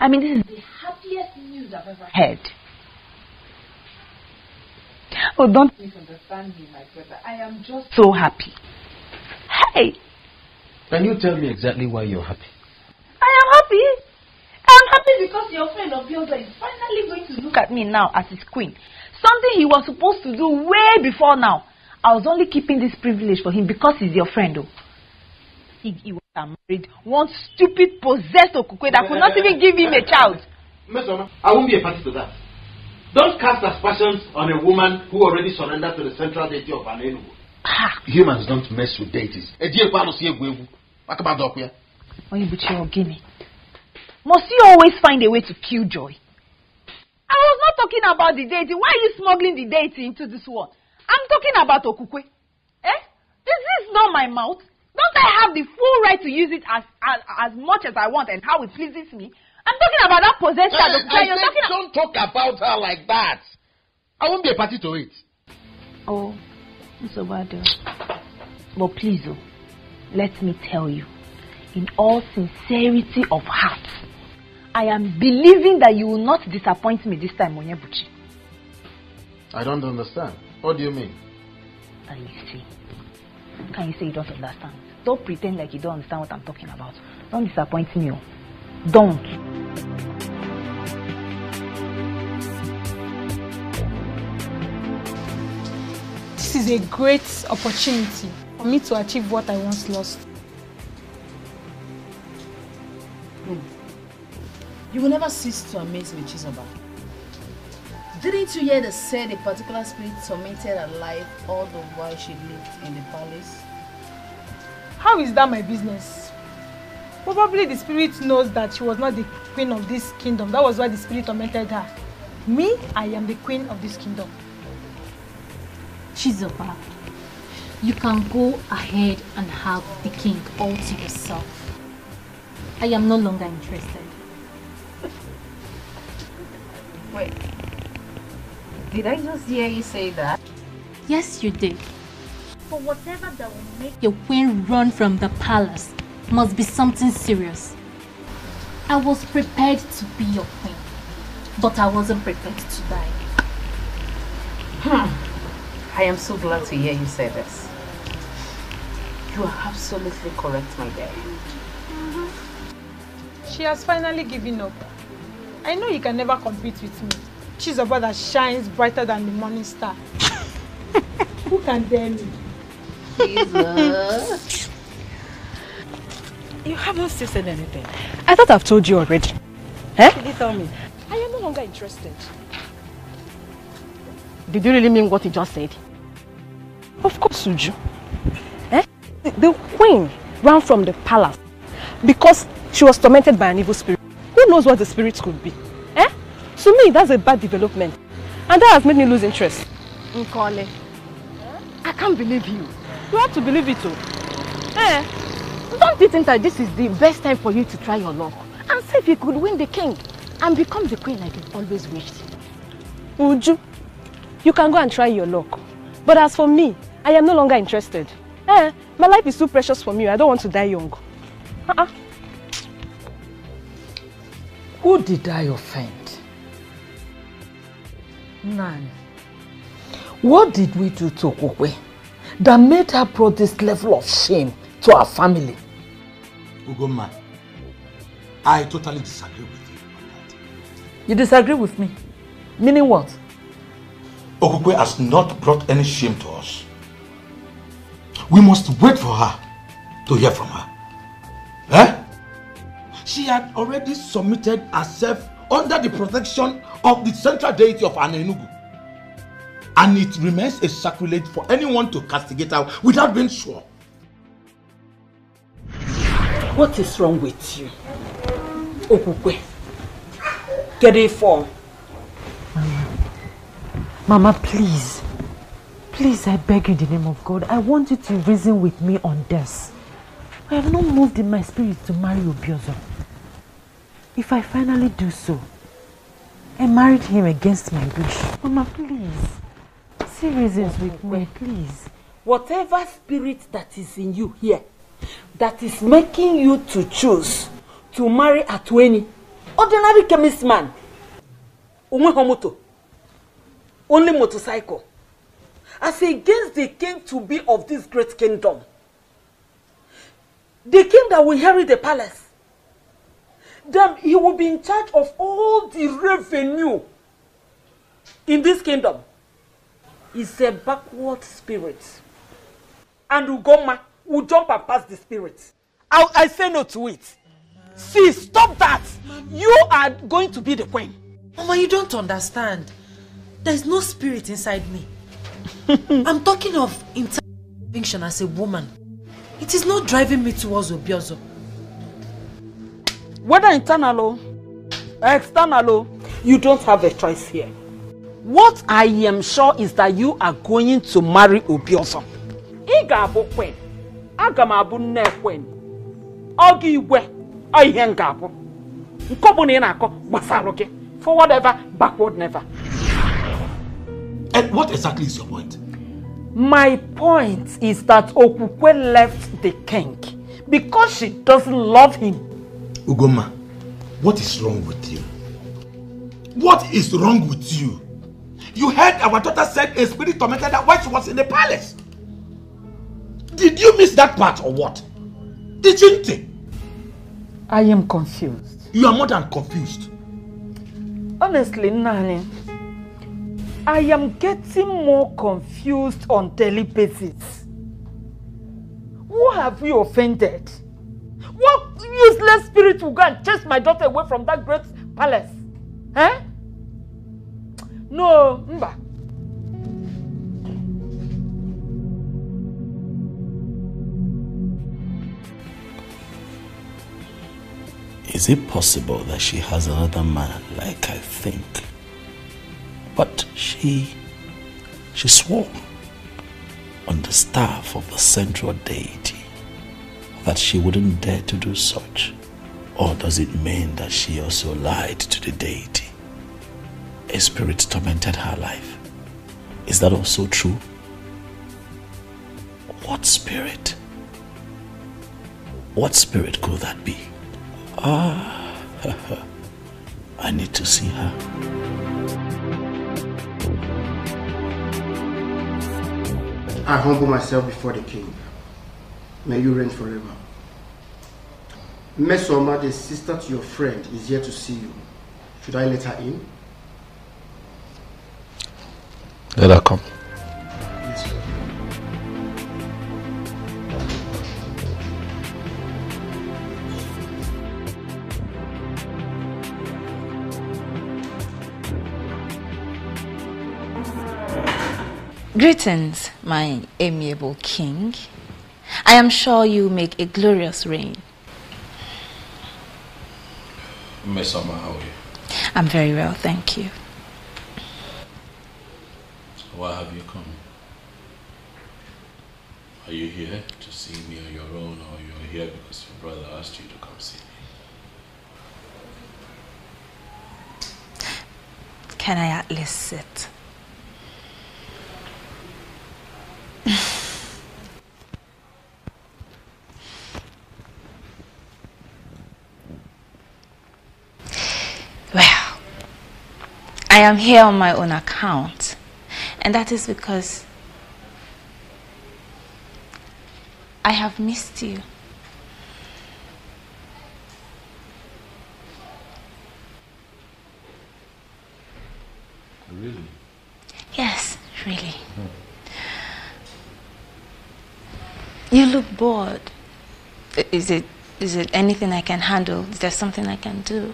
I mean, this is the happiest news I've ever heard. Oh, don't misunderstand me, my brother. I am just so happy. Hey! Can you tell me exactly why you're happy? I am happy. I'm happy because your friend Obioza is finally going to look at me now as his queen. Something he was supposed to do way before now. I was only keeping this privilege for him because he's your friend, though. sick he was married one stupid possessed Okukwe that could not even give him a child. Miss Oma, I won't be a party to that. Don't cast aspersions on a woman who already surrendered to the central deity of Anenugu. Humans don't mess with deities. Must you always find a way to kill joy? I was not talking about the deity. Why are you smuggling the deity into this one? I'm talking about Okukwe. This is not my mouth. Don't I have the full right to use it as much as I want and how it pleases me? I'm talking about that possessed child. Don't talk about her like that. I won't be a party to it. Oh, Mr. Bado. But please, let me tell you, in all sincerity of heart, I am believing that you will not disappoint me this time, Onyebuchi. I don't understand. What do you mean? Can you say you don't understand? Don't pretend like you don't understand what I'm talking about. Don't disappoint me. Don't. This is a great opportunity for me to achieve what I once lost. You will never cease to amaze me, Chizoba. Didn't you hear they said a particular spirit tormented her life all the while she lived in the palace? How is that my business? Probably the spirit knows that she was not the queen of this kingdom. That was why the spirit tormented her. Me, I am the queen of this kingdom. Chizoba, you can go ahead and have the king all to yourself. I am no longer interested. Wait. Did I just hear you say that? Yes, you did. But whatever that will make your queen run from the palace must be something serious. I was prepared to be your queen, but I wasn't prepared to die. I am so glad to hear you say this. You are absolutely correct, my dear. She has finally given up. I know you can never compete with me. She's a bird that shines brighter than the morning star. Who can dare me? Jesus. You haven't still said anything. I thought I've told you already. Did you tell me? I am no longer interested. Did you really mean what you just said? Of course, Suju. The queen ran from the palace because she was tormented by an evil spirit. Who knows what the spirit could be? To me, that's a bad development. And that has made me lose interest. Nkole, I can't believe you. You have to believe it too. Don't you think that this is the best time for you to try your luck and see if you could win the king and become the queen like you've always wished? Uju, you can go and try your luck. But as for me, I am no longer interested. My life is too precious for me. I don't want to die young. Who did I offend? None. What did we do to Okukwe that made her brought this level of shame to our family? Ugoma, I totally disagree with you on that. You disagree with me? Meaning what? Okukwe has not brought any shame to us. We must wait for her to hear from her. She had already submitted herself under the protection of the central deity of Anenugu. And it remains a sacrilege for anyone to castigate her without being sure. What is wrong with you? Okukwe, get a form. Mama, please. Please, I beg you in the name of God. I want you to reason with me on this. I have not moved in my spirit to marry Obiozo. If I finally do so, I married him against my wish. Mama, please. See reasons with me, please. Whatever spirit that is in you here, that is making you to choose to marry Atweni, ordinary chemist man, Umehomoto, only motorcycle, as against the king to be of this great kingdom. The king that will inherit the palace, then he will be in charge of all the revenue in this kingdom. He's a backward spirit. And Ugoma will jump and pass the spirit. I say no to it. See, stop that. You are going to be the queen. Mama, you don't understand. There's no spirit inside me. I'm talking of internal conviction as a woman. It is not driving me towards Obiozo. Whether internal or external, you don't have a choice here. What I am sure is that you are going to marry Obiozo. Iga abu queen. Aga m abu nne queen. Ogi igwe. Oyihe nga abu. Nkobu na ina akọ gbasaro gị. Forward ever, backward never. And what exactly is your point? My point is that Okukwe left the king because she doesn't love him. Ugoma, what is wrong with you? What is wrong with you? You heard our daughter said a spirit tormented her while she was in the palace. Did you miss that part or what? Didn't you? I am confused. You are more than confused. Honestly, Nani, I am getting more confused on daily basis. Who have we offended? What useless spirit will go and chase my daughter away from that great palace? Eh? No, Mba. Is it possible that she has another man like I think? But she swore on the staff of the central deity that she wouldn't dare to do such. Or does it mean that she also lied to the deity? A spirit tormented her life. Is that also true? What spirit? What spirit could that be? Ah, I need to see her. I humble myself before the king. May you reign forever. Mesoma, the sister to your friend, is here to see you. Should I let her in? Let her come. Yes, sir. Greetings, my amiable king. I am sure you make a glorious reign. Mesoma, how are you? I'm very well, thank you. Why have you come? Are you here to see me on your own, or you're here because your brother asked you to come see me? Can I at least sit? Well, I am here on my own account, and that is because I have missed you. Really? Yes, really. You look bored. Is it anything I can handle? Is there something I can do?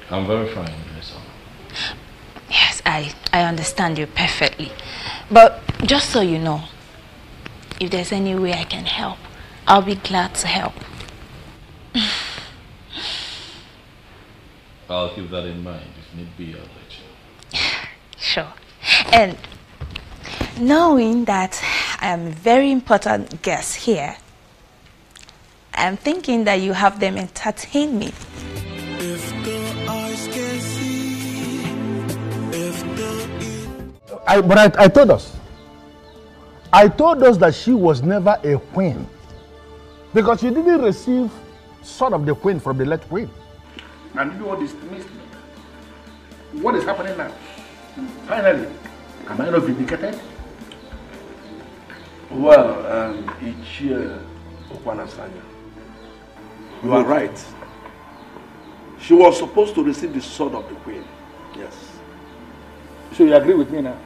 I'm very fine, Mesoma. Yes, I understand you perfectly. But just so you know, if there's any way I can help, I'll be glad to help. I'll keep that in mind. If need be, I'll let you. Sure. And knowing that I am a very important guest here, I'm thinking that you have them entertain me. But I told us. I told us that she was never a queen. Because she didn't receive sort of the queen from the late queen. And you know what is happening now? Finally, am I not vindicated? Well, Ichie Okwanasanya, you are right. She was supposed to receive the sword of the queen. Yes. So you agree with me now?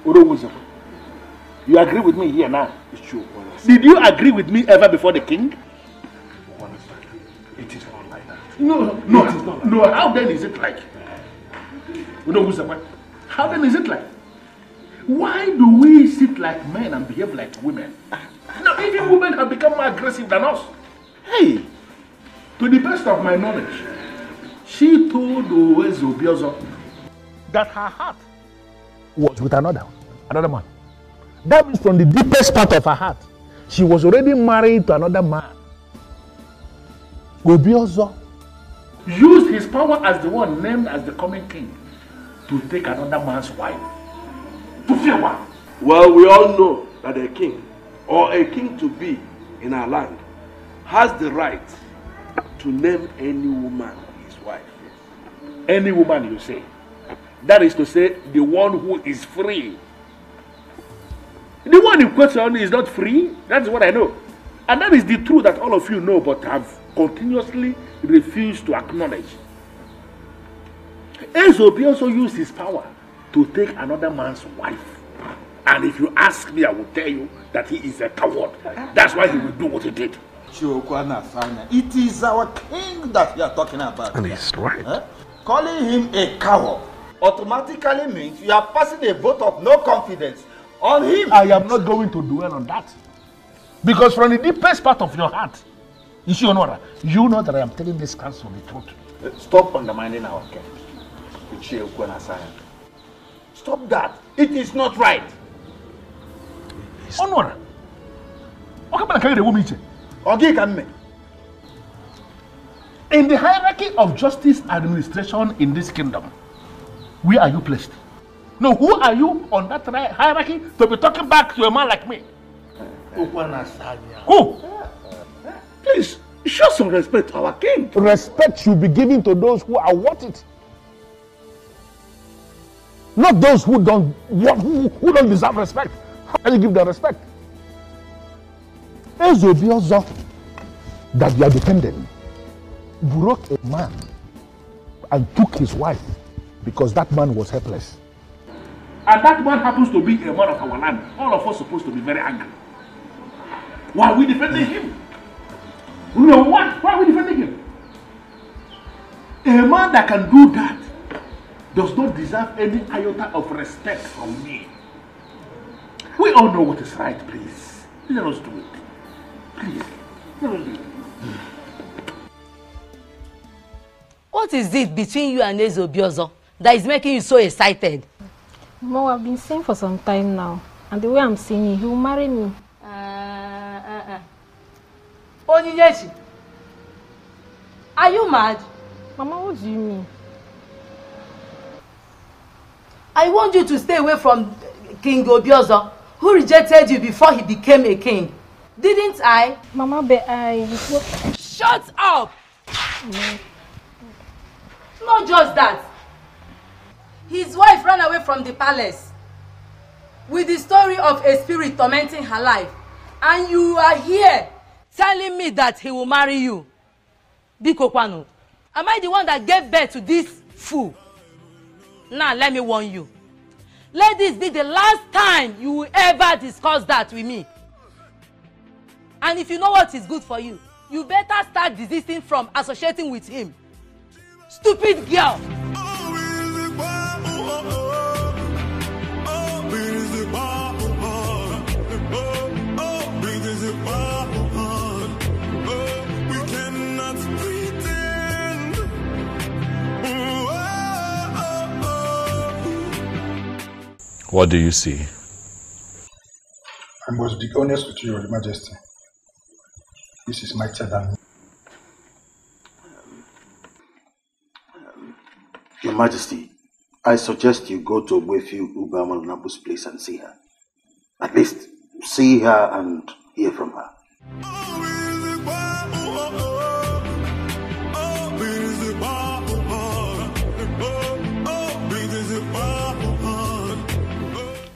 You agree with me here now? It's true. Did you agree with me ever before the king? not like that. No, how then is it like? How then is it like? Why do we sit like men and behave like women? No, even women have become more aggressive than us. Hey, to the best of my knowledge, she told Obiozo that her heart was with another man. That means from the deepest part of her heart, she was already married to another man. Obiozo used his power as the one named as the coming king to take another man's wife. To fear what? Well, we all know that a king or a king to be in our land has the right to name any woman his wife. Any woman, you say? That is to say, the one who is free. The one in question is not free. That's what I know. And that is the truth that all of you know but have continuously refused to acknowledge. Ezobi also used his power to take another man's wife. And if you ask me, I will tell you that he is a coward. That's why he will do what he did. It is our king that we are talking about. And he's right. Calling him a coward automatically means you are passing a vote of no confidence on him. I am not going to dwell on that. Because from the deepest part of your heart, you know that I am telling this council the truth. Stop undermining our king. Stop that. It is not right. Honor. In the hierarchy of justice administration in this kingdom, where are you placed? No, who are you on that hierarchy to be talking back to a man like me? Who? Please, show some respect to our king. Respect should be given to those who are worth it. Not those who don't deserve respect. How can you give them respect? Ezobiozo that you are defending broke a man and took his wife because that man was helpless. And that man happens to be a man of our land. All of us are supposed to be very angry. Why are we defending him? No, what? Why are we defending him? A man that can do that does not deserve any iota of respect from me. We all know what is right, please. Let us do it. Please, let us do it. What is it between you and Ezobiozo that is making you so excited? Mom, I've been saying for some time now, and the way I'm seeing him, he will marry me. Onyinyechi, are you mad? Mama, what do you mean? I want you to stay away from King Obiozo, who rejected you before he became a king. Didn't I? Mama, but Shut up! Not just that. His wife ran away from the palace with the story of a spirit tormenting her life. And you are here telling me that he will marry you. Biko Kwano, am I the one that gave birth to this fool? Now, let me warn you. Let this be the last time you will ever discuss that with me. And if you know what is good for you, you better start desisting from associating with him. Stupid girl! What do you see? I must be honest with you, Your Majesty. This is mightier than me. Your Majesty, I suggest you go to Wefiu Ubamalunabu's place and see her. At least see her and hear from her.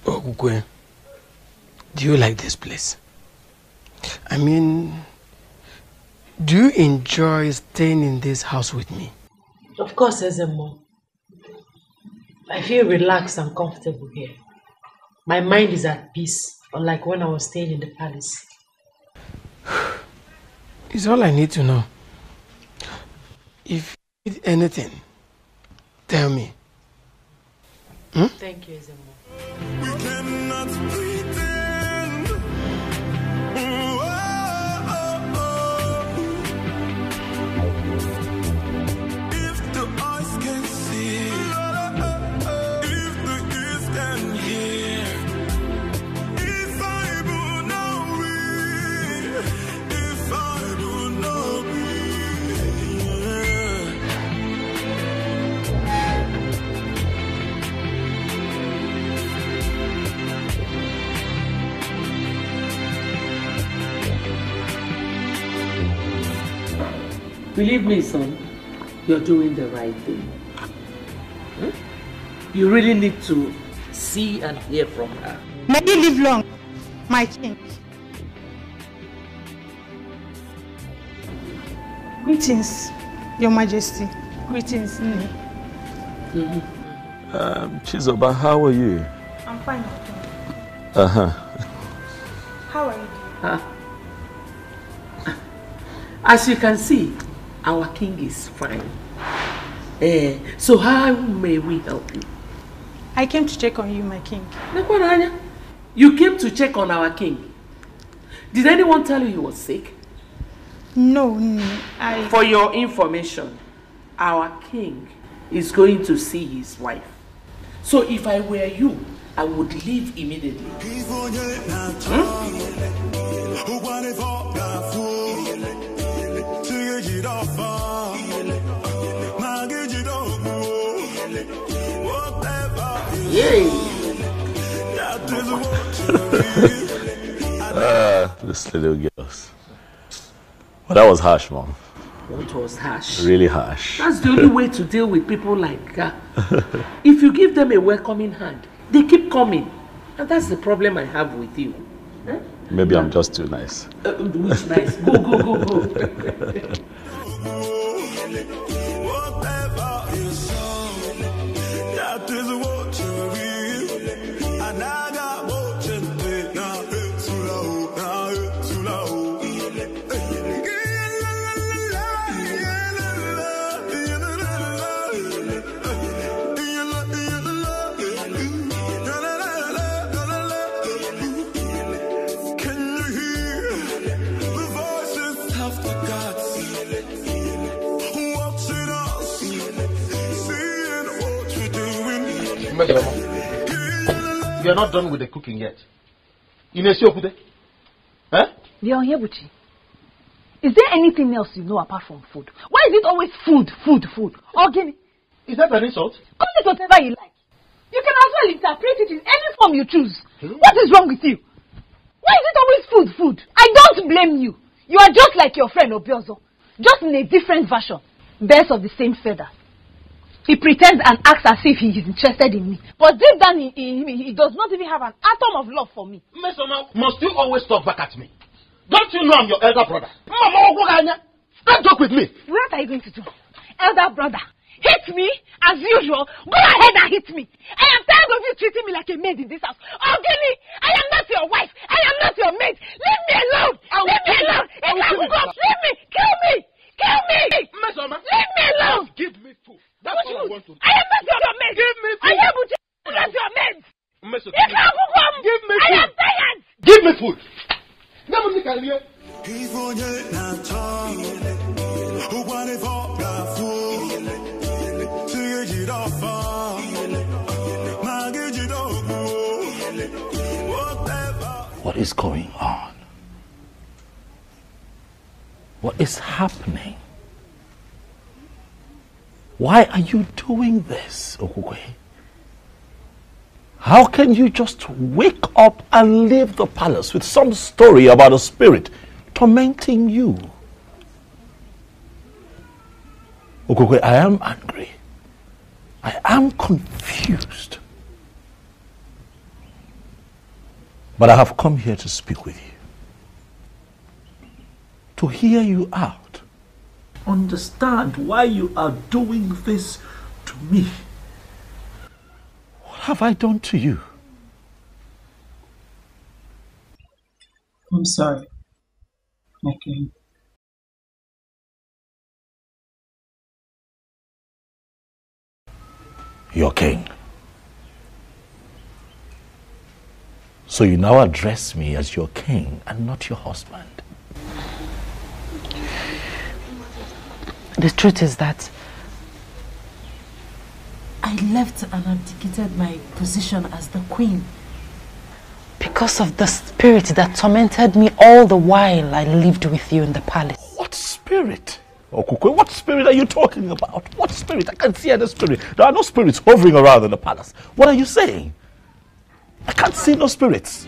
Ogugwe, do you like this place? I mean, do you enjoy staying in this house with me? Of course, Ezemo. I feel relaxed and comfortable here. My mind is at peace, unlike when I was staying in the palace. It's all I need to know. If you need anything, tell me. Thank you, Ezemo. We cannot pretend. If the eyes can see, if the ears can hear, if I would know it, if I would know Believe me, son, you're doing the right thing. You really need to see and hear from her. May you live long, my king. Greetings, Your Majesty. Greetings, Nne. Chizoba, how are you? I'm fine. How are you? As you can see, our king is fine. So how may we help you? I came to check on you, my king. You came to check on our king. Did anyone tell you he was sick? No, For your information, our king is going to see his wife. So if I were you, I would leave immediately. Yay! This little girls. Well, that was harsh, Mom. What was harsh? Really harsh. That's the only way to deal with people like that. If you give them a welcoming hand, they keep coming. And that's the problem I have with you. Huh? Maybe I'm just too nice. Which nice? Go. You are not done with the cooking yet. Inesiokude? Huh? Leonhebuchi, is there anything else you know apart from food? Why is it always food? Organic. Is that an insult? Call it whatever you like. You can as well interpret it in any form you choose. What is wrong with you? Why is it always food? I don't blame you. You are just like your friend Obiozo. Just in a different version. Birds of the same feather. He pretends and acts as if he is interested in me. But deep down he does not even have an atom of love for me. Mesoma, must you always talk back at me? Don't you know I'm your elder brother? Mama, don't talk with me. What are you going to do? Elder brother, hit me as usual. Go ahead and hit me. I am tired of you treating me like a maid in this house. Ogini, I am not your wife. I am not your maid. Leave me alone. Leave me alone. Leave me. Kill me. Mesoma, leave me alone. Give me food. That's all I want to do. I am not your maid. Give me food. I am not your maid. Mesoma, give me food. I am tired. Give me food. Never think I'll hear. What is going on? What is happening? Why are you doing this, Okukwe? How can you just wake up and leave the palace with some story about a spirit tormenting you? Okukwe, I am angry. I am confused. But I have come here to speak with you. To hear you out. Understand why you are doing this to me. What have I done to you? I'm sorry, my king. your king. So you now address me as your king and not your husband. The truth is that I left and abdicated my position as the queen because of the spirit that tormented me all the while I lived with you in the palace. What spirit? Okukwe, what spirit are you talking about? What spirit? I can't see any spirit. There are no spirits hovering around in the palace. What are you saying? I can't see no spirits.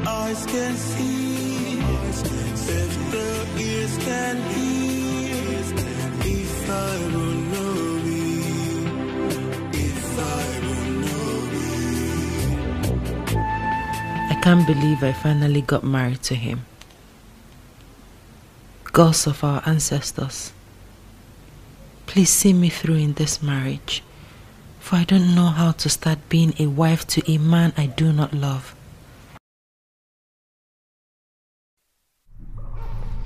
Eyes can see, if the ears can hear, if I will know thee, if I will know thee. I can't believe I finally got married to him. Gods of our ancestors, please see me through in this marriage, for I don't know how to start being a wife to a man I do not love.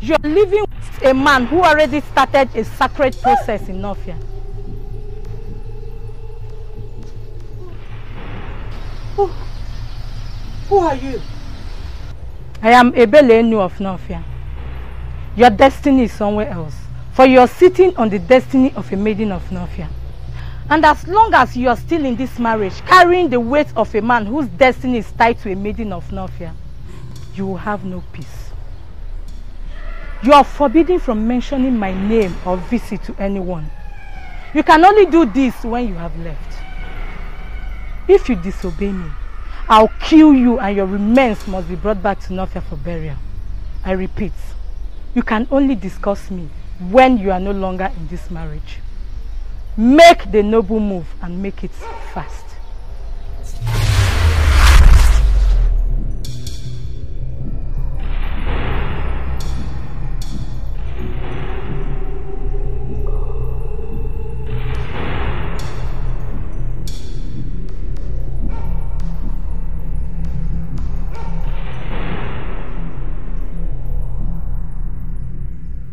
You're living with a man who already started a sacred process in Nofia. Who are you? I am Ebelenu of Nofia. Your destiny is somewhere else, for you're sitting on the destiny of a maiden of Nofia. And as long as you are still in this marriage, carrying the weight of a man whose destiny is tied to a maiden of Nofia, you will have no peace. You are forbidden from mentioning my name or visit to anyone. You can only do this when you have left. If you disobey me, I'll kill you and your remains must be brought back to Nofia for burial. I repeat, you can only discuss me when you are no longer in this marriage. Make the noble move and make it fast.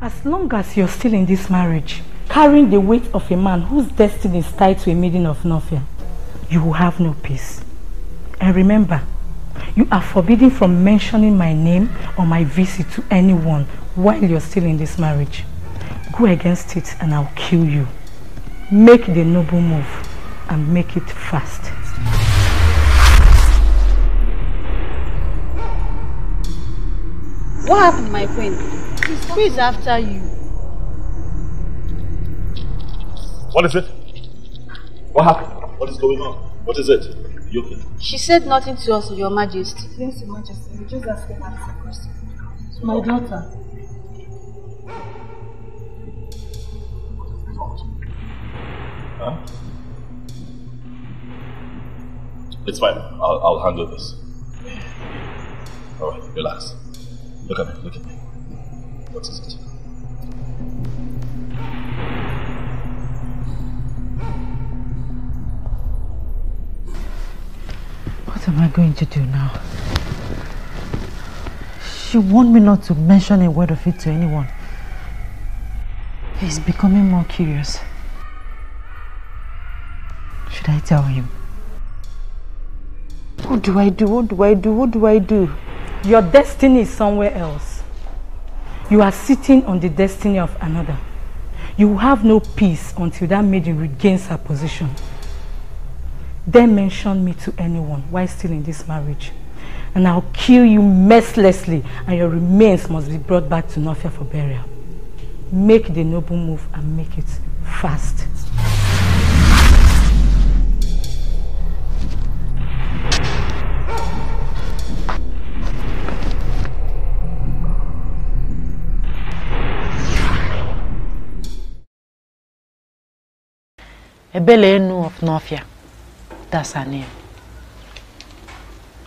As long as you're still in this marriage, carrying the weight of a man whose destiny is tied to a maiden of Nofia, you will have no peace. And remember, you are forbidden from mentioning my name or my visit to anyone while you're still in this marriage. Go against it and I'll kill you. Make the noble move and make it fast. What happened, my queen? Who is after you? What is it? What happened? What is going on? What is it? You okay? She said nothing to us, Your Majesty. Yes, Your Majesty. We just asked her a question. My daughter. Huh? It's fine. I'll handle this. Alright, relax. Look at me, look at me. What is it? What am I going to do now? She warned me not to mention a word of it to anyone. He's becoming more curious. Should I tell him? What do I do? What do I do? What do I do? Your destiny is somewhere else. You are sitting on the destiny of another. You will have no peace until that maiden regains her position. Then mention me to anyone while still in this marriage, and I'll kill you mercilessly, and your remains must be brought back to Nofia for burial. Make the noble move and make it fast. Ebelenu of Nofia. That's her name.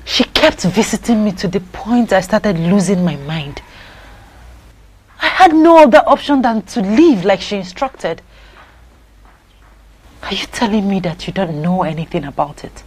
She kept visiting me to the point I started losing my mind. I had no other option than to leave like she instructed. Are you telling me that you don't know anything about it?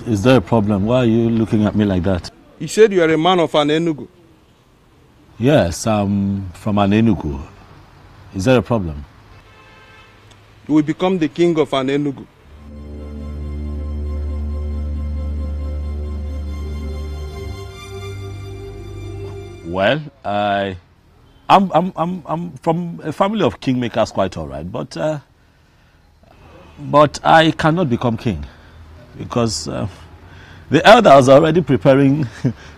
Is there a problem? Why are you looking at me like that? You said you are a man of an Enugu. Yes, I'm from an Enugu. Is there a problem? You will become the king of an Enugu. Well, I'm from a family of kingmakers, quite all right, but I cannot become king because the elders are already preparing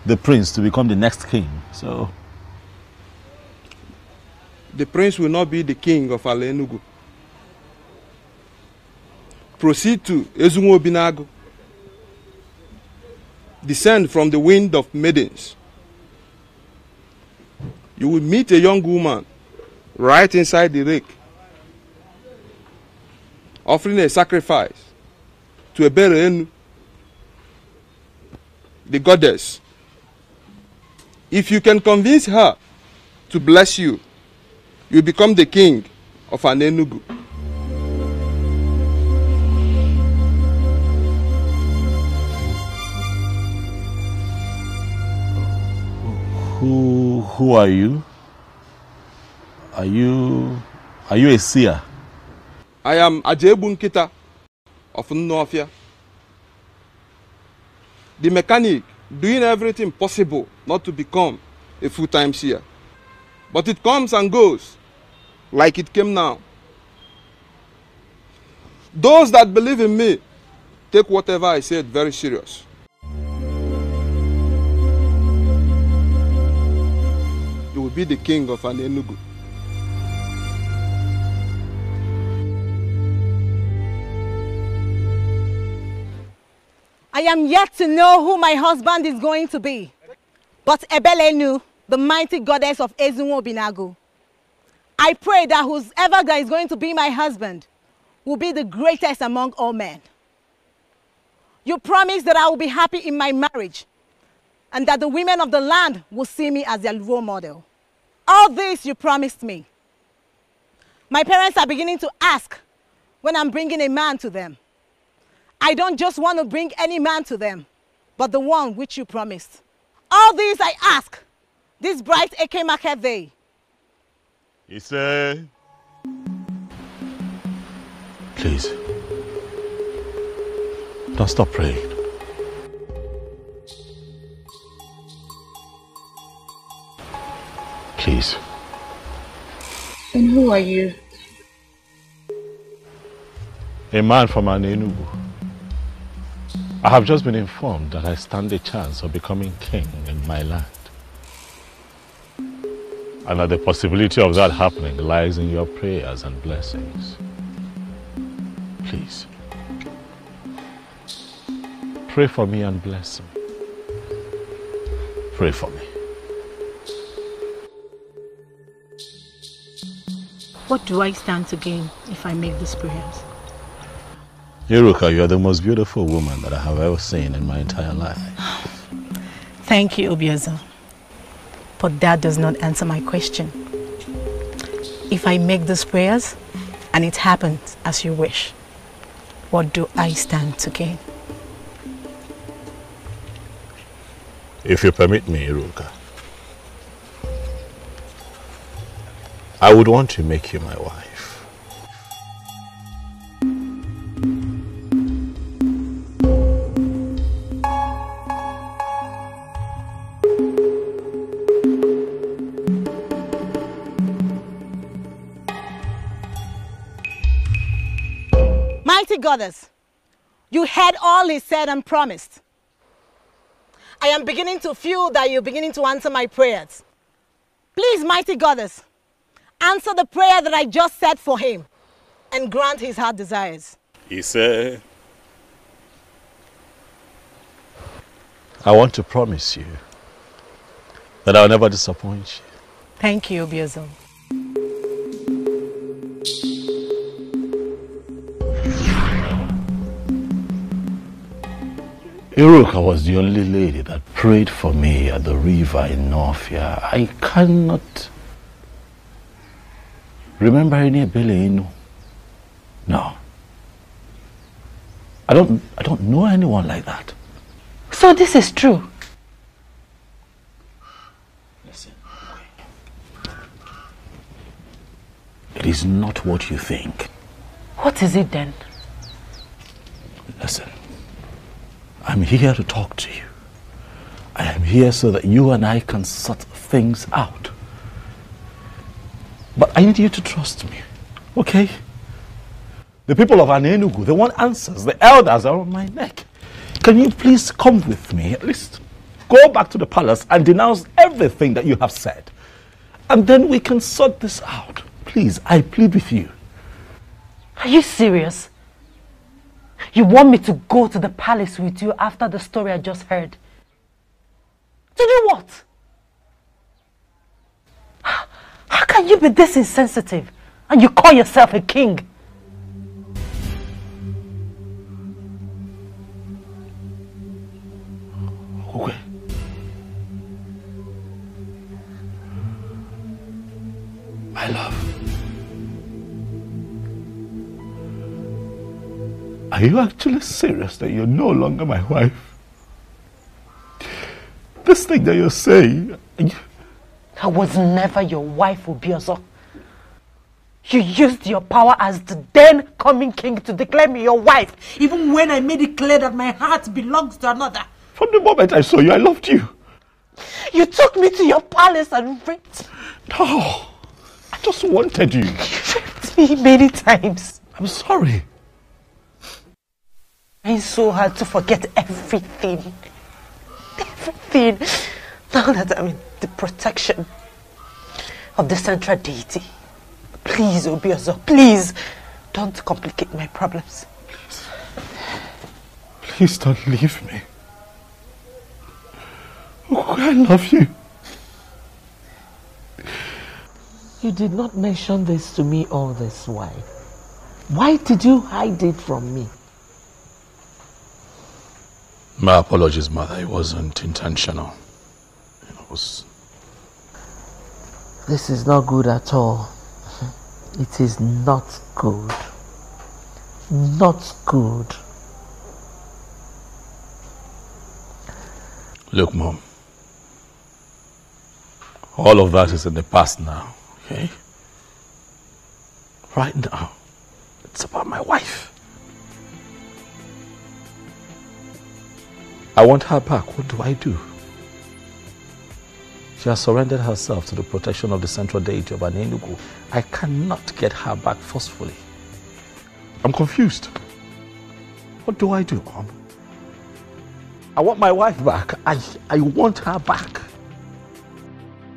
the prince to become the next king. So the prince will not be the king of Ala Enugu. Proceed to Ezunwo Binago. Descend from the wind of maidens. You will meet a young woman right inside the lake, offering a sacrifice to Eberenu, the goddess. If you can convince her to bless you, you become the king of an Enugu. Who are you? Are you a seer? I am Ajebu Nkita of Nnofia, the mechanic doing everything possible not to become a full-time seer. But it comes and goes like it came now. Those that believe in me take whatever I said very serious. You will be the king of an Enugu. I am yet to know who my husband is going to be. But Ebelenu, the mighty goddess of Ezunwo Binago, I pray that whoever that is going to be my husband will be the greatest among all men. You promise that I will be happy in my marriage and that the women of the land will see me as their role model. All this you promised me. My parents are beginning to ask when I'm bringing a man to them. I don't just want to bring any man to them, but the one which you promised. All these I ask, this bright Eke market day. He said, please, don't stop praying. Please. And who are you? A man from an Enugu. I have just been informed that I stand a chance of becoming king in my land. And that the possibility of that happening lies in your prayers and blessings. Please, pray for me and bless me. Pray for me. What do I stand to gain if I make these prayers? Iruka, you are the most beautiful woman that I have ever seen in my entire life. Thank you, Obiozo. But that does not answer my question. If I make these prayers and it happens as you wish, what do I stand to gain? If you permit me, Iruka, I would want to make you my wife. Mighty goddess, You heard all he said and promised. I am beginning to feel that you're beginning to answer my prayers. Please, mighty goddess, answer the prayer that I just said for him and grant his heart desires. He said, I want to promise you that I'll never disappoint you. Thank you, Obiozor. Iruka was the only lady that prayed for me at the river in Northia. I cannot remember any Inu. No. I don't know anyone like that. So this is true? Listen. It is not what you think. What is it then? Listen. I'm here to talk to you. I am here so that you and I can sort things out. But I need you to trust me, okay? The people of Anenugu, they want answers. The elders are on my neck. Can you please come with me? At least go back to the palace and denounce everything that you have said. And then we can sort this out. Please, I plead with you. Are you serious? You want me to go to the palace with you after the story I just heard? To do what? How can you be this insensitive and you call yourself a king? Okay. My love. Are you actually serious that you're no longer my wife? This thing that you're saying... I was never your wife, Obiozor. You used your power as the then coming king to declare me your wife, even when I made it clear that my heart belongs to another. From the moment I saw you, I loved you. You took me to your palace and raped. No, I just wanted you. You raped me many times. I'm sorry. It's so hard to forget everything. Everything. Now that I'm in the protection of the central deity. Please, Obiozor, please, don't complicate my problems. Please don't leave me. Oh, I love you. You did not mention this to me all this while. Why did you hide it from me? My apologies, Mother. It wasn't intentional. It was... This is not good at all. It is not good. Not good. Look, Mom. All of that is in the past now, okay? Right now, it's about my wife. I want her back. What do I do? She has surrendered herself to the protection of the central deity of Anenugu. I cannot get her back forcefully. I'm confused. What do I do, Mom? I want my wife back. I want her back.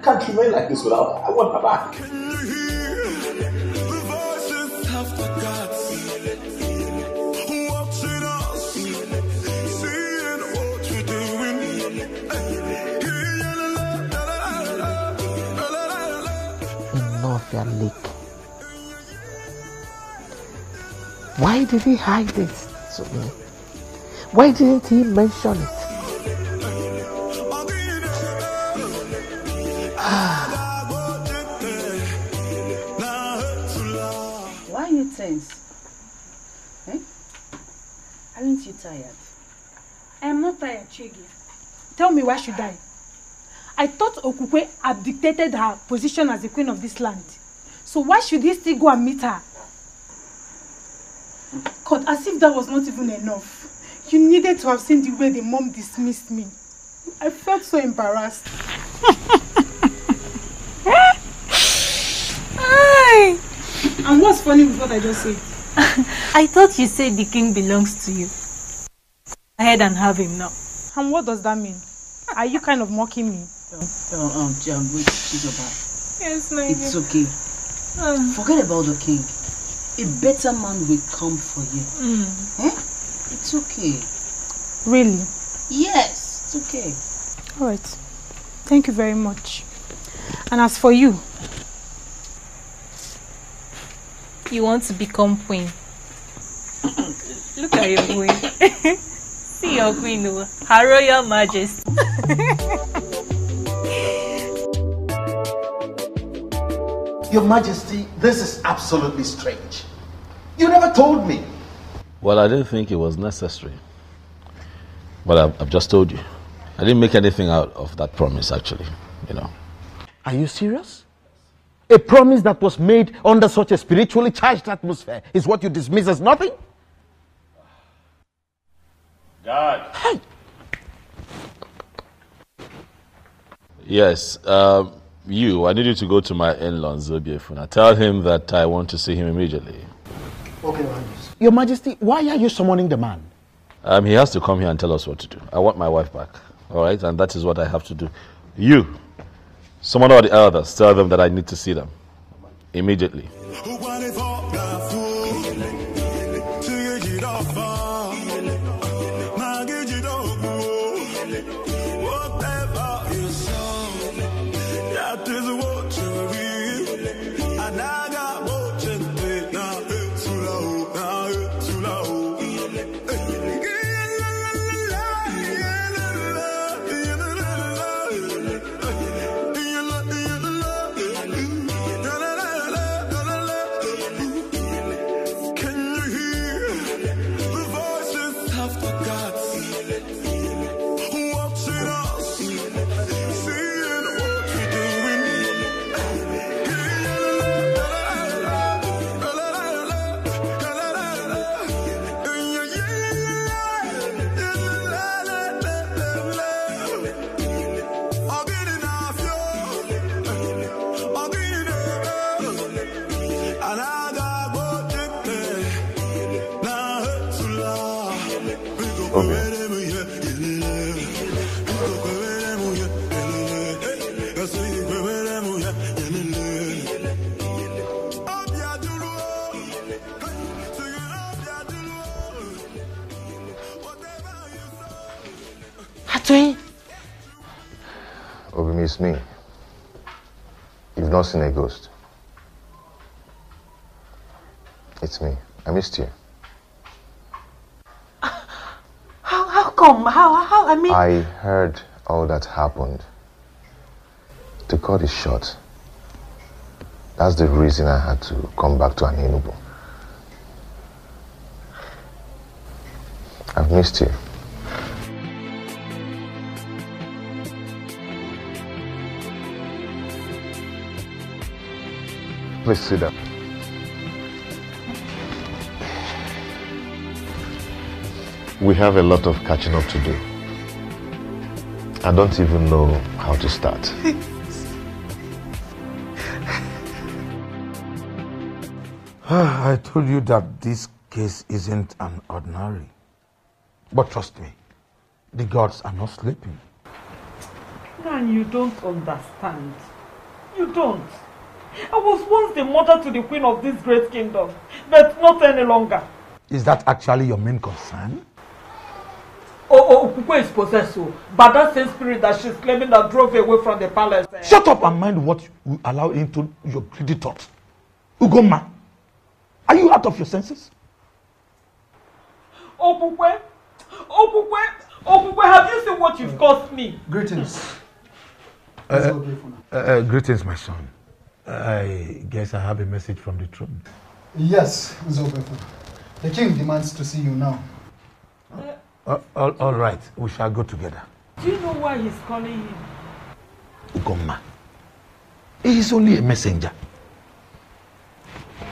I can't remain like this without her. I want her back. Northia Lake. Why did he hide it to me? Why didn't he mention it? Why are you tense? Eh? Aren't you tired? I am not tired, Chigi. Tell me, why should I? I thought Okukwe abdicated her position as the queen of this land. So why should he still go and meet her? God, as if that was not even enough. You needed to have seen the way the mom dismissed me. I felt so embarrassed. And what's funny with what I just said? I thought you said the king belongs to you. ahead and have him now. And what does that mean? Are you kind of mocking me? Wait, Yes, Nigel. it's okay. Forget about the king. A better man will come for you. Eh? It's okay. Really? Yes, it's okay. All right. Thank you very much. And as for you, You want to become queen. Look at your queen. See your queen, Her Royal Majesty. Your Majesty, this is absolutely strange. You never told me. Well, I didn't think it was necessary. But I've just told you. I didn't make anything out of that promise, actually, you know. Are you serious? A promise that was made under such a spiritually charged atmosphere is what you dismiss as nothing? God. Hey. Yes, I need you to go to my in-law, Zobiefuna. Tell him that I want to see him immediately. Okay, Your Majesty, why are you summoning the man? He has to come here and tell us what to do. I want my wife back, all right? And that is what I have to do. You, summon all the elders, tell them that I need to see them immediately. Obimi, it's me. You've not seen a ghost. It's me. I missed you. How come? How, I mean... I heard all that happened. To cut it short, that's the reason I had to come back to Anenubu. I've missed you. Please sit down. We have a lot of catching up to do. I don't even know how to start. I told you that this case isn't an ordinary. But trust me, the gods are not sleeping. Man, you don't understand. You don't. I was once the mother to the queen of this great kingdom, but not any longer. Is that actually your main concern? Okukwe is possessed by that same spirit that she's claiming that drove away from the palace. Shut up and mind what you allow into your greedy thoughts. Ugoma, are you out of your senses? Okukwe, have you seen what you've caused me? Greetings. Greetings, my son. I guess I have a message from the throne. Yes, Zobefu. The king demands to see you now. All right, we shall go together. Do you know why he's calling him? Ugoma, he is only a messenger.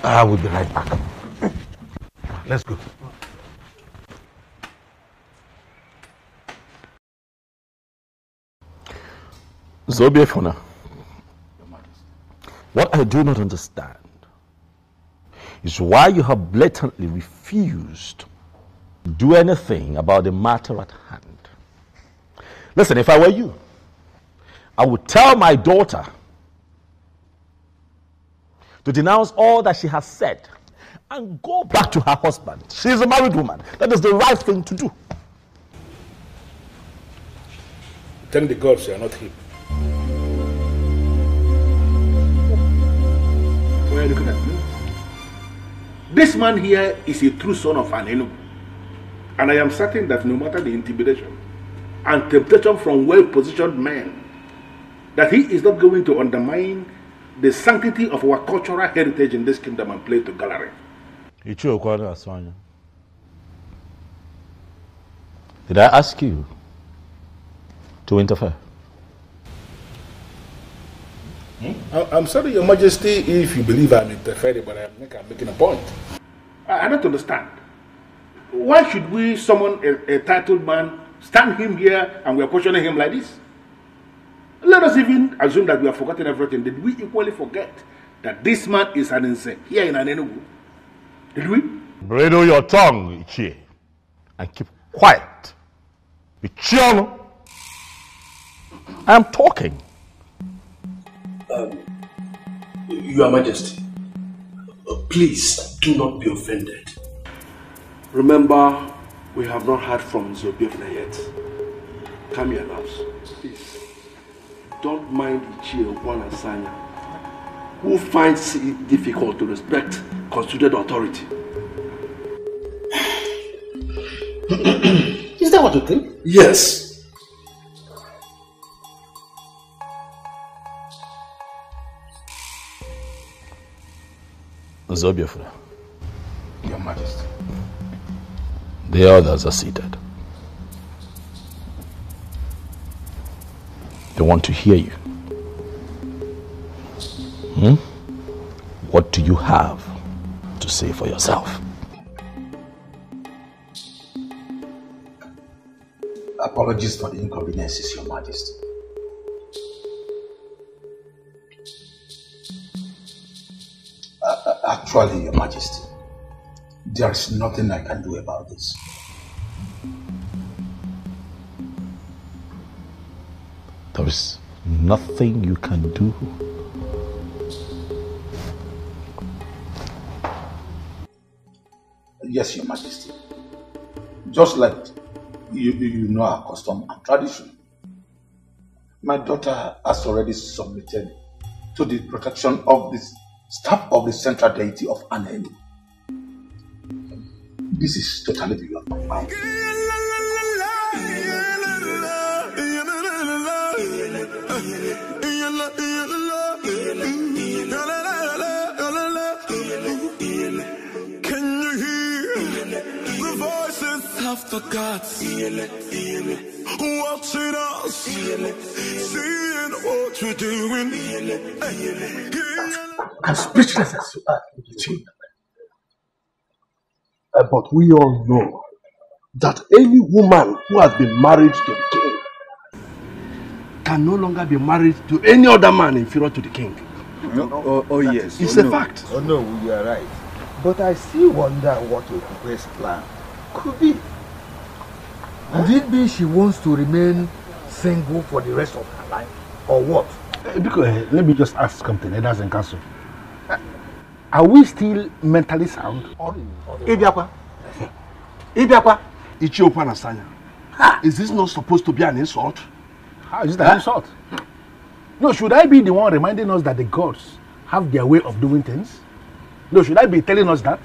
I will be right back. Let's go. Zobiefuna, what I do not understand is why you have blatantly refused do anything about the matter at hand. Listen, if I were you, I would tell my daughter to denounce all that she has said and go back to her husband. She is a married woman. That is the right thing to do. Thank the gods you are not him. Why are you looking at me? This man here is a true son of an Enugu. And I am certain that no matter the intimidation and temptation from well-positioned men, that he is not going to undermine the sanctity of our cultural heritage in this kingdom and play to gallery. Did I ask you to interfere? I'm sorry, Your Majesty, if you believe I'm interfering, but I'm making a point. I don't understand. Why should we summon a titled man, stand him here, and we are questioning him like this? Let us even assume that we have forgotten everything. Did we equally forget that this man is an insane here in Enugu? Did we? Bridle your tongue, Ichie, and keep quiet. Ichiano, I am talking. Your Majesty, please do not be offended. Remember, we have not heard from Zobievna yet. Come here, loves. Please, don't mind Ichie Sanya, who finds it difficult to respect constituted authority. Is that what you think? Yes. Zobiefra. Your Majesty. The others are seated. They want to hear you. What do you have to say for yourself? Apologies for the inconveniences, Your Majesty. Actually, Your Majesty, there is nothing I can do about this. There is nothing you can do. Yes, Your Majesty. Just like you know our custom and tradition. My daughter has already submitted to the protection of the staff of the central deity of Anelu. This is totally beyond my mind. Can you hear the voices of the gods watching us, seeing what we're doing? I'm speechless as you are, but we all know that any woman who has been married to the king can no longer be married to any other man inferior to the king. Oh yes. It's a fact. Oh no, you are right. But I still wonder what Okupe's plan could be. Could it be she wants to remain single for the rest of her life? Or what? Because, let me just ask something, Elders and Council. Are we still mentally sound? Ibiakwa. Ichiopa Nasanya. Is this not supposed to be an insult? How is it an insult? No, should I be the one reminding us that the gods have their way of doing things? No, should I be telling us that?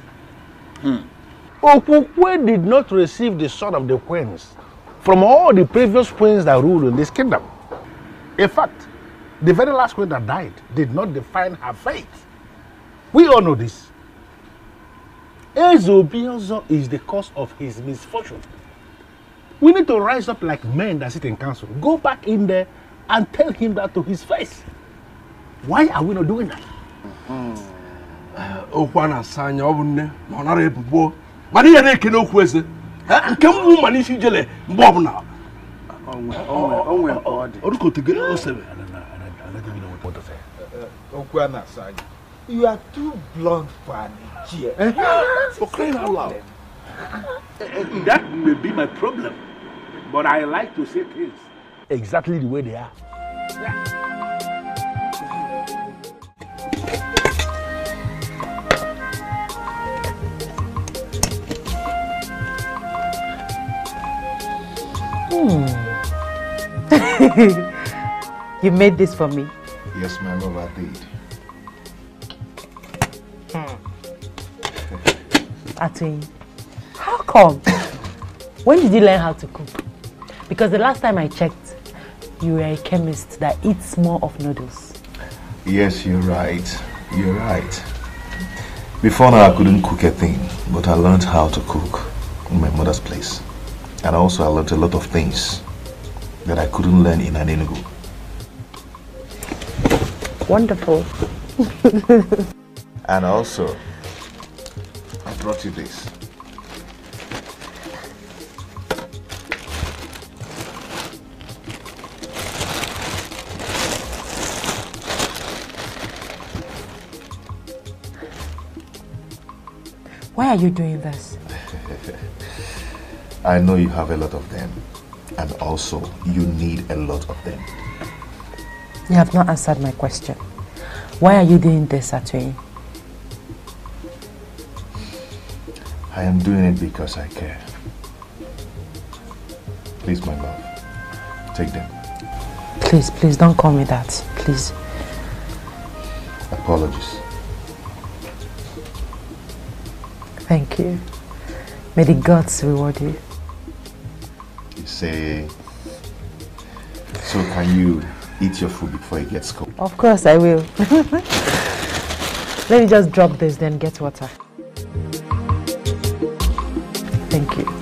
Okukwe did not receive the sword of the queens from all the previous queens that ruled in this kingdom. In fact, the very last queen that died did not define her fate. We all know this. Ezobiozo is the cause of his misfortune. We need to rise up like men that sit in council. Go back in there and tell him that to his face. Why are we not doing that? Okwana Sanya obunne monara ebubo mani ya na-eke n'okwu eze nke mụ mani isi jele mgbe ọbụla onwe ọ dị orukotegere osebe. Okwana Sanya, you are too blunt for an Ichie. For crying out loud. That may be my problem. But I like to say things exactly the way they are. You made this for me? Yes, my love, I did. Atwin, how come? When did you learn how to cook? Because the last time I checked, you were a chemist that eats more of noodles. Yes, you're right. You're right. Before now, I couldn't cook a thing, but I learned how to cook in my mother's place. And also, I learned a lot of things that I couldn't learn in an Enugu. Wonderful. And also, I brought you this. Why are you doing this? I know you have a lot of them. And also, you need a lot of them. You have not answered my question. Why are you doing this, Atwin? I am doing it because I care. Please, my love, take them. Please, please don't call me that. Please. Apologies. Thank you. May the gods reward you. You say... So can you eat your food before it gets cold? Of course I will. Let me just drop this, then get water. Thank you.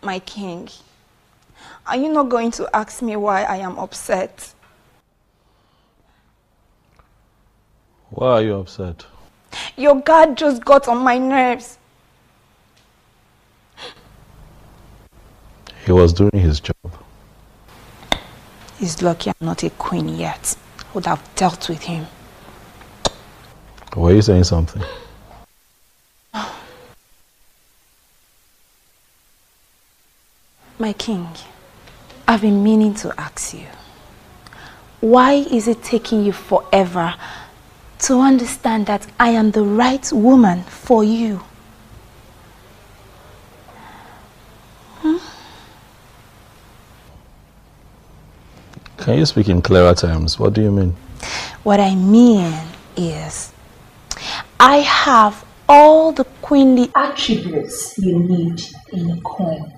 My king, are you not going to ask me why I am upset? Why are you upset? Your guard just got on my nerves. He was doing his job. He's lucky I'm not a queen yet. I would have dealt with him. Were you saying something? My king, I've been meaning to ask you, why is it taking you forever to understand that I am the right woman for you? Can you speak in clearer terms? What do you mean? What I mean is, I have all the queenly attributes you need in a queen.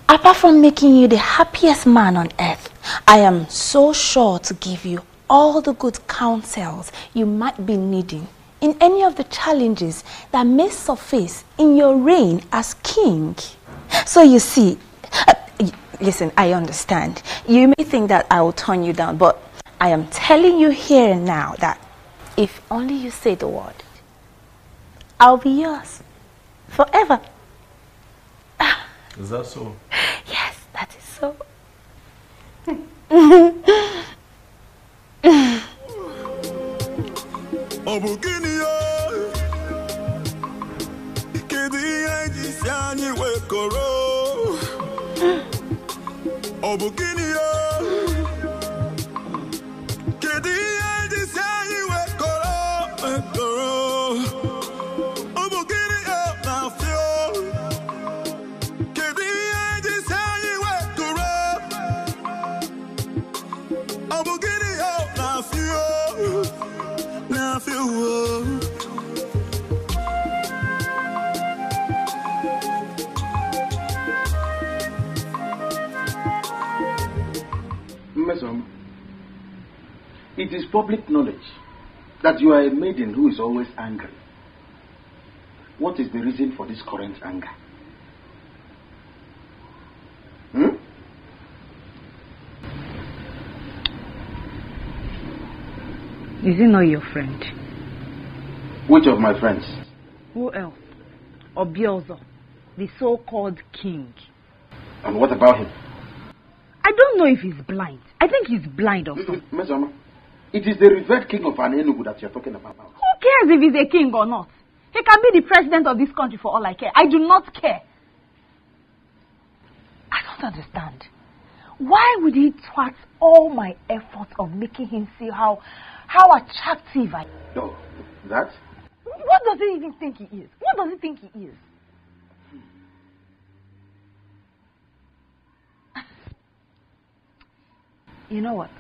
Apart from making you the happiest man on earth, I am so sure to give you all the good counsels you might be needing in any of the challenges that may surface in your reign as king. So you see, listen, I understand. You may think that I will turn you down, but I am telling you here and now that if only you say the word, I'll be yours forever. Is that so? Yes, that is so. It is public knowledge that you are a maiden who is always angry. What is the reason for this current anger? Is he not your friend? Which of my friends? Who else? Obiozo. the so-called king. And what about him? I don't know if he's blind. I think he's blind or something. Mesama, it is the revered king of Enugu that you're talking about. Who cares if he's a king or not? He can be the president of this country for all I care. I do not care. I don't understand. Why would he thwart all my efforts of making him see how attractive I am? No, that? What does he even think he is? What does he think he is? You know what?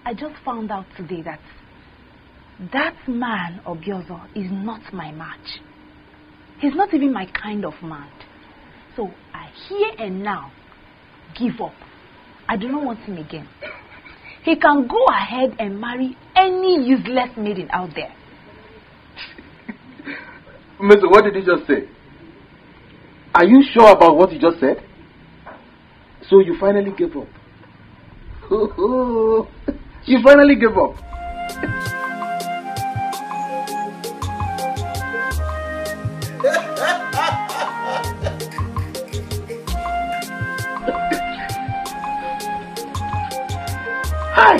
I just found out today that man, Obiozo, is not my match. He's not even my kind of man. So I here and now give up. I do not want him again. He can go ahead and marry any useless maiden out there. Mister, what did you just say? Are you sure about what you just said? So you finally gave up? You finally gave up? Hi!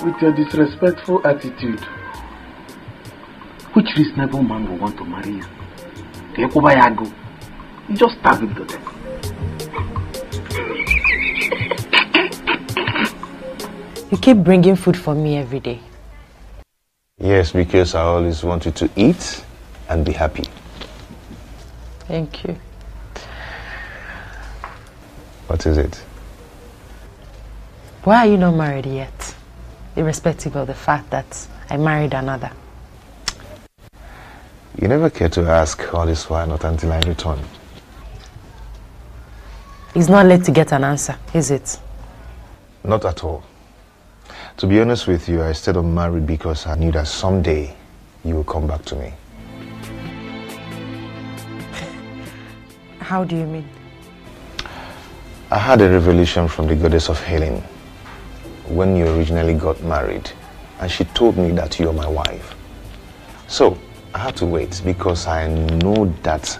With your disrespectful attitude, which reasonable man will want to marry you? You just stab him to death. You keep bringing food for me every day. Yes, because I always want you to eat and be happy. Thank you. What is it? Why are you not married yet? Irrespective of the fact that I married another. You never care to ask all this why not until I return. It's not late to get an answer, is it? Not at all. To be honest with you, I stayed unmarried because I knew that someday you will come back to me. How do you mean? I had a revelation from the goddess of healing when you originally got married, and she told me that you're my wife. So I had to wait because I know that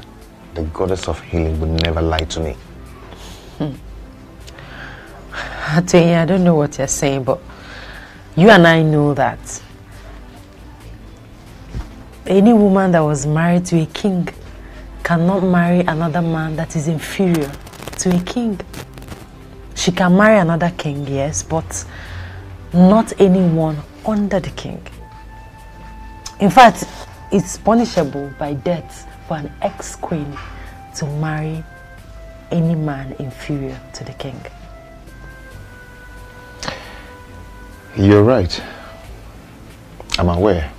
the goddess of healing would never lie to me. I don't know what you're saying, but you and I know that any woman that was married to a king cannot marry another man that is inferior to a king. She can marry another king, yes, but not anyone under the king. In fact, it's punishable by death for an ex-queen to marry any man inferior to the king. You're right. I'm aware.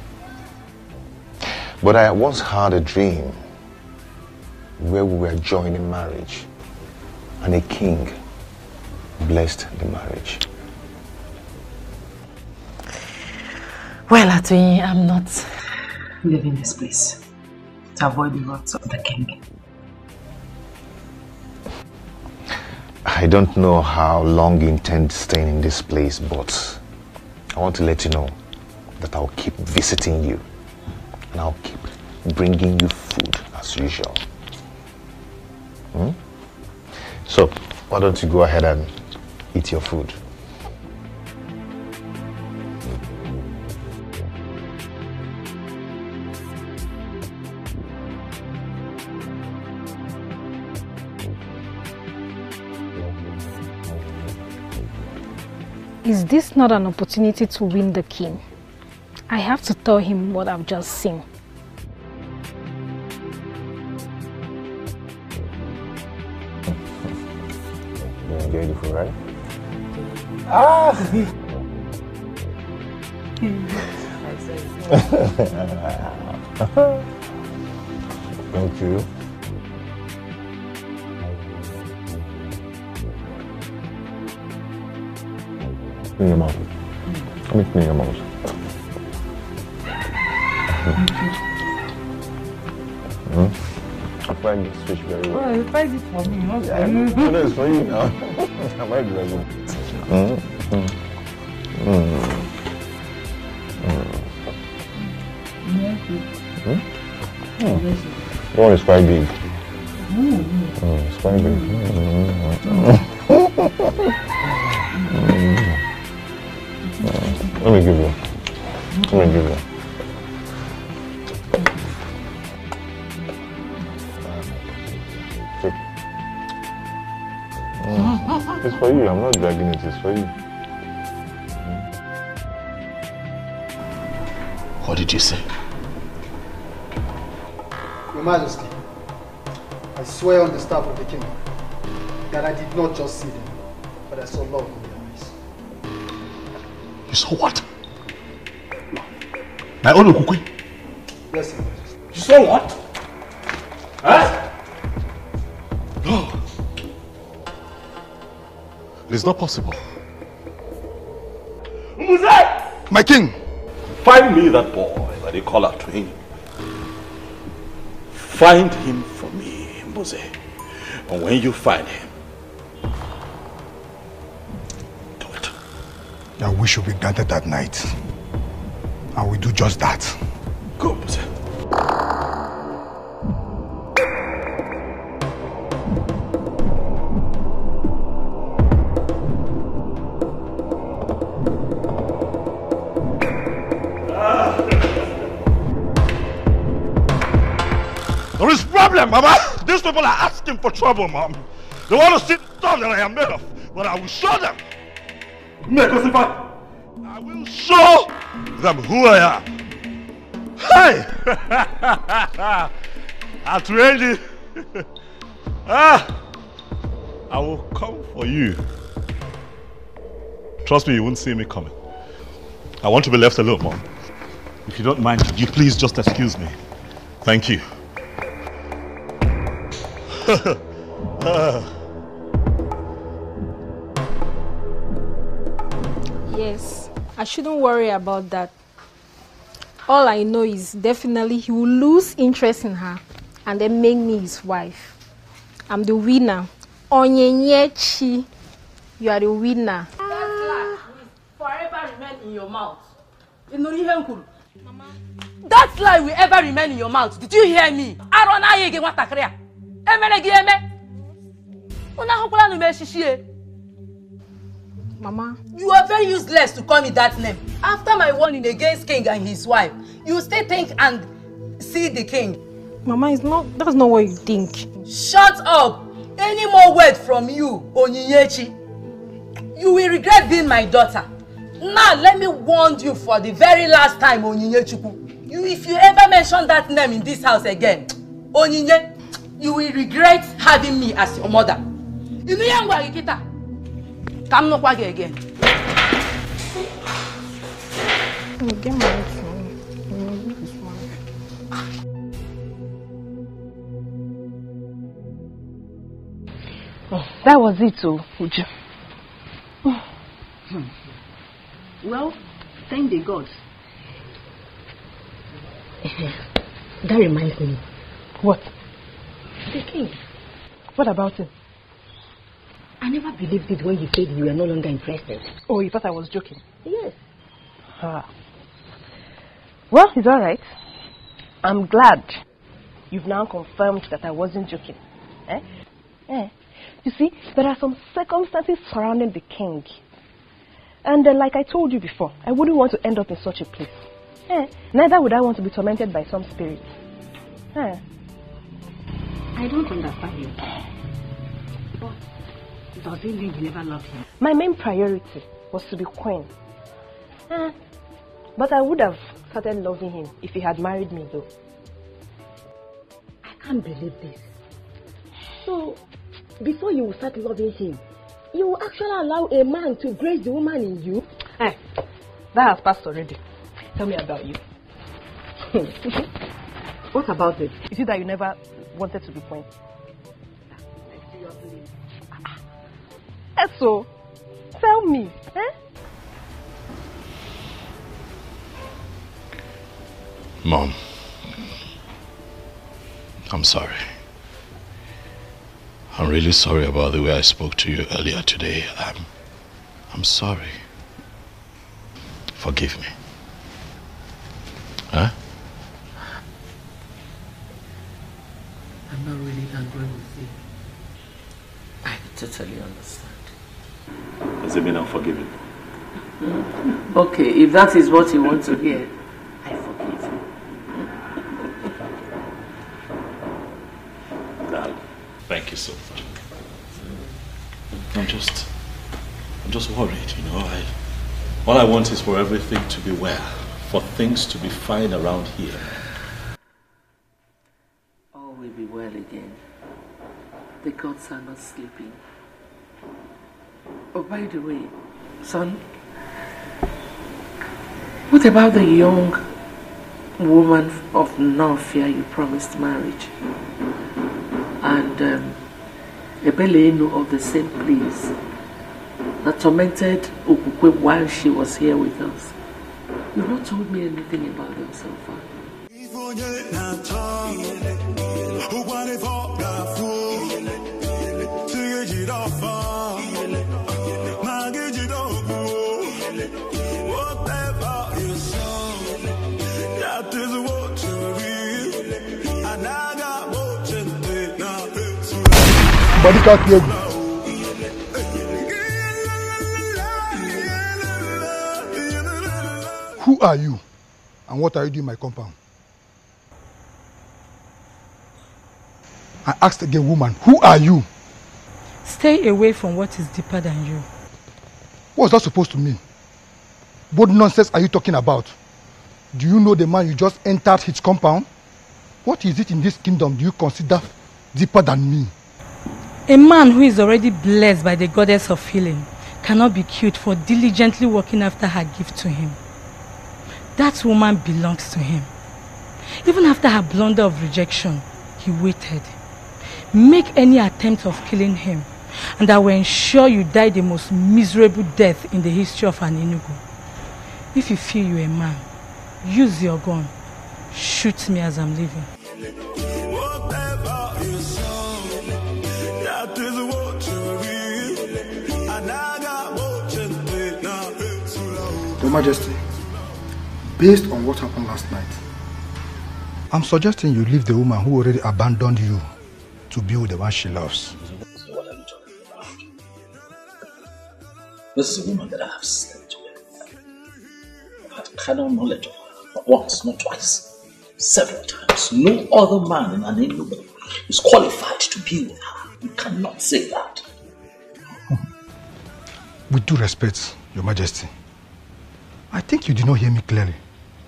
But I once had a dream where we were joining marriage and a king blessed the marriage. Well, Atoyi, I'm not leaving this place to avoid the wrath of the king. I don't know how long you intend staying in this place, but I want to let you know that I'll keep visiting you and I'll keep bringing you food as usual. So, why don't you go ahead and eat your food? Is this not an opportunity to win the king? I have to tell him what I've just seen. You enjoyed the food, right? Ah! Thank you. In your mouth. Let me clean your mouth. I find this fish very well. Oh, you find it for me, not Yeah, for me. no, it's for you now. I might do that. The one is quite big. It's quite big. Let me give you. It's for you. I'm not dragging it. It's for you. What did you say? Your Majesty, I swear on the staff of the king that I did not just see them, but I saw love in their eyes. You saw what? My own Okukwe? Yes, Your Majesty. You saw what? Huh? No. It is not possible. My king! Find me that boy that they call out to him. Find him for me, Mose. And when you find him, do it. Your wish will be granted that night. I will do just that. Go, Mose. There is problem, Mama. These people are asking for trouble, Mom. They want to see the stuff that I am made of, but I will show them. I will show them who I am. Hey! At ready. I will come for you. Trust me, you won't see me coming. I want to be left alone, Mom. If you don't mind, could you please just excuse me? Thank you. Yes, I shouldn't worry about that. All I know is definitely he will lose interest in her and then make me his wife. I'm the winner. Onyenyechi, you are the winner. Forever remain in your mouth. That lie will ever remain in your mouth. Did you hear me? Mama, you are very useless to call me that name. After my warning against king and his wife, you still think and see the king. Mama, that's not what you think. Shut up! Any more word from you, Onyinyechi, you will regret being my daughter. Now let me warn you for the very last time, Onyinyechuku. If you ever mention that name in this house again, Onyinye, you will regret having me as your mother. Come no kwage again. Get married to me. That was it, Uju. Well, thank the gods. That reminds me. What? The king. What about him? I never believed it when you said you were no longer interested. Oh, you thought I was joking? Yes. Well, it's all right. I'm glad you've now confirmed that I wasn't joking. You see, there are some circumstances surrounding the king. And like I told you before, I wouldn't want to end up in such a place. Neither would I want to be tormented by some spirit. I don't understand you. But does it mean you never loved him? My main priority was to be queen. But I would have started loving him if he had married me, though. I can't believe this. So, before you start loving him, you will actually allow a man to grace the woman in you? That has passed already. Tell me about you. What about it? Is it that you never wanted to be queen? So, tell me. Mom, I'm sorry. I'm really sorry about the way I spoke to you earlier today. I'm sorry. Forgive me. agree with you. I totally understand. Does it mean I'm forgiven? Okay, if that is what you want to hear, I forgive you. Thank you so much. I'm just worried, you know. All I want is for everything to be well, for things to be fine around here. All will be well again. The gods are not sleeping. Oh, by the way, son, what about the young woman of no fear you promised marriage? And Ebeleno of the same place that tormented Okukwe while she was here with us. You've not told me anything about them so far. Who are you? And what are you doing in my compound? I asked again, woman, who are you? Stay away from what is deeper than you. What's that supposed to mean? What nonsense are you talking about? Do you know the man you just entered his compound? What is it in this kingdom do you consider deeper than me? A man who is already blessed by the goddess of healing cannot be killed for diligently working after her gift to him. That woman belongs to him. Even after her blunder of rejection, he waited. Make any attempt of killing him, and I will ensure you die the most miserable death in the history of an Enugu. If you feel you're a man, use your gun. Shoot me as I'm leaving. Your Majesty, based on what happened last night, I'm suggesting you leave the woman who already abandoned you to be with the one she loves. What are you talking about? This is a woman that I have slept with. I've had carnal knowledge of her, not once, not twice, several times. No other man in an Enugu is qualified to be with her. You cannot say that. With due respect, Your Majesty, I think you did not hear me clearly.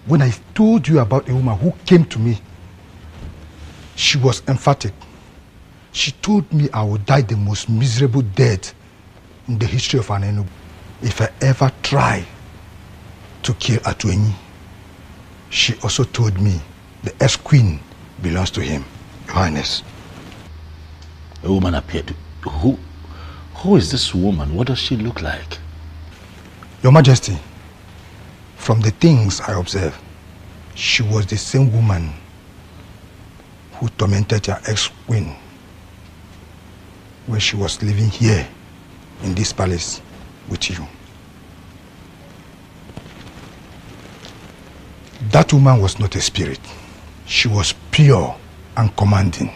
When I told you about a woman who came to me, she was emphatic. She told me I would die the most miserable death in the history of an Enugu if I ever try to kill Atuenyi. She also told me the ex-queen belongs to him, Your Highness. A woman appeared to... Who is this woman? What does she look like? Your Majesty, from the things I observed, she was the same woman who tormented your ex-queen when she was living here in this palace with you. That woman was not a spirit. She was pure and commanding.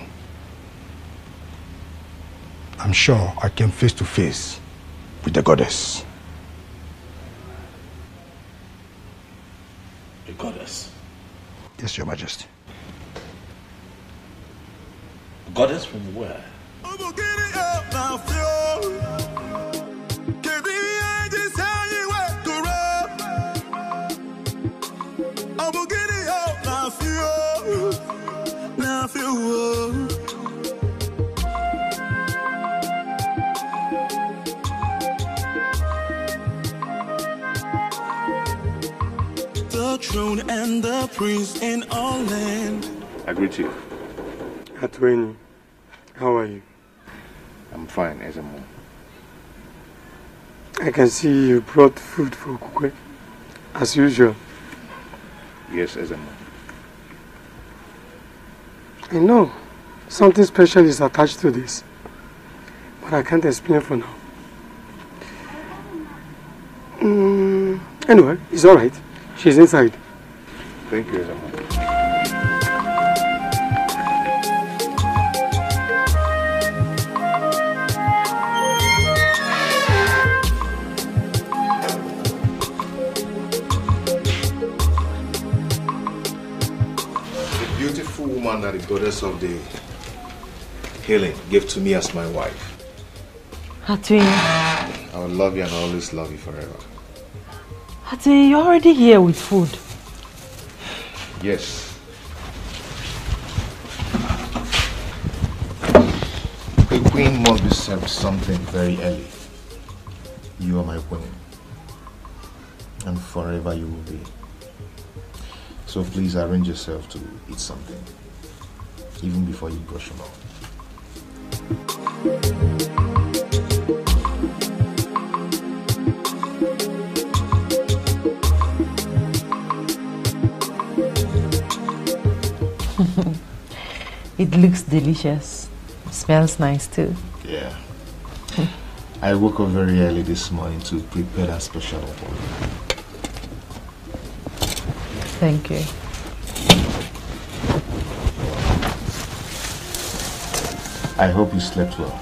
I'm sure I came face to face with the goddess. The goddess? Yes, Your Majesty. The goddess from where? The throne and the prince in all land. I greet you. Atuenyi, how are you? I'm fine, Ezemo. I can see you brought food for Okukwe, as usual. Yes, Ezemo. I know something special is attached to this, but I can't explain for now. Anyway, it's alright. She's inside. Thank you, Ezemo. that the goddess of the healing gave to me as my wife. Hatwin. I will love you and always love you forever. Hatwin, you're already here with food. Yes. A queen must be served something very early. You are my queen. And forever you will be. So please arrange yourself to eat something. Even before you brush your mouth. It looks delicious. Smells nice too. Yeah. I woke up very early this morning to prepare that special for you. Thank you. I hope you slept well.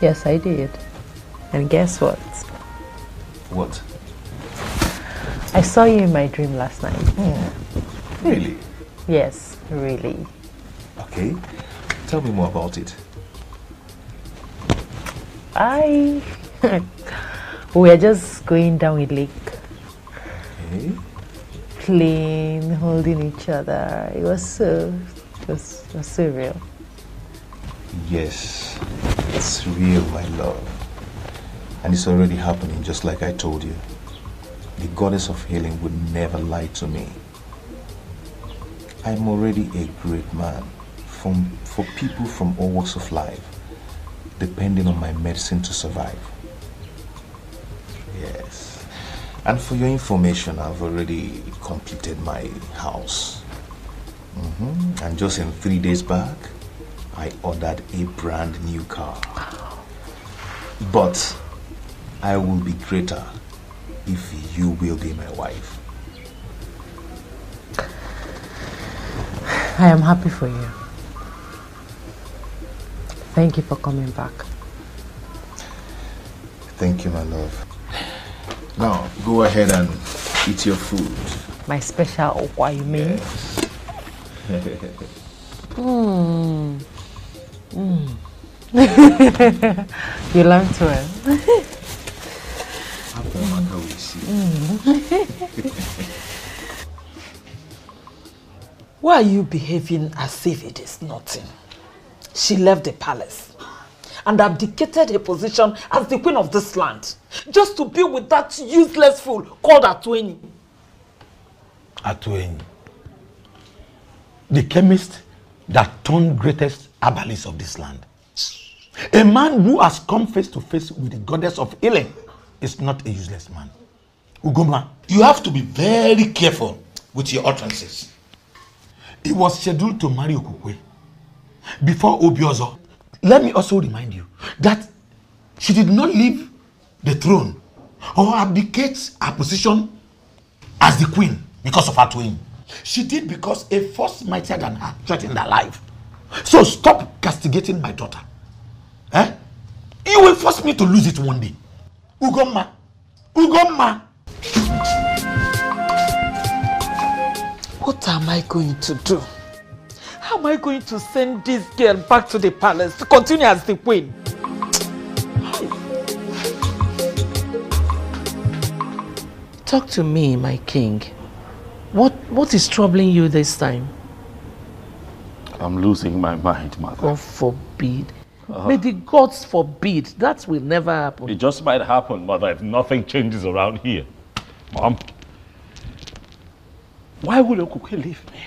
Yes, I did. And guess what? What? I saw you in my dream last night. Really? Yes, really. Okay. Tell me more about it. We were just going down a lake. Okay. Playing, holding each other. It was so real. Yes, it's real, my love. And it's already happening, just like I told you. The goddess of healing would never lie to me. I'm already a great man for people from all walks of life, depending on my medicine to survive. Yes. And for your information, I've already completed my house. And just in 3 days back, I ordered a brand new car. But I will be greater if you will be my wife. I am happy for you. Thank you for coming back. Thank you, my love. Now, go ahead and eat your food. My special what you mean? Yes. You learned well. Why are you behaving as if it is nothing? She left the palace and abdicated her position as the queen of this land just to be with that useless fool called Atweni. Atweni. The chemist that turned greatest herbalist of this land. A man who has come face to face with the goddess of healing is not a useless man. Ugoma, you have to be very careful with your utterances. He was scheduled to marry Okukwe before Obiozo. Let me also remind you that she did not leave the throne or abdicate her position as the queen because of her twin. She did because a force mightier than her threatened her life. So stop castigating my daughter. You will force me to lose it one day. Ugoma. Ugoma. What am I going to do? How am I going to send this girl back to the palace to continue as the queen? Talk to me, my king. What is troubling you this time? I'm losing my mind, mother. God forbid. May the gods forbid. That will never happen. It just might happen, mother, if nothing changes around here. Mom, why would Okuke leave me?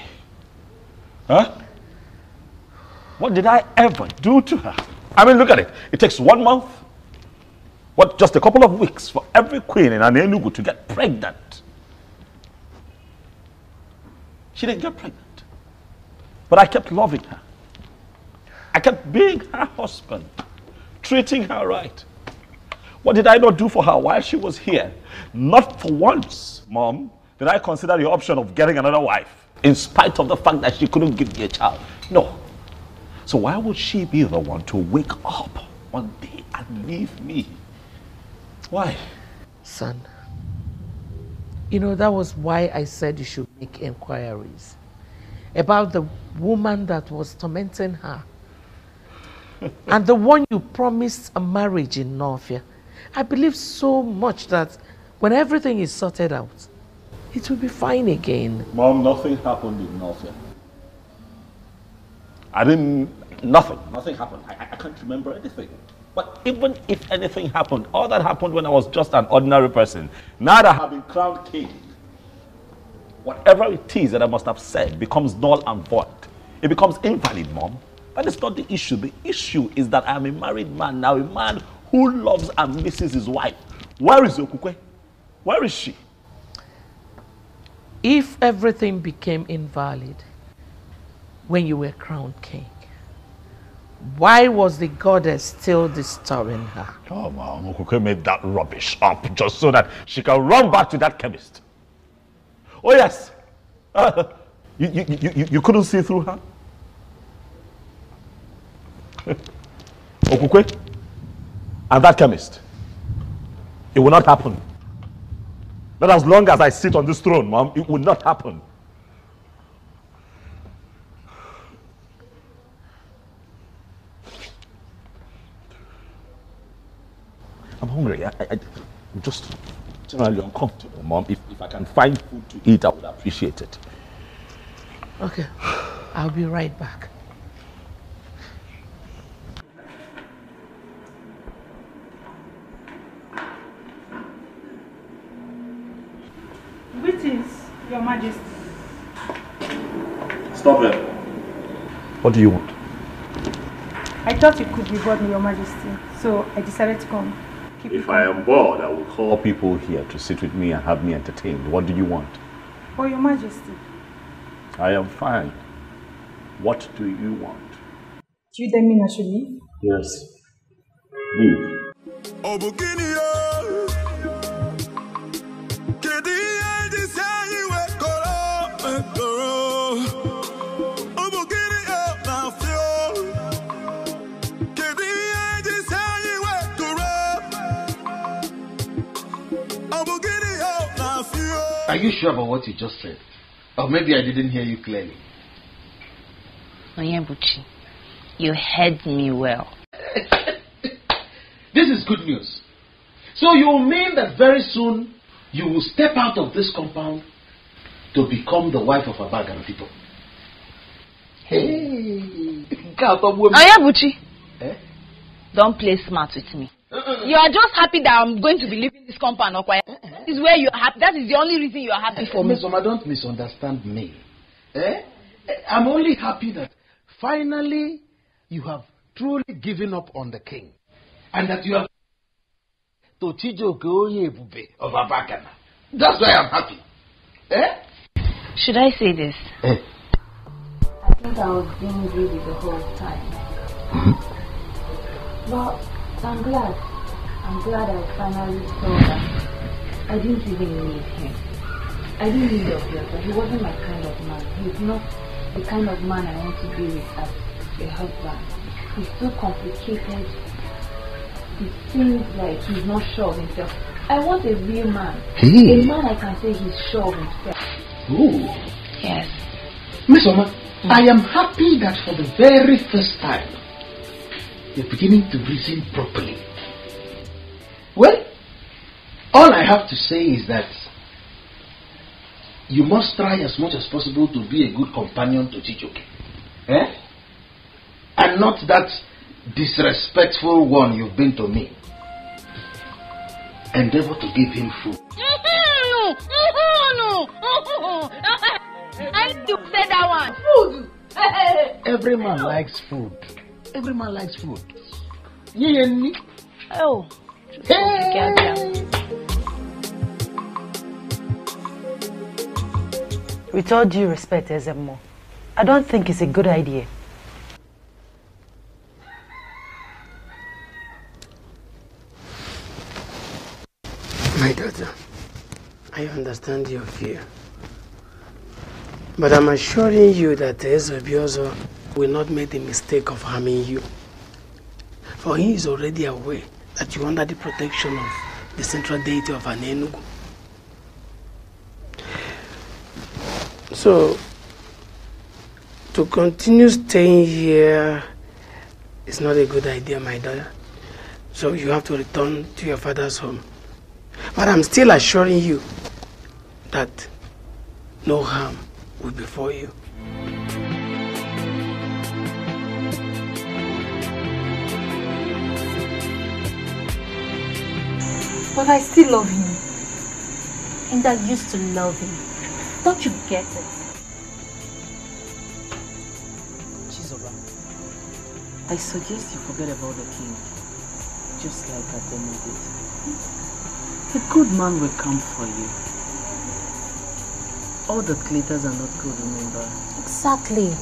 Huh? What did I ever do to her? I mean, look at it. It takes 1 month, just a couple of weeks for every queen in Enugu to get pregnant. She didn't get pregnant. But I kept loving her. I kept being her husband, treating her right. What did I not do for her while she was here? Not for once, Mom, did I consider the option of getting another wife, in spite of the fact that she couldn't give me a child. No. So why would she be the one to wake up one day and leave me? Why? Son, you know, that was why I said you should make inquiries. about the woman that was tormenting her. And the one you promised a marriage in Northia. I believe so much that when everything is sorted out, it will be fine again. Mom, nothing happened in Northia. Nothing happened. I can't remember anything. But even if anything happened, all that happened when I was just an ordinary person. Now that I have been crowned king, whatever it is that I must have said becomes null and void. It becomes invalid, Mom. That is not the issue. The issue is that I'm a married man now, a man who loves and misses his wife. Where is Okukwe? Where is she? If everything became invalid when you were crowned king, why was the goddess still disturbing her? Oh, man, Okukwe made that rubbish up just so that she can run back to that chemist. Oh, yes. You couldn't see through her? Okukwe and that chemist. It will not happen. Not as long as I sit on this throne, Mom. It will not happen. I'm hungry. I'm just generally uncomfortable, Mom. If I can find food to eat, I would appreciate it. Okay, I'll be right back. Greetings, Your Majesty. Stop it. What do you want? I thought you could be bored, Your Majesty, so I decided to come. If I am bored, I will call people here to sit with me and have me entertained. What do you want? For Your Majesty. I am fine. What do you want? Do you tell me I should leave? Yes. Leave. Are you sure about what you just said? Or maybe I didn't hear you clearly. Onyebuchi, you heard me well. This is good news. So you mean that very soon you will step out of this compound to become the wife of a bag of people? Hey! Onyebuchi, don't play smart with me. You are just happy that I'm going to be leaving this compound, okay? This is where you're happy. That is the only reason you are happy for me. Miss Oma, don't misunderstand me. I'm only happy that finally you have truly given up on the king. And that you have to Chijoke Oyebube of Abakana. That's why I'm happy. Should I say this? I think I was being greedy the whole time. Well, I'm glad. I'm glad I finally saw that I didn't even need him. I didn't need Obioza. He wasn't my kind of man. He's not the kind of man I want to be with as a husband. He's too complicated. It seems like he's not sure of himself. I want a real man. A man I can say he's sure of himself. Ooh. Yes. Miss Oma, I am happy that for the very first time you're beginning to reason properly. Well, all I have to say is that you must try as much as possible to be a good companion to Chijoke. And not that disrespectful one you've been to me. Endeavor to give him food. No. I need to say that one. Food. Every man likes food. Every man likes food. Oh. With all due respect, Ezemo, I don't think it's a good idea. My daughter, I understand your fear. But I'm assuring you that Ezebiozo will not make the mistake of harming you. For he is already aware that you are under the protection of the central deity of To continue staying here is not a good idea, my daughter. So you have to return to your father's home. But I'm still assuring you that no harm will befall you. But I still love him. And I used to love him. Don't you get it? Chizoba, I suggest you forget about the king. Just like Ademo did. A good man will come for you. All the glitters are not good, remember? Exactly.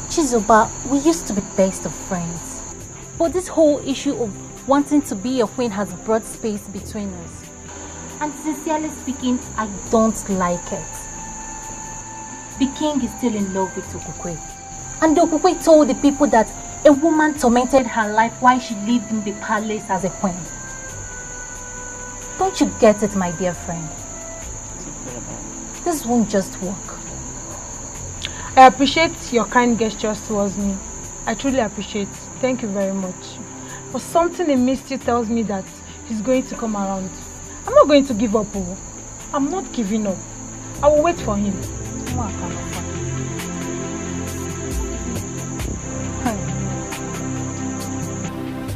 Chizoba, we used to be best of friends. But this whole issue of wanting to be a queen has brought space between us. And sincerely speaking, I don't like it. The king is still in love with Okukwe. And Okukwe told the people that a woman tormented her life while she lived in the palace as a queen. Don't you get it, my dear friend? This won't just work. I appreciate your kind gestures towards me. I truly appreciate it. Thank you very much. But something in me still tells me that he's going to come around. I'm not going to give up. I'm not giving up. I will wait for him.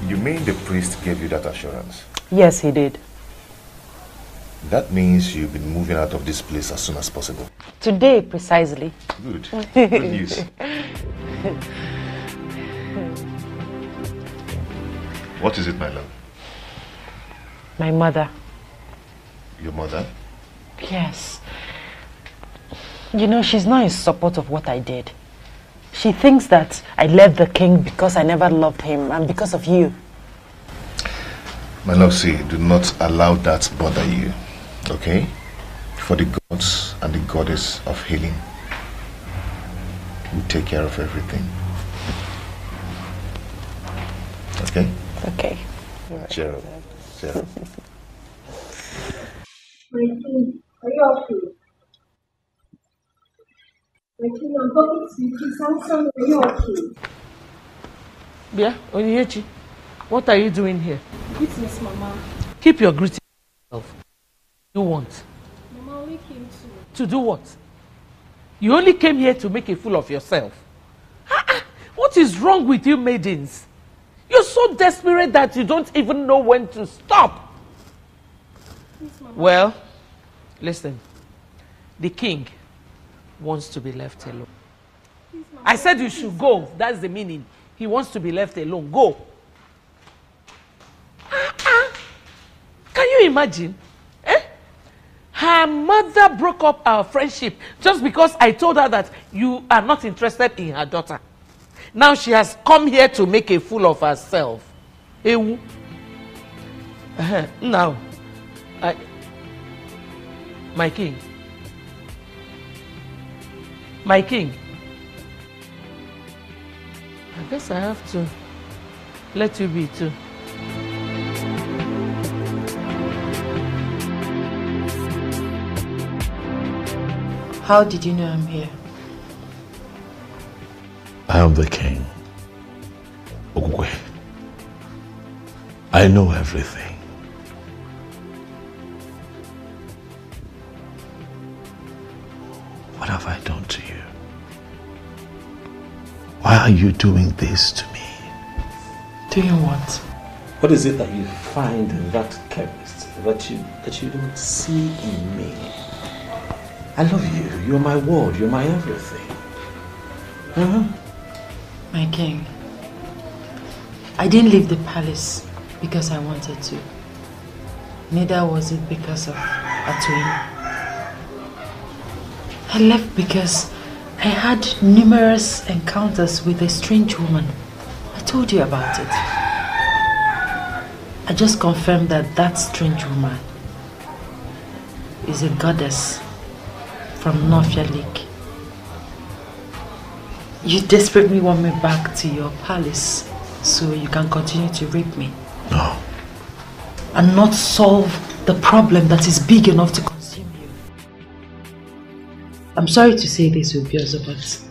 You mean the priest gave you that assurance? Yes, he did. That means you've been moving out of this place as soon as possible. Today, precisely. Good. Good news. What is it, my love? My mother. Your mother? Yes. You know, she's not in support of what I did. She thinks that I left the king because I never loved him and because of you. My love, see, do not allow that bother you, okay? For the gods and the goddess of healing will take care of everything. Okay? Okay. Cheer up. Cheer up. My king, are you okay? My king, I'm talking to you. Please answer me. Are you okay? Yeah, Onyechi, what are you doing here? Greetings, Mama. Keep your greeting to yourself. You want? Mama only came to do what? You only came here to make a fool of yourself. What is wrong with you maidens? You're so desperate that you don't even know when to stop. Please, Mama. Well, listen. The king wants to be left alone. Please, Mama. I said you should go. That's the meaning. He wants to be left alone. Go. Can you imagine? Her mother broke up our friendship just because I told her that you are not interested in her daughter. Now she has come here to make a fool of herself. Ewu. Now, my king. My king. I guess I have to let you be too. How did you know I'm here? I am the king. Okukwe. I know everything. What have I done to you? Why are you doing this to me? Doing what? What is it that you find in that chemist that you don't see in me? I love you. You're my world. You're my everything. My king, I didn't leave the palace because I wanted to. Neither was it because of Atuin. I left because I had numerous encounters with a strange woman. I told you about it. I just confirmed that that strange woman is a goddess from Nofia Lake. You desperately want me back to your palace so you can continue to rape me. No. And not solve the problem that is big enough to consume you. I'm sorry to say this, Ubiozo, but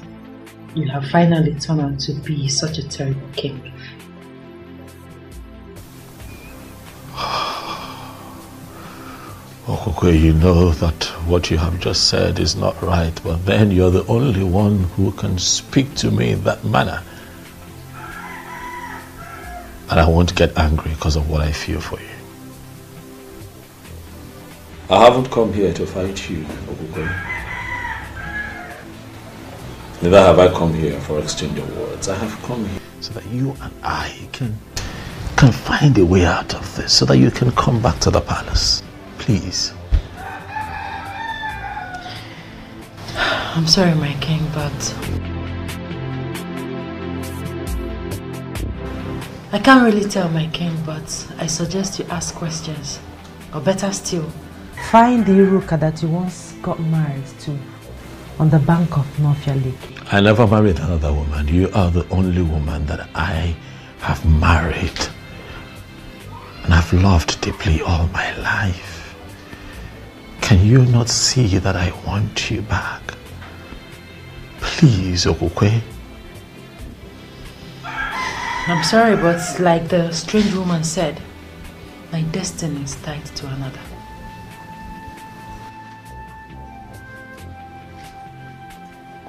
you have finally turned out to be such a terrible king. Okokwe, you know that what you have just said is not right, but then you're the only one who can speak to me in that manner. And I won't get angry because of what I feel for you. I haven't come here to fight you, Okokwe. Neither have I come here for exchange of words. I have come here so that you and I can find a way out of this, so that you can come back to the palace. Please. I'm sorry, my king, but I can't really tell, my king, but I suggest you ask questions. Or better still, find the Iruka that you once got married to on the bank of Northia Lake. I never married another woman. You are the only woman that I have married and I've loved deeply all my life. Can you not see that I want you back? Please, Okokwe. I'm sorry, but like the strange woman said, my destiny is tied to another.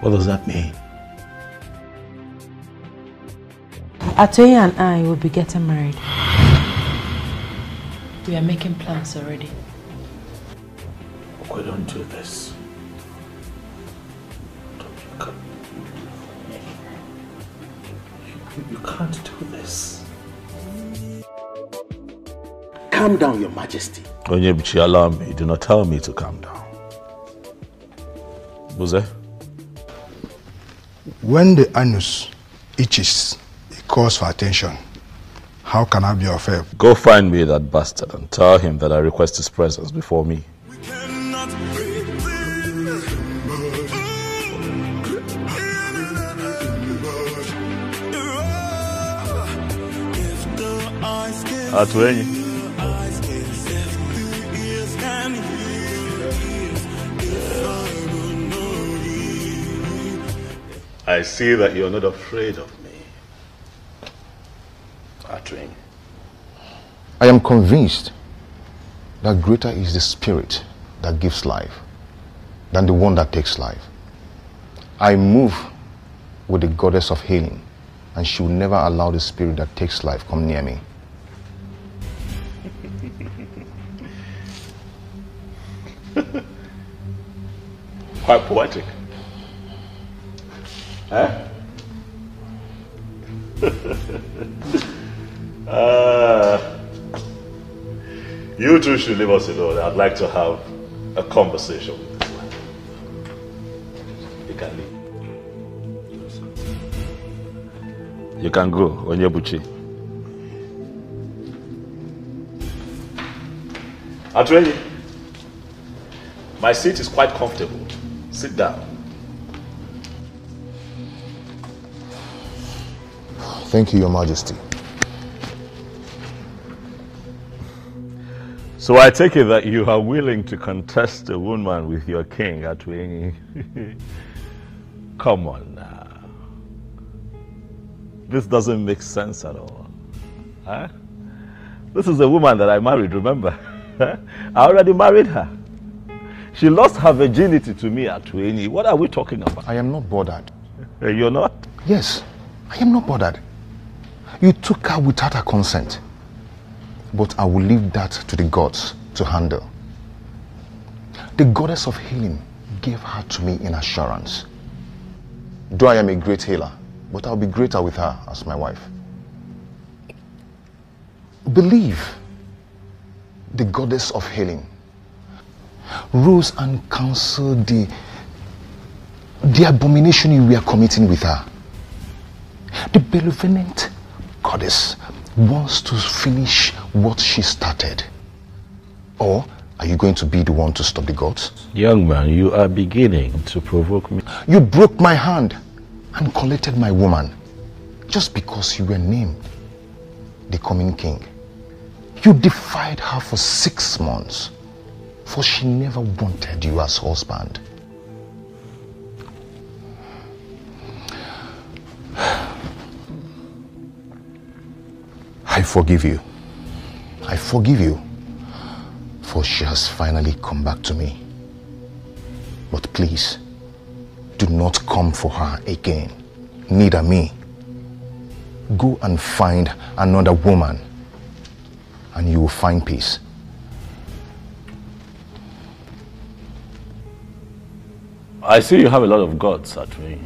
What does that mean? Atoye and I will be getting married. We are making plans already. We don't do this. You can't do this. Calm down, Your Majesty. Onyebuchi, allow me. Do not tell me to calm down. Buze? When the anus itches, it calls for attention. How can I be of help? Go find me that bastard and tell him that I request his presence before me. Atuenyi. I see that you're not afraid of me. Atuenyi. I am convinced that greater is the spirit that gives life than the one that takes life. I move with the goddess of healing, and she will never allow the spirit that takes life come near me. Quite poetic. Eh? You two should leave us alone. I'd like to have a conversation with this man. You can leave. You can go, Onyebuchi. Atuenyi, my seat is quite comfortable. Sit down. Thank you, Your Majesty. So I take it that you are willing to contest a woman with your king, Atuenyi. Come on now. This doesn't make sense at all. Huh? This is a woman that I married, remember? I already married her. She lost her virginity to me, Atuenyi. What are we talking about? I am not bothered. You're not? Yes, I am not bothered. You took her without her consent. But I will leave that to the gods to handle. The goddess of healing gave her to me in assurance. Though I am a great healer, but I'll be greater with her as my wife. Believe the goddess of healing rose and counseled the abomination you were committing with her. The benevolent goddess wants to finish what she started. Or are you going to be the one to stop the gods? Young man, you are beginning to provoke me. You broke my hand and collected my woman just because you were named the coming king. You defied her for 6 months, for she never wanted you as husband. I forgive you. I forgive you. For she has finally come back to me. But please, do not come for her again. Neither me. Go and find another woman, and you will find peace. I see you have a lot of guts at me.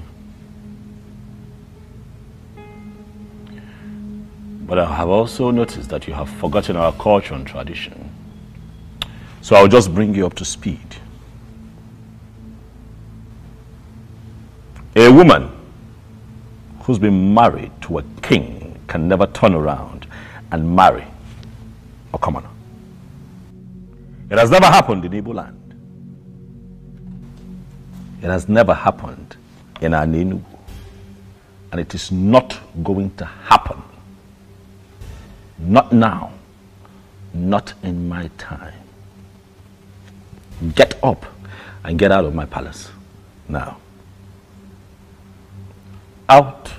But I have also noticed that you have forgotten our culture and tradition. So I'll just bring you up to speed. A woman who's been married to a king can never turn around and marry a commoner. It has never happened in Igbo land. It has never happened in Enugu. And it is not going to happen. Not now. Not in my time. Get up and get out of my palace now. Out.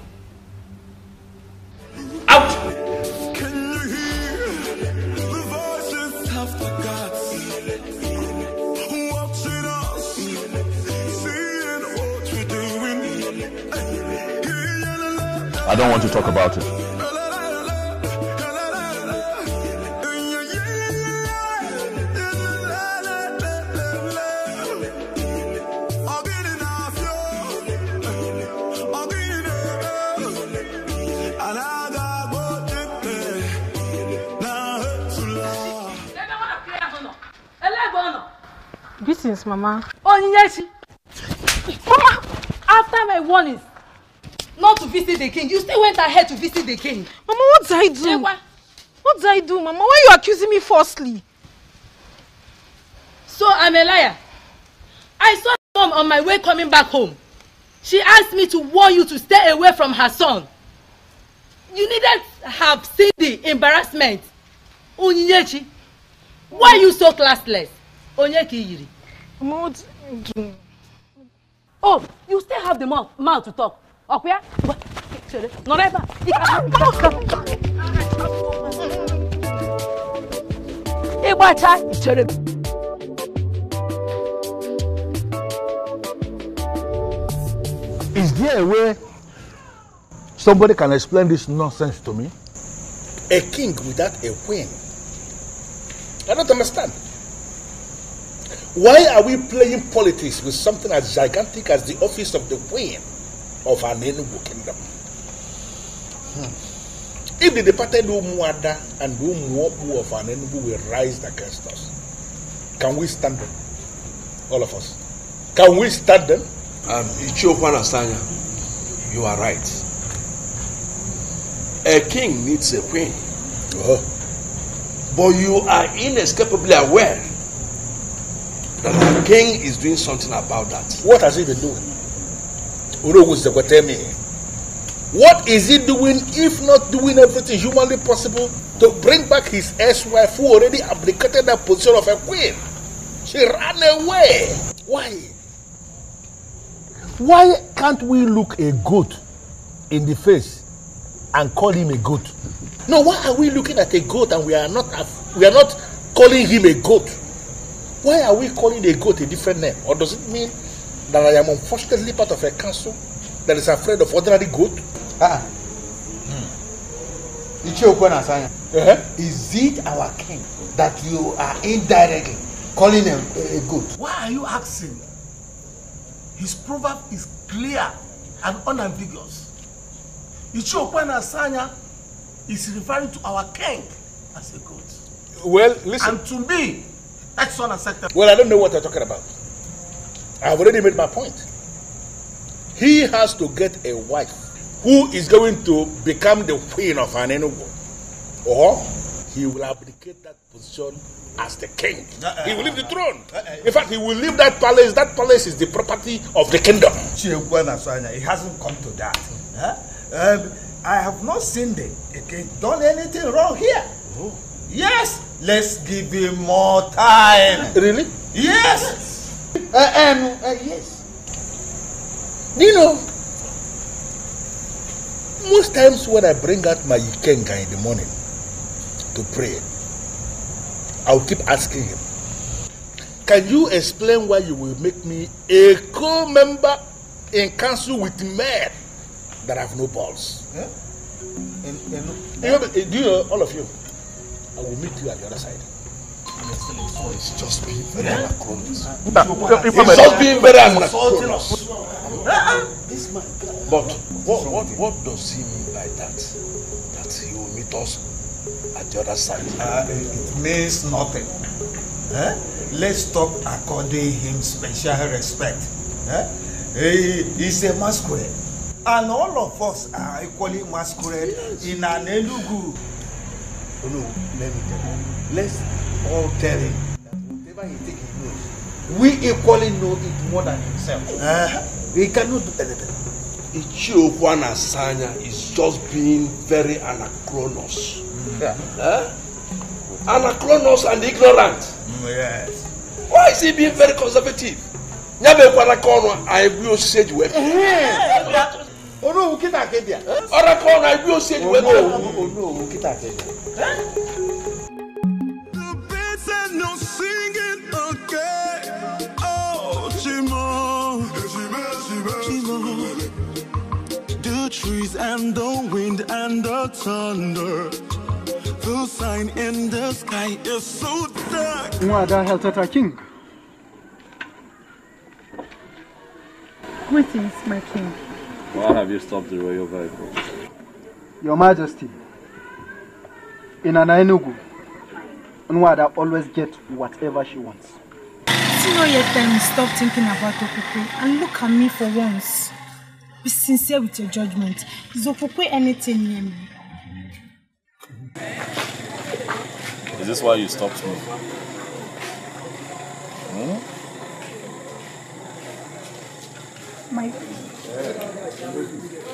Out. Can you hear the voices of the gods watching us, seeing what we're doing? I don't want to talk about it. Greetings, Mama. Onyinyechi. Mama, after my warnings not to visit the king, you still went ahead to visit the king. Mama, what did I do? What did I do, Mama? Why are you accusing me falsely? So I'm a liar. I saw mom on my way coming back home. She asked me to warn you to stay away from her son. You needed to have seen the embarrassment. Onyinyechi, why are you so classless? Onyeki Yiri. Mama, what did I do? Oh, you still have the mouth to talk. Okay? Not ever. Is there a way somebody can explain this nonsense to me? A king without a queen? I don't understand. Why are we playing politics with something as gigantic as the office of the queen of an Enugu kingdom? If the departed Umuada and Umuobu of an Enugu will rise against us, can we stand them? All of us. Can we stand them? Ichiokwana Sanya, you are right. A king needs a queen. But you are inescapably aware that the king is doing something about that. What has he been doing? What is he doing if not doing everything humanly possible to bring back his ex-wife who already abdicated the position of a queen? She ran away. Why? Why can't we look a goat in the face and call him a goat? No, why are we looking at a goat and we are not calling him a goat? Why are we calling a goat a different name? Or does it mean that I am unfortunately part of a council that is afraid of ordinary goat? Is it our king that you are indirectly calling him a goat? Why are you asking? His proverb is clear and unambiguous. Ichiokwana Sanya is referring to our king as a goat. Well, listen. And to me, that's unacceptable. Well, I don't know what you're talking about. I've already made my point. He has to get a wife who is going to become the queen of an Enugu. Or he will abdicate that position as the king. He will leave the throne. In fact, he will leave that palace. That palace is the property of the kingdom. It hasn't come to that. I have not seen the king done anything wrong here. Yes, let's give him more time. Really? Yes. Yes. You know, most times when I bring out my Ikenga in the morning, to pray, I will keep asking him, can you explain why you will make me a co-member in council with men that have no balls? Yeah? Do you know, all of you, I will meet you at the other side. It's just being very anachronous. It's just being very anachronous. But what does he mean by that? That he will meet us at the other side? It means nothing. Let's stop according him special respect. He's a masquerade. And all of us are equally masquerade in an Enugu. Oh no, let me tell you. Let's all tell him that whatever he thinks he knows, we equally know it more than himself. He cannot do anything. Ichiokwana Sanya is just being very anachronous. Anachronous and ignorant. Yes. Why is he being very conservative? I will say you. Oh no, kita kedia. Ora kon I will say you. Oh no, kita kedia. No singing again. Oh, Chimo. The trees and the wind and the thunder. The sign in the sky is so dark. Mwada Heltata King. Greetings, my king. Why have you stopped the royal vehicle? Your Majesty, in an Enugu, Nwada always gets whatever she wants. See no yet time stop thinking about Okukwe and look at me for once. Be sincere with your judgment. Is Okukwe anything near me? Is this why you stopped me?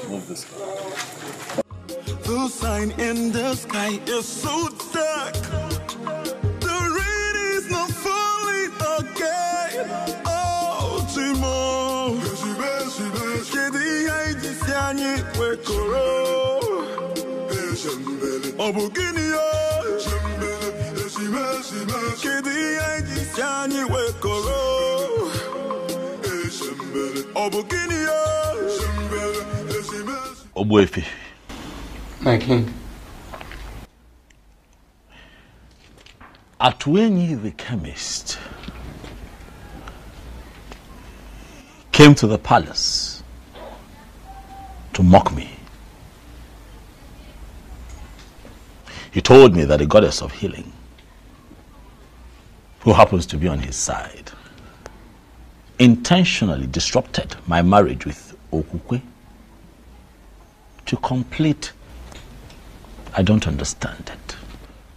Move this. The sign in the sky is so dark. The rain is not falling again. Oh, Timo. Kedi aiji siani wekoro. Obuginio. Kedi aiji siani wekoro. Obuefi. My king. Atwenyi the chemist came to the palace to mock me. He told me that the goddess of healing, who happens to be on his side, intentionally disrupted my marriage with Okukwe to complete. I don't understand it.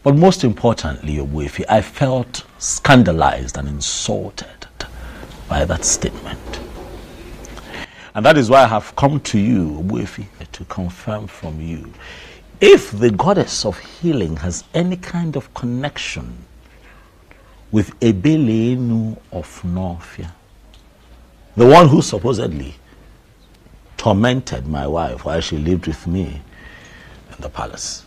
But most importantly, Obuefi, I felt scandalized and insulted by that statement. And that is why I have come to you, Obuefi, to confirm from you if the goddess of healing has any kind of connection with Ebelenu of Norfia, the one who supposedly tormented my wife while she lived with me in the palace.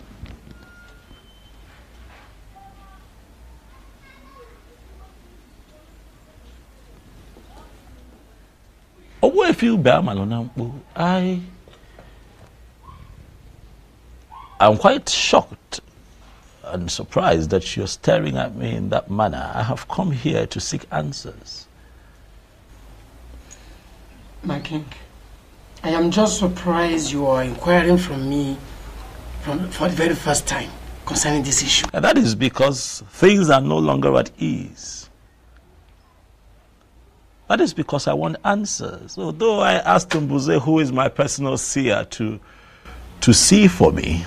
I'm quite shocked and surprised that you're staring at me in that manner. I have come here to seek answers. My king, I am just surprised you are inquiring from me for the very first time concerning this issue. And that is because things are no longer at ease. That is because I want answers. Although I asked Mbuze, who is my personal seer, to see for me,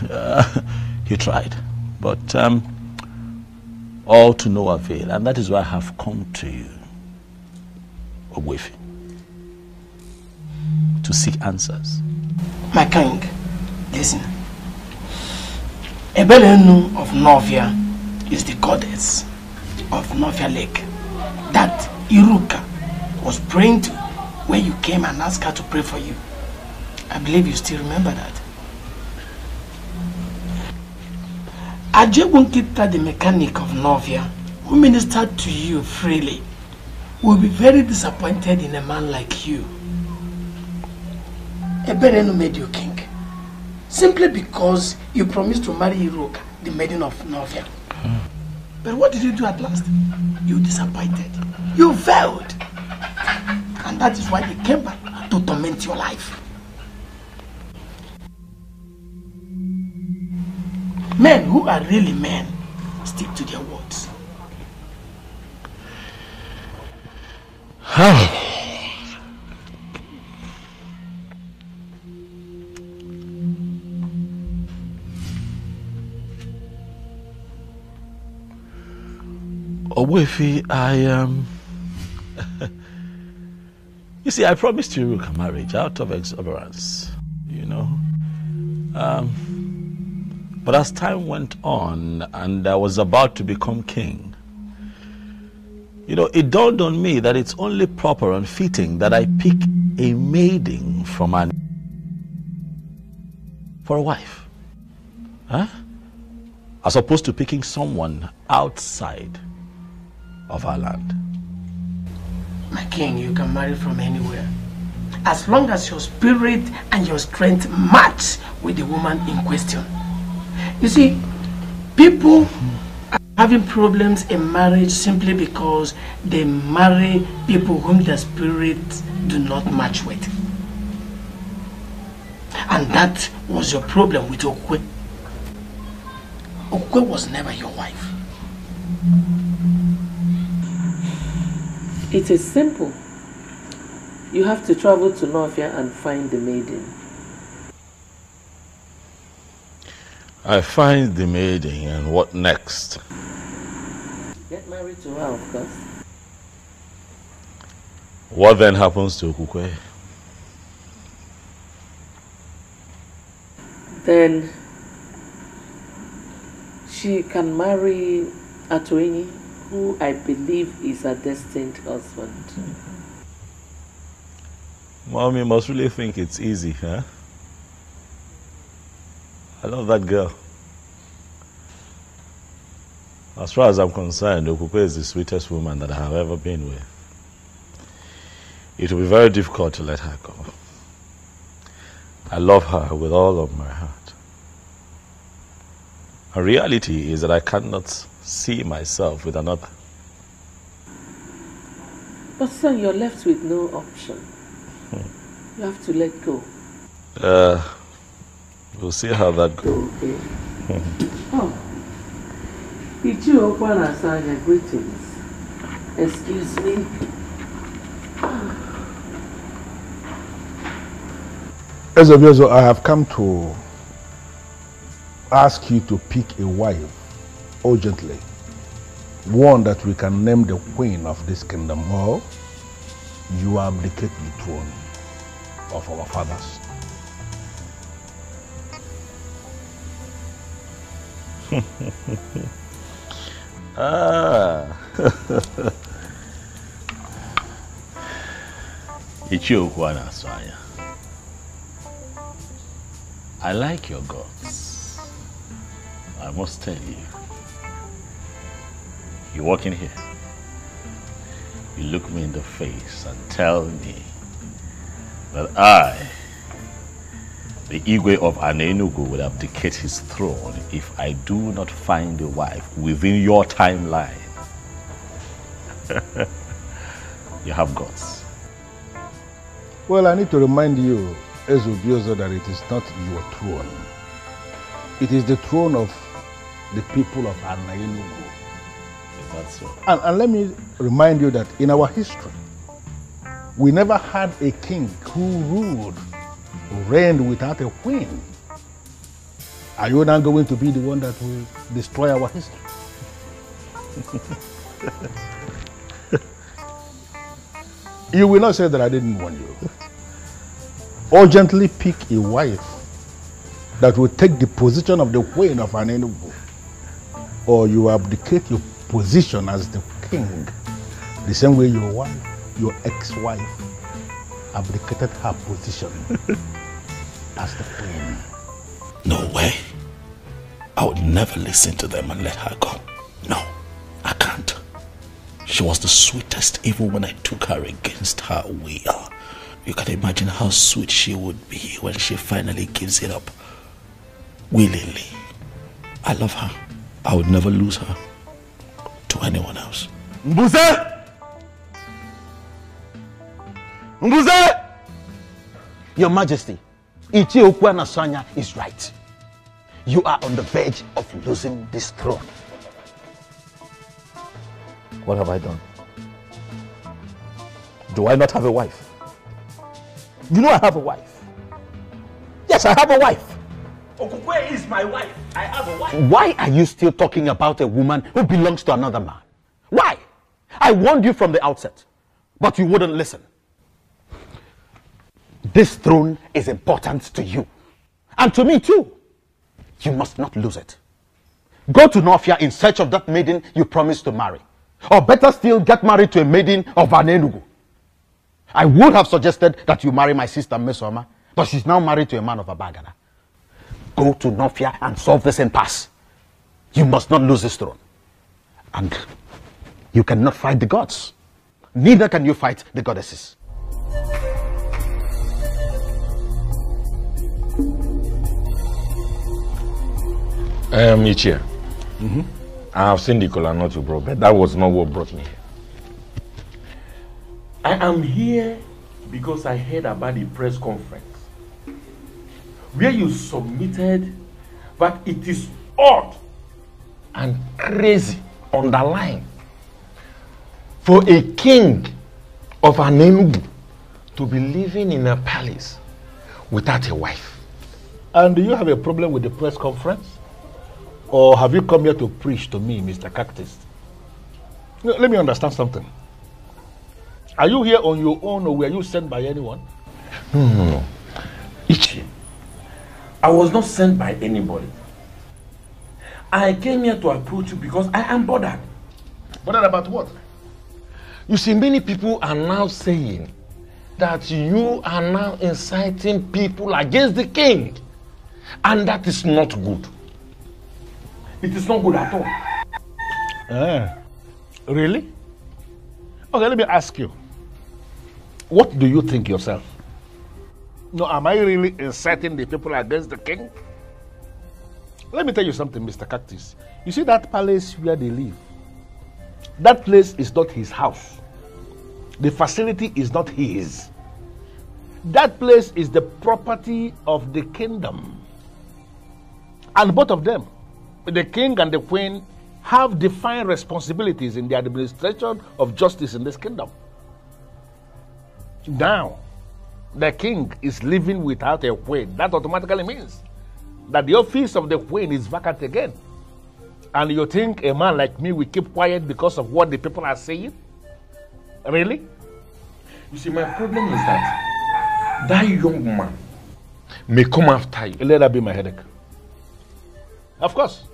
he tried. But all to no avail. And that is why I have come to you, Ogwefi, to seek answers. My king, listen. Ebelenu of Novia is the goddess of Novia Lake that Iruka was praying to when you came and asked her to pray for you. I believe you still remember that. Ajebunkita, the mechanic of Novia, who ministered to you freely, will be very disappointed in a man like you. Eberenu made you king, simply because you promised to marry Iroka, the maiden of Novia. But what did you do at last? You disappointed. You failed. And that is why they came back to torment your life. Men who are really men stick to their words. Owefi, you see, I promised you a marriage out of exuberance, you know. But as time went on and I was about to become king, you know, it dawned on me that it's only proper and fitting that I pick a maiden from for a wife. Huh? As opposed to picking someone outside of our land. My king, you can marry from anywhere, as long as your spirit and your strength match with the woman in question. You see, people are having problems in marriage simply because they marry people whom their spirits do not match with. And that was your problem with Okwe. Okwe was never your wife. It is simple. You have to travel to Novia and find the maiden. I find the maiden, and what next? Get married to her, of course. What then happens to Okukwe? Then she can marry Atoini, who I believe is her destined husband. Mom, you must really think it's easy, huh? I love that girl. As far as I'm concerned, Okukwe is the sweetest woman that I have ever been with. It will be very difficult to let her go. I love her with all of my heart. The reality is that I cannot see myself with another. But son, you're left with no option. You have to let go. We'll see how that goes. Okay. Oh. Ichio Okwana Asanya, greetings. Excuse me. Ezobiozo, I have come to ask you to pick a wife urgently. One that we can name the queen of this kingdom, or you abdicate the throne of our fathers. Ichio Okwana Asanya. I like your guts. I must tell you. You walk in here, you look me in the face and tell me that I, the Igwe of Anenugu, will abdicate his throne if I do not find a wife within your timeline. You have guts. Well, I need to remind you, Ezobiozo, that it is not your throne. It is the throne of the people of Anenugu. That's so. And let me remind you that in our history, we never had a king who reigned without a queen. Are you now going to be the one that will destroy our history? You will not say that I didn't warn you. Urgently pick a wife that will take the position of the queen of Anenugu, or you abdicate your position as the king, the same way your wife, your ex-wife, abdicated her position as the queen. No way. I would never listen to them and let her go. No, I can't. She was the sweetest even when I took her against her will. You can imagine how sweet she would be when she finally gives it up. Willingly. I love her. I would never lose her to anyone else. Mbuze! Mbuze! Your Majesty, Ichie Okwana Sanya is right. You are on the verge of losing this throne. What have I done? Do I not have a wife? You know I have a wife. Yes, I have a wife. Okukwe is my wife. I have a wife. Why are you still talking about a woman who belongs to another man? Why? I warned you from the outset, but you wouldn't listen. This throne is important to you. And to me too. You must not lose it. Go to Nofia in search of that maiden you promised to marry. Or better still, get married to a maiden of Anenugu. I would have suggested that you marry my sister Mesoma, but she's now married to a man of Abagana. Go to Nofia and solve this impasse. You must not lose this throne. And you cannot fight the gods. Neither can you fight the goddesses. Ichie, I have seen the kola nut you brought, but that was not what brought me here. I am here because I heard about the press conference where you submitted that it is odd and crazy, underlined, for a king of Anenugu to be living in a palace without a wife. And do you have a problem with the press conference? Or have you come here to preach to me, Mr. Cactus? Let me understand something. Are you here on your own or were you sent by anyone? No. Ichi, I was not sent by anybody. I came here to approach you because I am bothered. Bothered about what? You see, many people are now saying that you are now inciting people against the king. And that is not good. It is not good at all. Really? Okay, let me ask you. What do you think yourself? No, am I really inciting the people against the king? Let me tell you something, Mr. Cactus. You see that palace where they live? That place is not his house. The facility is not his. That place is the property of the kingdom. And both of them, the king and the queen, have defined responsibilities in the administration of justice in this kingdom. Now, the king is living without a queen. That automatically means that the office of the queen is vacant again. And you think a man like me will keep quiet because of what the people are saying? Really? You see, my problem is that that young man may come after you. Let that be my headache. Of course.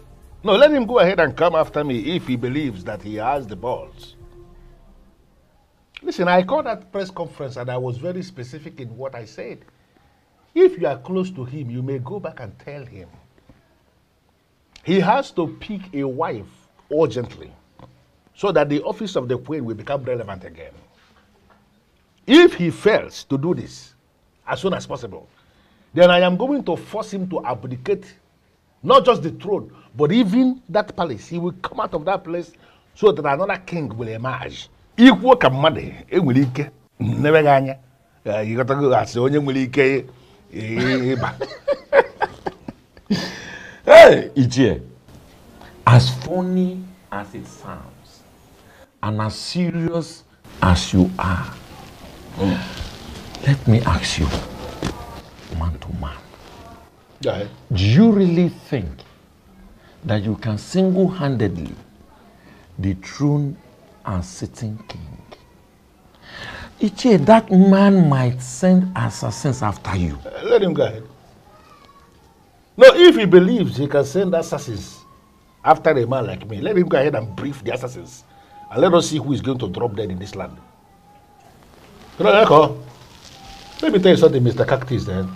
No, let him go ahead and come after me if he believes that he has the balls. Listen, I called that press conference and I was very specific in what I said. If you are close to him, you may go back and tell him. He has to pick a wife urgently so that the office of the queen will become relevant again. If he fails to do this as soon as possible, then I am going to force him to abdicate not just the throne, but even that palace. He will come out of that place so that another king will emerge. Equal kamade, ewilike, never ganya. You got to go as only wilike. Hey, Ichie, as funny as it sounds, and as serious as you are, let me ask you, man to man. Go ahead. Do you really think that you can single-handedly dethrone a sitting king? Ichie, that man might send assassins after you. Let him go ahead. No, if he believes he can send assassins after a man like me, let him go ahead and brief the assassins. And let us see who is going to drop dead in this land. Let me tell you something, Mr. Cactus, then.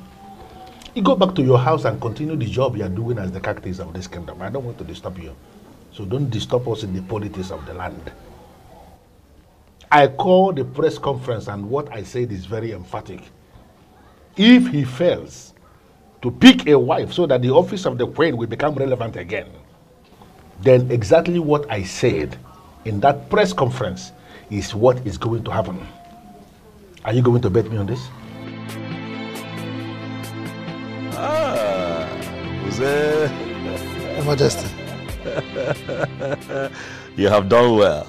You go back to your house and continue the job you are doing as the captains of this kingdom. I don't want to disturb you. So don't disturb us in the politics of the land. I call the press conference and what I said is very emphatic. If he fails to pick a wife so that the office of the queen will become relevant again, then exactly what I said in that press conference is what is going to happen. Are you going to bet me on this? Your Majesty. You have done well.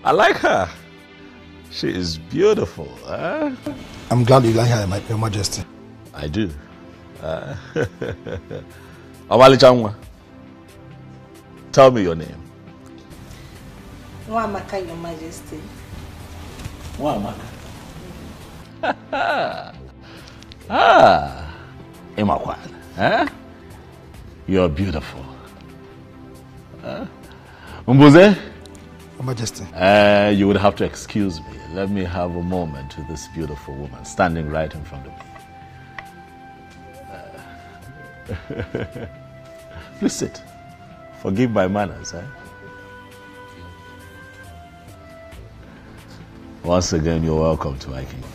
I like her. She is beautiful. I'm glad you like her, Your Majesty. I do. Awali Changwa, tell me your name. Nwamaka, Your Majesty. Nwamaka. Imakwan. You're beautiful. Mbuze? Your Majesty. You would have to excuse me. Let me have a moment with this beautiful woman standing right in front of me. Please sit. Forgive my manners. Once again, you're welcome to my kingdom.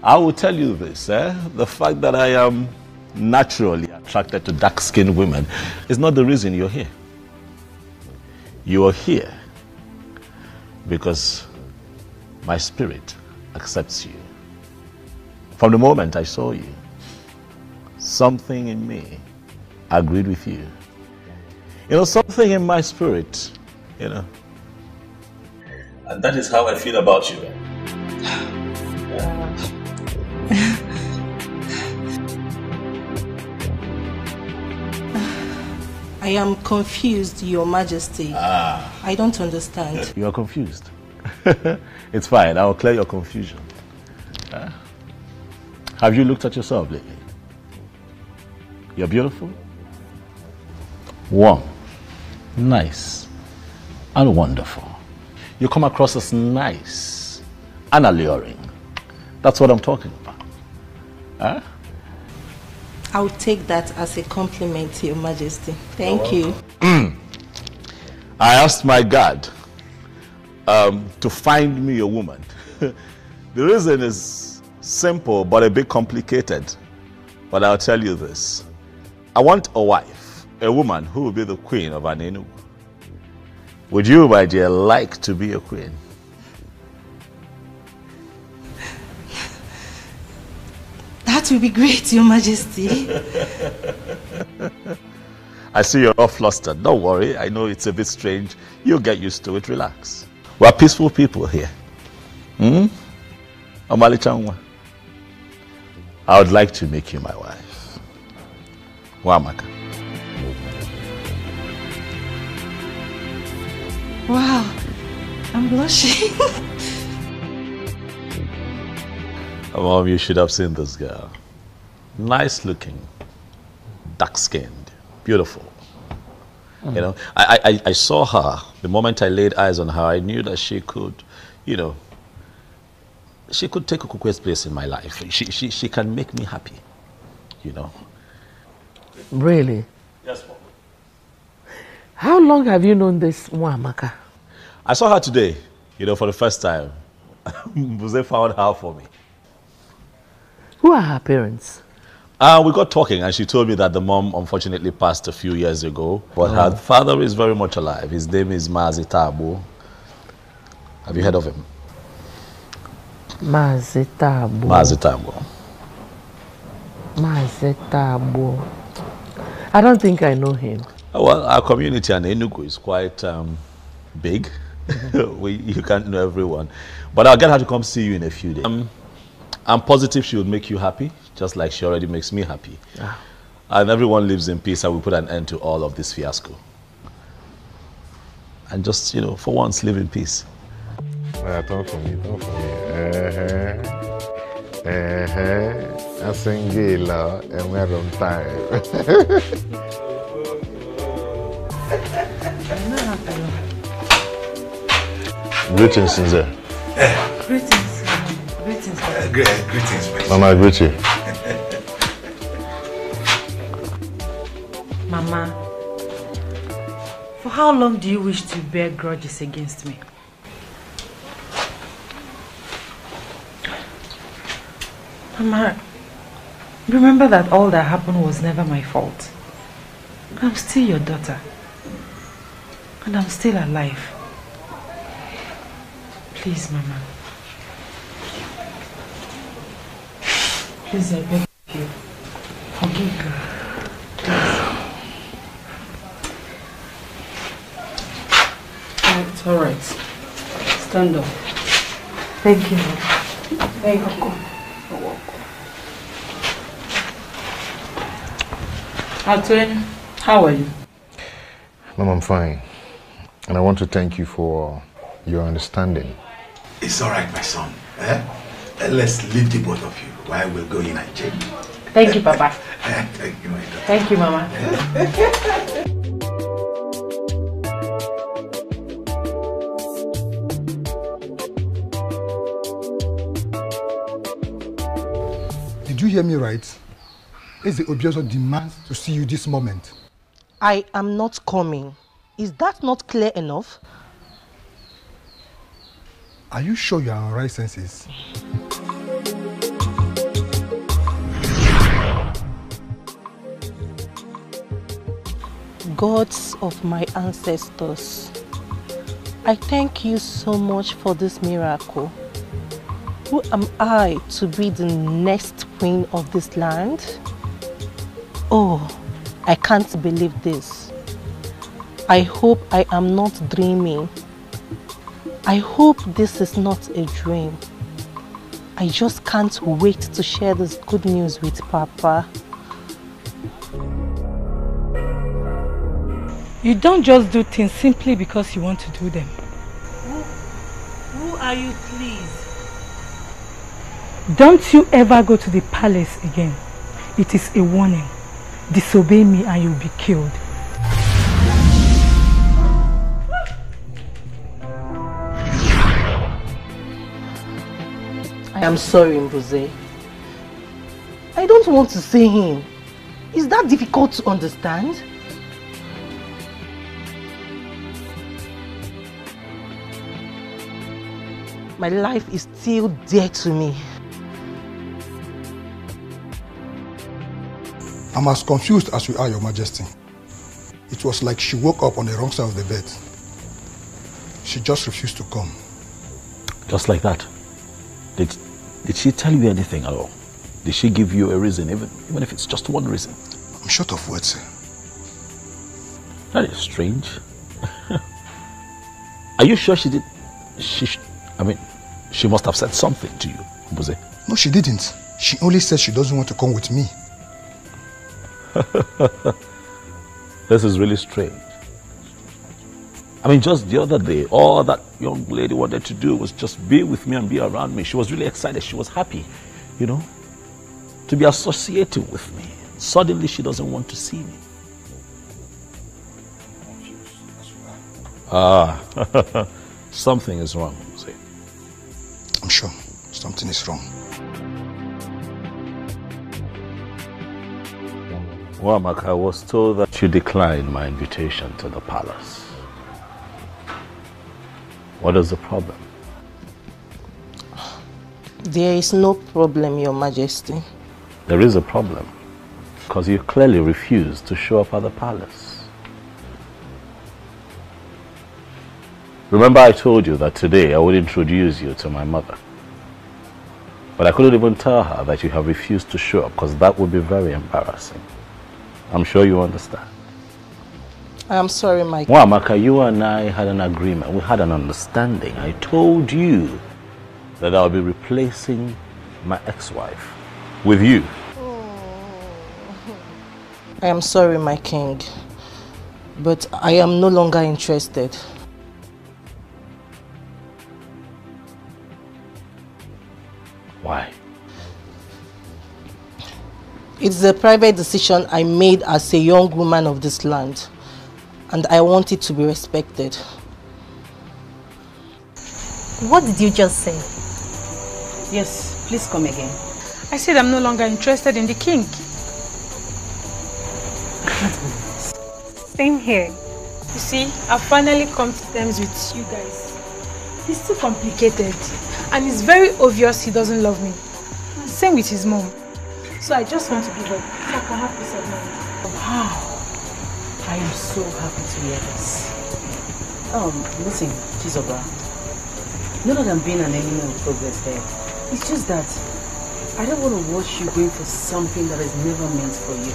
I will tell you this. The fact that I am naturally attracted to dark-skinned women is not the reason you're here. You are here because my spirit accepts you. From the moment I saw you, something in me agreed with you. You know, something in my spirit, you know. And that is how I feel about you. I am confused, Your Majesty. I don't understand. You are confused. It's fine. I will clear your confusion. Have you looked at yourself lately? You're beautiful, warm, nice, and wonderful. You come across as nice and alluring. That's what I'm talking about. I'll take that as a compliment, Your Majesty. Thank you. I asked my God to find me a woman. The reason is simple but a bit complicated. But I'll tell you this. I want a wife, a woman who will be the queen of an Enugu. Would you, my dear, like to be a queen? That will be great, Your Majesty. I see you're all flustered. Don't worry. I know it's a bit strange. You'll get used to it. Relax. We're peaceful people here. Omali Changwa, I would like to make you my wife. Nwamaka. Wow, I'm blushing. Mom, you should have seen this girl. Nice looking, dark skinned, beautiful. You know, I saw her. The moment I laid eyes on her, I knew that she could, you know, she could take Okukwe's place in my life. She can make me happy, you know. Really? Yes, Mom. How long have you known this Nwamaka? I saw her today, you know, for the first time. Buze found her for me. Who are her parents? We got talking and she told me that the mom unfortunately passed a few years ago. But her father is very much alive. His name is Mazitabo. Have you heard of him? Mazitabo. Mazitabo. Mazitabo. I don't think I know him. Well, our community in Enugu is quite big. You can't know everyone. But I'll get her to come see you in a few days. I'm positive she would make you happy, just like she already makes me happy. And everyone lives in peace and we put an end to all of this fiasco. And just, you know, for once, live in peace. Talk for me, talk for me. I sing Gila and we're on time. Greetings, Sinze. Greetings. Greetings. Greetings. Mama, greet you. Mama, for how long do you wish to bear grudges against me? Mama, remember that all that happened was never my fault. I'm still your daughter. And I'm still alive. Please, Mama. Please, I beg you. Forgive me. It's alright. Stand up. Thank you, Mama. Thank you. Atwin, how are you? Mom, I'm fine. And I want to thank you for your understanding. It's alright, my son. Let's leave the both of you while we're going and change. Thank you, Papa. Thank you, my daughter. Thank you, Mama. Did you hear me right? Eze Obiozo demands to see you this moment. I am not coming. Is that not clear enough? Are you sure you are in right senses? Gods of my ancestors, I thank you so much for this miracle. Who am I to be the next queen of this land? Oh, I can't believe this. I hope I am not dreaming. I hope this is not a dream. I just can't wait to share this good news with Papa. You don't just do things simply because you want to do them. Who are you, please? Don't you ever go to the palace again. It is a warning. Disobey me and you'll be killed. I am sorry, Mbuze. I don't want to say him. Is that difficult to understand? My life is still dear to me. I'm as confused as you are, Your Majesty. It was like she woke up on the wrong side of the bed. She just refused to come. Just like that? Did she tell you anything at all? Did she give you a reason, even if it's just one reason? I'm short of words, sir. That is strange. Are you sure she did? She must have said something to you, Mbuze. No, she didn't. She only said she doesn't want to come with me. This is really strange. Just the other day, all that young lady wanted to do was just be with me and be around me. She was really excited. She was happy, to be associated with me. Suddenly, she doesn't want to see me. Something is wrong, Mbuze. I'm sure something is wrong. Wamak, I was told that you declined my invitation to the palace. What is the problem? There is no problem, Your Majesty. There is a problem, because you clearly refused to show up at the palace. Remember I told you that today I would introduce you to my mother. But I couldn't even tell her that you have refused to show up, because that would be very embarrassing. I'm sure you understand. I'm sorry, Mike. Wamaka, you and I had an agreement. We had an understanding. I told you that I'll be replacing my ex-wife with you. I am sorry, my king, but I am no longer interested. Why? It's a private decision I made as a young woman of this land, and I want it to be respected. What did you just say? Yes, please come again. I said I'm no longer interested in the king. Same here. You see, I've finally come to terms with you guys. He's too complicated. And it's very obvious he doesn't love me. Same with his mom. So I just want to give up so I can have peace of mind. Wow. I am so happy to hear this. Listen, Chizoba. Not that I'm being an enemy of progress there. It's just that I don't want to watch you going for something that is never meant for you.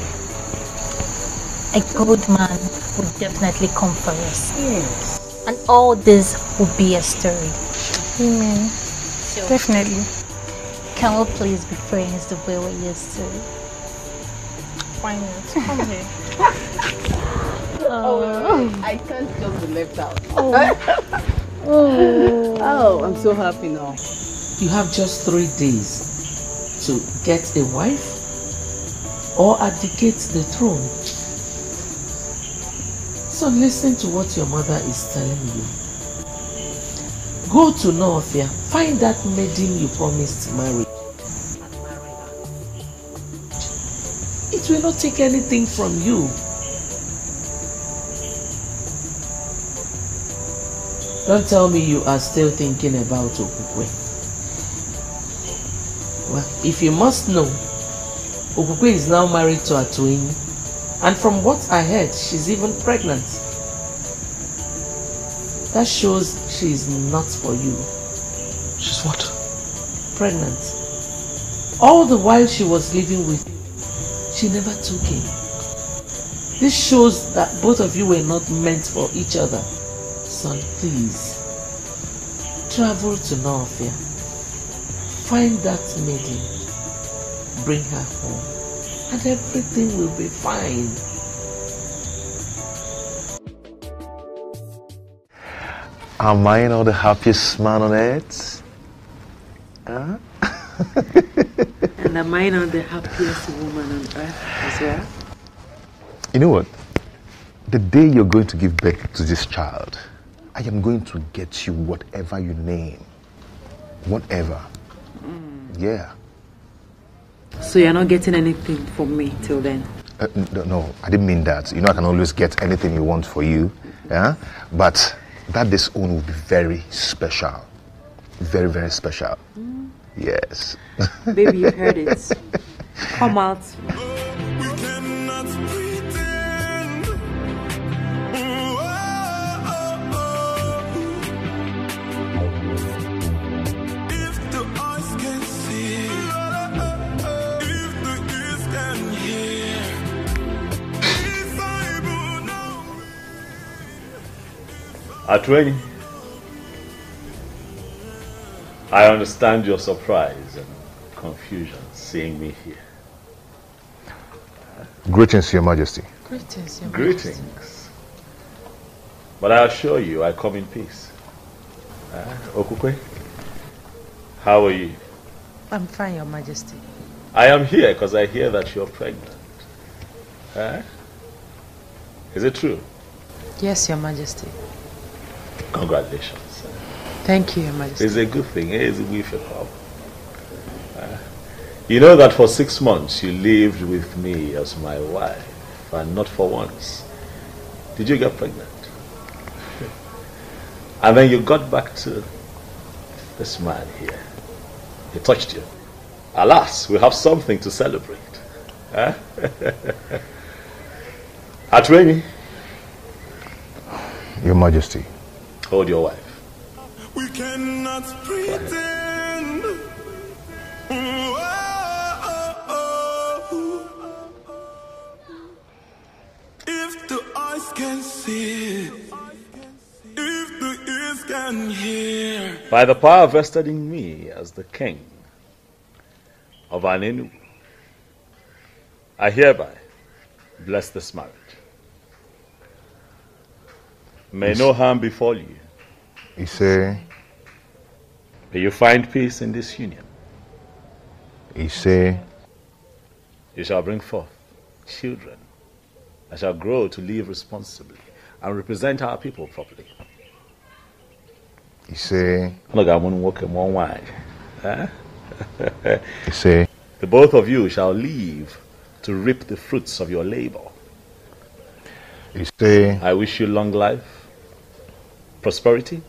A good man would definitely come for us. Yes. And all this will be a story. Amen. So, definitely. Can we please be friends the way we used to? Why not? Come here. I can't just be left out. Oh, I'm so happy now. You have just 3 days to get a wife or abdicate the throne. So listen to what your mother is telling you. Go to Northia, find that maiden you promised to marry. It will not take anything from you. Don't tell me you are still thinking about Okukwe. Well, if you must know, Okukwe is now married to Atuini, and from what I heard, she's even pregnant. That shows she is not for you. She's what? Pregnant. All the while she was living with you, she never took him. This shows that both of you were not meant for each other. Son, please, travel to Northia. Find that maiden. Bring her home. And everything will be fine. Am I not the happiest man on earth? Huh? And am I not the happiest woman on earth as well? You know what? The day you're going to give birth to this child, I am going to get you whatever you name. Whatever. Yeah. So you're not getting anything from me till then? No, I didn't mean that. You know I can always get anything you want for you. Yeah? But that this own will be very special. Very, very special. Yes. Baby, you heard it. Come out. Atweni, I understand your surprise and confusion seeing me here. Greetings, Your Majesty. Greetings, Your Greetings. Majesty. But I assure you, I come in peace. Okukwe, how are you? I'm fine, Your Majesty. I am here because I hear that you're pregnant. Is it true? Yes, Your Majesty. Congratulations. Thank you, Your Majesty. It's a good thing. It's a good thing. You know that for 6 months you lived with me as my wife, and not for once did you get pregnant. And then you got back to this man here. He touched you. Alas, we have something to celebrate. Atweni. Your Majesty. Hold your wife. We cannot pretend. If the eyes can see, if the ears can hear. By the power vested in me as the king of Anenu, I hereby bless this marriage. May no harm befall you. You say? May you find peace in this union. You say? You shall bring forth children that shall grow to live responsibly and represent our people properly. You say? I'm not going to work in one way. You see? The both of you shall live to reap the fruits of your labor. You see? I wish you long life, prosperity,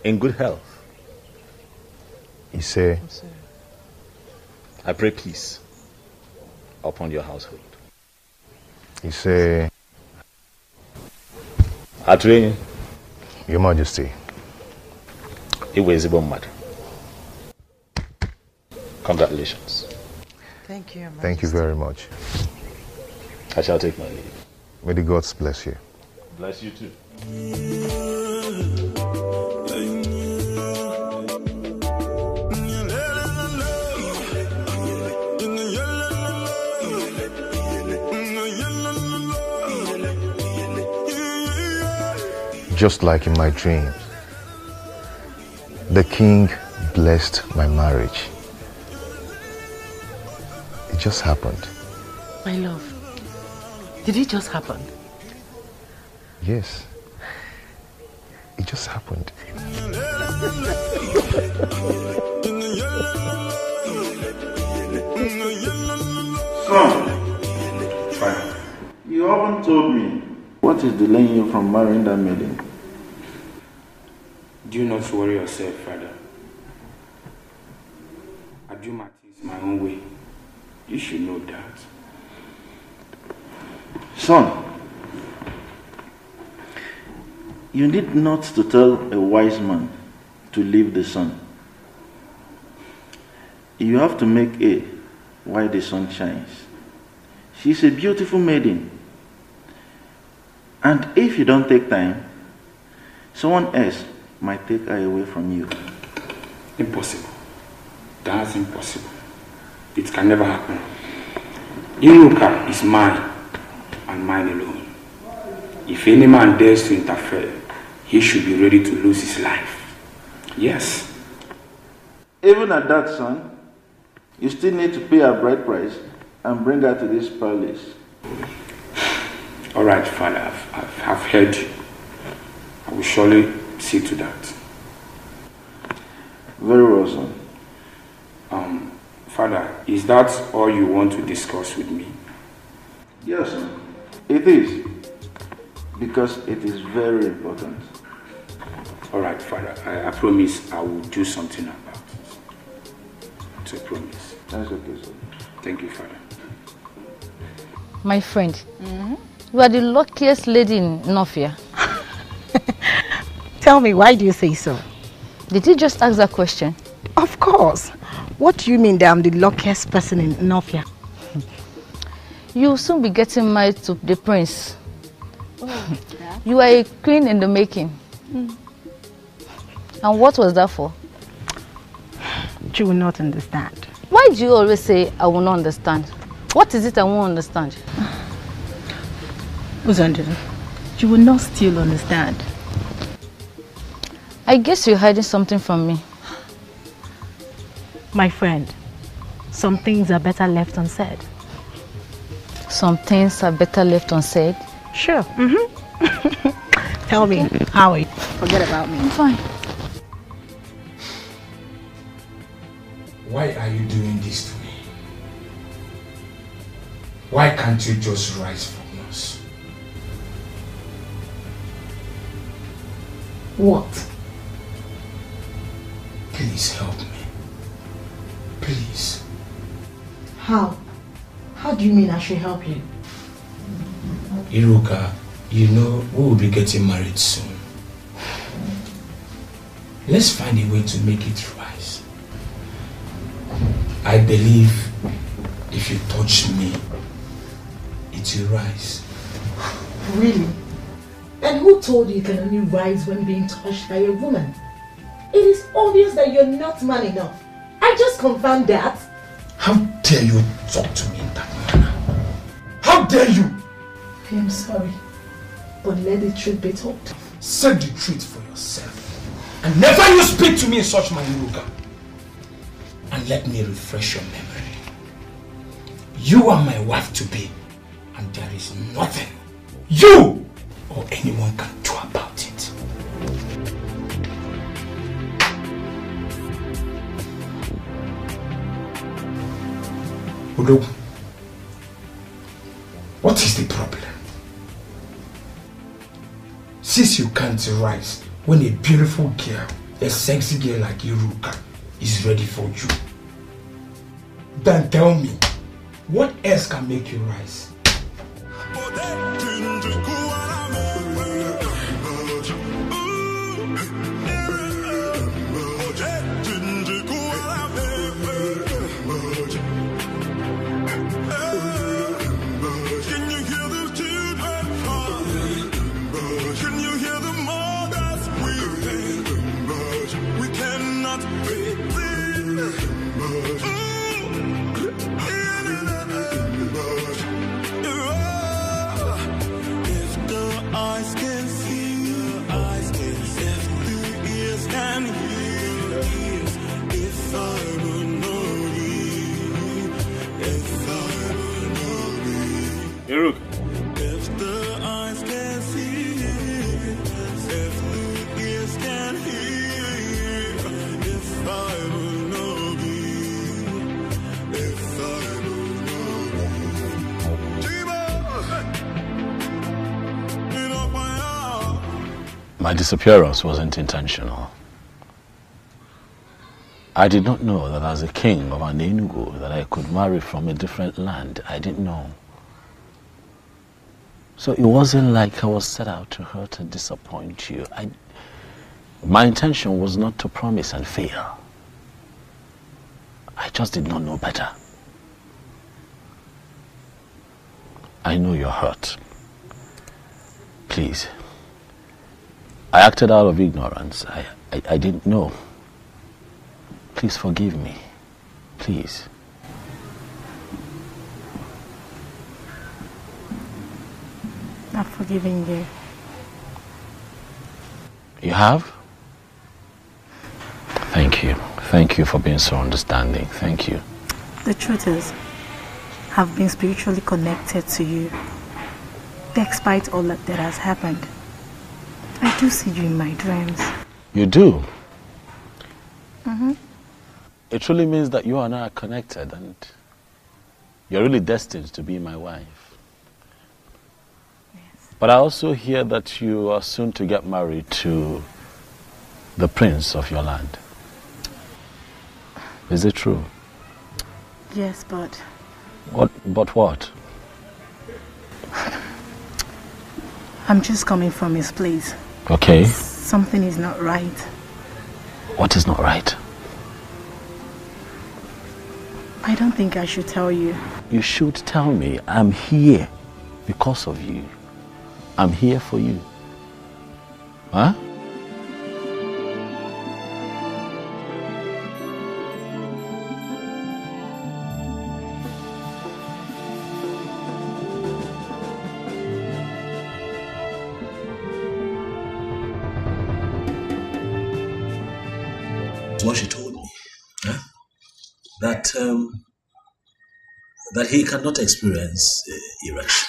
and good health. You see? I pray peace upon your household. You say, Adrian, Your Majesty. Congratulations. Thank you, Your Majesty. Thank you very much. I shall take my leave. May the gods bless you. Bless you too. Just like in my dream, the king blessed my marriage. It just happened. My love, did it just happen? Yes. It just happened. Son, you haven't told me what is delaying you from marrying that maiden. Do not worry yourself, Father. I do my things my own way. You should know that. Son, you need not to tell a wise man to leave the sun. You have to make hay while the sun shines. She's a beautiful maiden. And if you don't take time, someone else might take her away from you. Impossible. That's impossible. It can never happen. Iruka is mine and mine alone. If any man dares to interfere, he should be ready to lose his life. Yes. Even at that, son, you still need to pay a bride price and bring her to this palace. All right, Father, I've heard you. I will surely see to that. Very well, son. Father, is that all you want to discuss with me? Yes, son. It is. Because it is very important. All right, Father, I promise I will do something about it. It's a promise. That's okay, sir. Thank you, Father. My friend, you are the luckiest lady in Nofia. Tell me, why do you say so? Did you just ask that question? Of course. What do you mean that I'm the luckiest person in Nofia? You'll soon be getting married to the prince. Oh, yeah. You are a queen in the making. And what was that for? You will not understand. Why do you always say, I will not understand? What is it I won't understand? Uzandra, you will not still understand. I guess you're hiding something from me. My friend, some things are better left unsaid. Some things are better left unsaid? Sure. Tell me, how are you? Forget about me. I'm fine. Why are you doing this to me? Why can't you just rise from us? What? Please help me. Please. How? How do you mean I should help you? Iruka, you know we will be getting married soon. Let's find a way to make it rise. I believe if you touch me, it will rise. Really? And who told you you can only rise when being touched by a woman? It is obvious that you're not man enough. I just confirmed that. How dare you talk to me in that manner? How dare you? I am sorry, but let the truth be told. Say the truth for yourself. And never you speak to me in such manner, Iruka. And let me refresh your memory. You are my wife to be, and there is nothing you or anyone can do about it. Udo, what is the problem? Since you can't rise when a beautiful girl, a sexy girl like Iruka is ready for you, then tell me, what else can make you rise? My disappearance wasn't intentional. I did not know that as a king of an Enugu that I could marry from a different land. I didn't know. So it wasn't like I was set out to hurt and disappoint you. My intention was not to promise and fail. I just did not know better. I know you're hurt. Please. I acted out of ignorance. I didn't know. Please forgive me. Please. I've forgiven you. You have? Thank you. Thank you for being so understanding. Thank you. The truth is, I've been spiritually connected to you, despite all that has happened. I do see you in my dreams. You do? Mm-hmm. It truly means that you and I are connected and you're really destined to be my wife. Yes. But I also hear that you are soon to get married to the prince of your land. Is it true? Yes, but... But what? I'm just coming from his place. Okay. Something is not right. What is not right? I don't think I should tell you. You should tell me. I'm here because of you. I'm here for you. Huh? What she told me, that he cannot experience erection.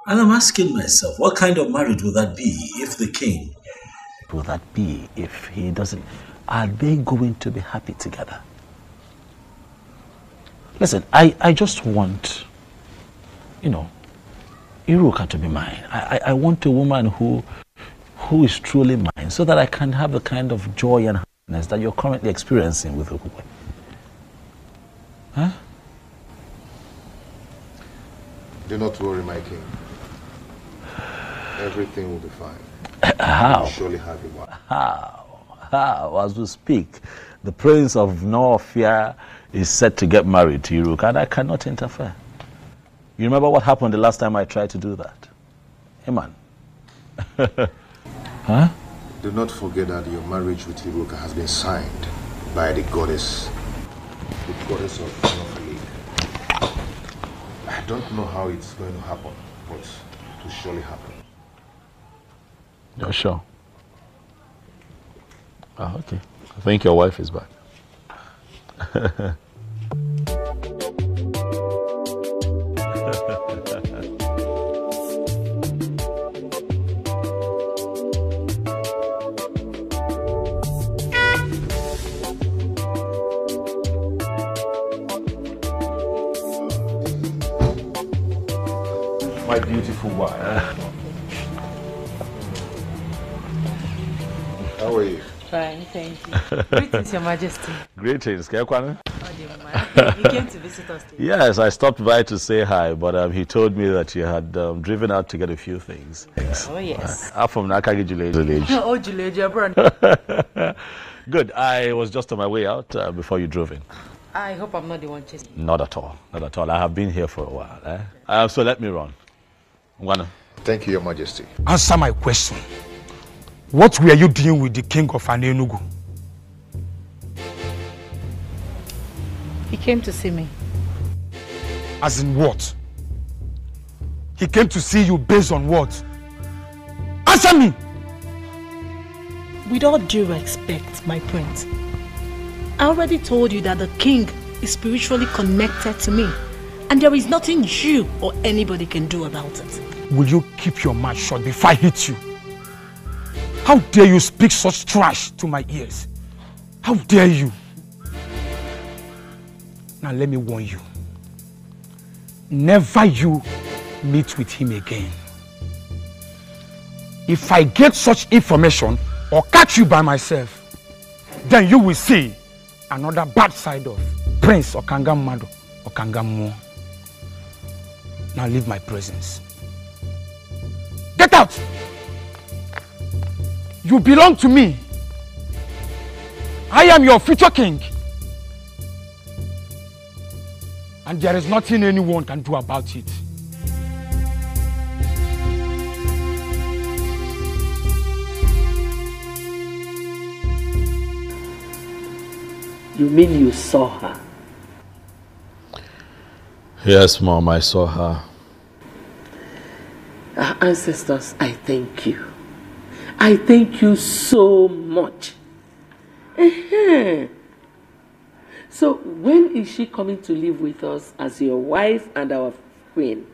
And I'm asking myself, what kind of marriage would that be if the king... Will that be if he doesn't... Are they going to be happy together? Listen, I just want, Iruka to be mine. I want a woman who is truly mine so that I can have the kind of joy and happiness that you're currently experiencing with Ukwe. Huh? Do not worry, my king. Everything will be fine. How? You will surely have your wife. How? As we speak, the prince of Northia is set to get married to Iruka, and I cannot interfere. You remember what happened the last time I tried to do that? Hey, man. Huh? Do not forget that your marriage with Iruka has been signed by the goddess of Northia. I don't know how it's going to happen, but it will surely happen. You're sure? Oh, okay. I think your wife is back. my beautiful wife. How are you? Fine, thank you. Greetings, Your Majesty. Greetings, Kekwana. You came to visit us today. Yes, I stopped by to say hi, but he told me that you had driven out to get a few things. Oh, yes. I'm from Nakagi village. Oh, Juleja, brother. Good. I was just on my way out before you drove in. I hope I'm not the one chasing. Not at all. Not at all. I have been here for a while. So let me run. Ngwana. Thank you, Your Majesty. Answer my question. What were you doing with the king of Anenugu? He came to see me. As in what? He came to see you based on what? Answer me! With all due respect, my prince, I already told you that the king is spiritually connected to me, and there is nothing you or anybody can do about it. Will you keep your mouth shut before I hit you? How dare you speak such trash to my ears? How dare you? Now let me warn you. Never you meet with him again. If I get such information or catch you by myself, then you will see another bad side of Prince Okangamado Okangamu. Now leave my presence. Get out! You belong to me. I am your future king. And there is nothing anyone can do about it. You mean you saw her? Yes, Mom, I saw her. Our ancestors, I thank you. I thank you so much. So when is she coming to live with us as your wife and our queen?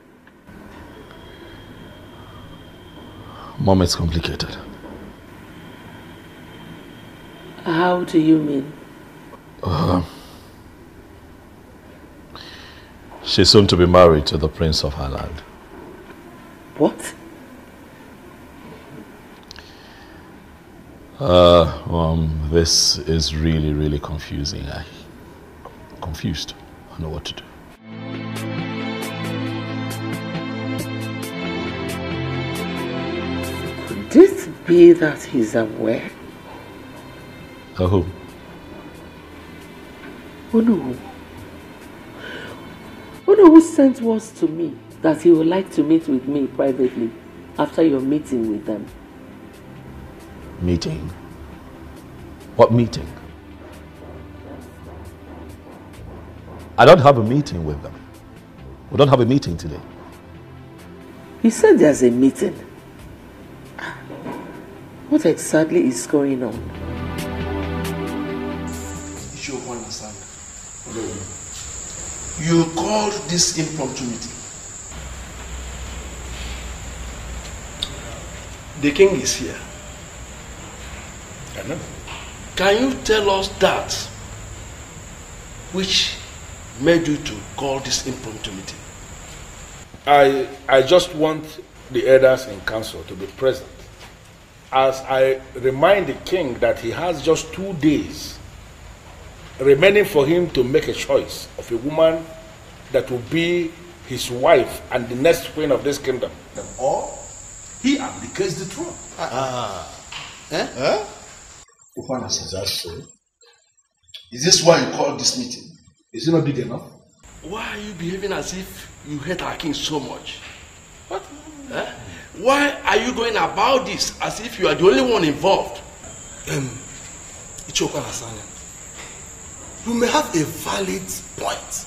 Mom, it's complicated. How do you mean? She's soon to be married to the prince of her land. What? This is really, really confusing. I'm confused. I don't know what to do. Could this be that he's aware? Who? Oh no. Oh no, who sent words to me that he would like to meet with me privately after your meeting with them? Meeting? What meeting? I don't have a meeting with them. We don't have a meeting today. He said there's a meeting. What exactly is going on? You called this impromptu meeting. The king is here. I know. Can you tell us that which made you to call this impromptu meeting? I just want the elders in council to be present as I remind the king that he has just 2 days remaining for him to make a choice of a woman that will be his wife and the next queen of this kingdom. Or he abdicates the throne. Is that so? Is this why you called this meeting? Is it not big enough? Why are you behaving as if you hate our king so much? What? Why are you going about this as if you are the only one involved? You may have a valid point,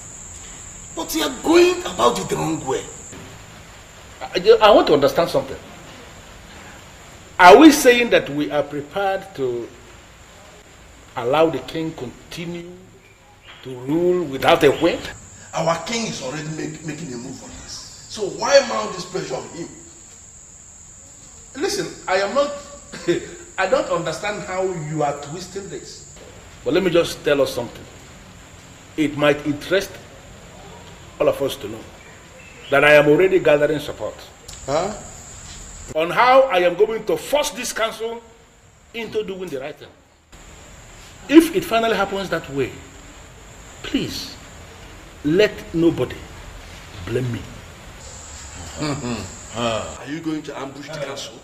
but you are going about it the wrong way. I want to understand something. Are we saying that we are prepared to allow the king continue to rule without a queen? Our king is already making a move on this. So why mount this pressure on him? Listen, I am not... I don't understand how you are twisting this. But let me just tell us something. It might interest all of us to know that I am already gathering support. Huh? On how I am going to force this council into doing the right thing. If it finally happens that way, please, let nobody blame me. Are you going to ambush the council?